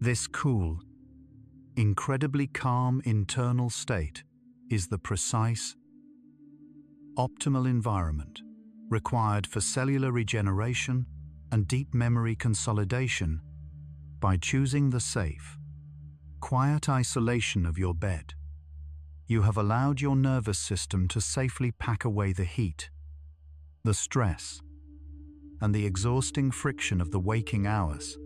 This cool, incredibly calm internal state is the precise, optimal environment required for cellular regeneration and deep memory consolidation. By choosing the safe, quiet isolation of your bed, you have allowed your nervous system to safely pack away the heat, the stress, and the exhausting friction of the waking hours.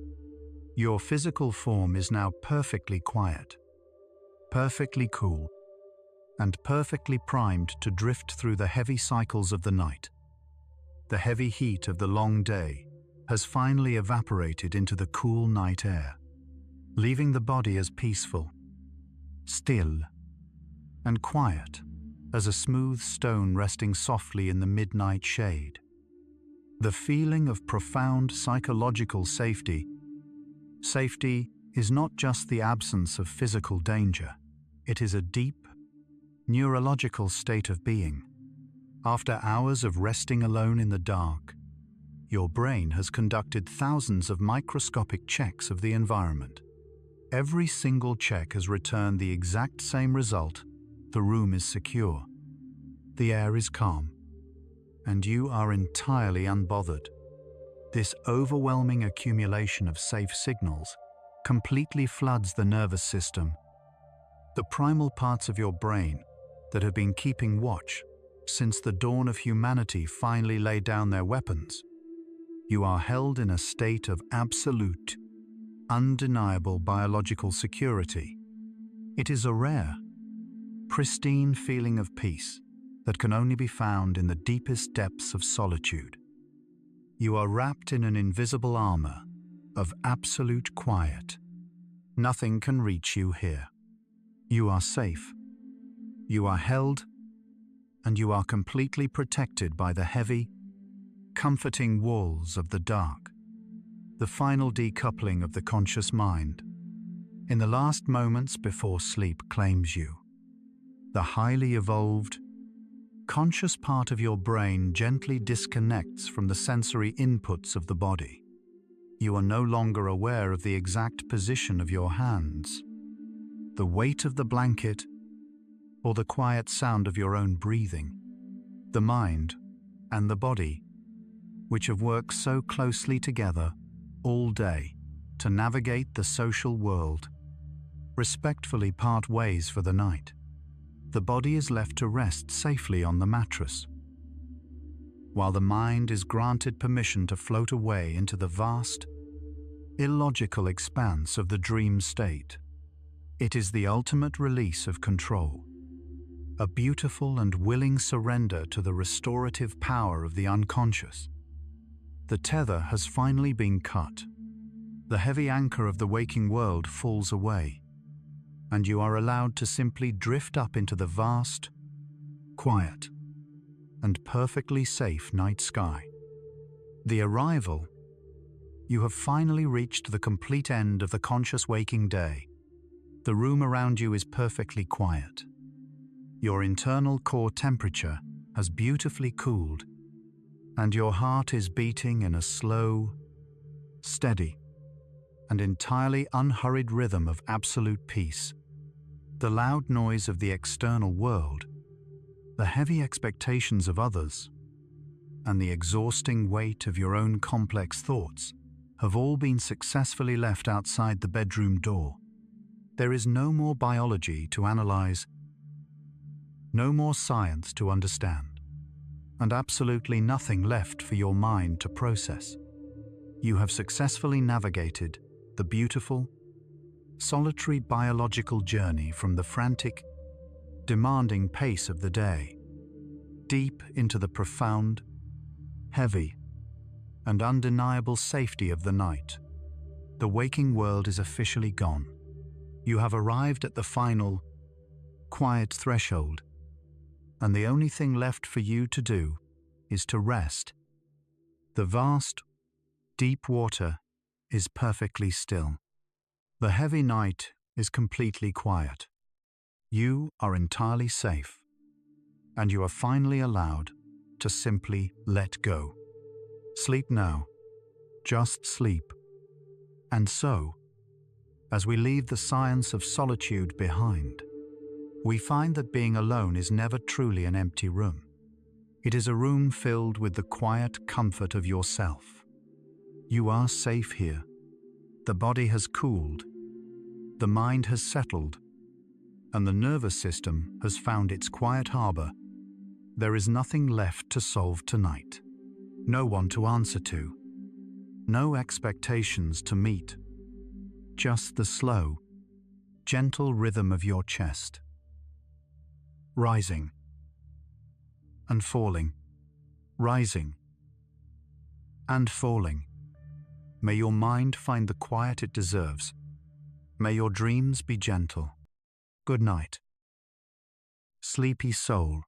Your physical form is now perfectly quiet, perfectly cool, and perfectly primed to drift through the heavy cycles of the night. The heavy heat of the long day has finally evaporated into the cool night air, leaving the body as peaceful, still, and quiet as a smooth stone resting softly in the midnight shade. The feeling of profound psychological safety. Safety is not just the absence of physical danger, it is a deep, neurological state of being. After hours of resting alone in the dark, your brain has conducted thousands of microscopic checks of the environment. Every single check has returned the exact same result. The room is secure, the air is calm, and you are entirely unbothered. This overwhelming accumulation of safe signals completely floods the nervous system. The primal parts of your brain that have been keeping watch since the dawn of humanity finally laid down their weapons. You are held in a state of absolute, undeniable biological security. It is a rare, pristine feeling of peace that can only be found in the deepest depths of solitude. You are wrapped in an invisible armor of absolute quiet. Nothing can reach you here. You are safe. You are held, and you are completely protected by the heavy, comforting walls of the dark. The final decoupling of the conscious mind, in the last moments before sleep, claims you. The highly evolved, conscious part of your brain gently disconnects from the sensory inputs of the body. You are no longer aware of the exact position of your hands, the weight of the blanket, or the quiet sound of your own breathing. The mind and the body, which have worked so closely together all day to navigate the social world, respectfully part ways for the night. The body is left to rest safely on the mattress, while the mind is granted permission to float away into the vast, illogical expanse of the dream state. It is the ultimate release of control, a beautiful and willing surrender to the restorative power of the unconscious. The tether has finally been cut. The heavy anchor of the waking world falls away, and you are allowed to simply drift up into the vast, quiet, and perfectly safe night sky. The arrival. You have finally reached the complete end of the conscious waking day. The room around you is perfectly quiet. Your internal core temperature has beautifully cooled, and your heart is beating in a slow, steady, and entirely unhurried rhythm of absolute peace. The loud noise of the external world, the heavy expectations of others, and the exhausting weight of your own complex thoughts have all been successfully left outside the bedroom door. There is no more biology to analyze, no more science to understand, and absolutely nothing left for your mind to process. You have successfully navigated the beautiful, solitary biological journey from the frantic, demanding pace of the day, deep into the profound, heavy, and undeniable safety of the night. The waking world is officially gone. You have arrived at the final, quiet threshold, and the only thing left for you to do is to rest. The vast, deep water is perfectly still. The heavy night is completely quiet. You are entirely safe, and you are finally allowed to simply let go. Sleep now. Just sleep. And so, as we leave the science of solitude behind, we find that being alone is never truly an empty room. It is a room filled with the quiet comfort of yourself. You are safe here. The body has cooled, the mind has settled, and the nervous system has found its quiet harbor. There is nothing left to solve tonight. No one to answer to. No expectations to meet. Just the slow, gentle rhythm of your chest. Rising and falling, rising and falling. May your mind find the quiet it deserves. May your dreams be gentle. Good night, sleepy soul.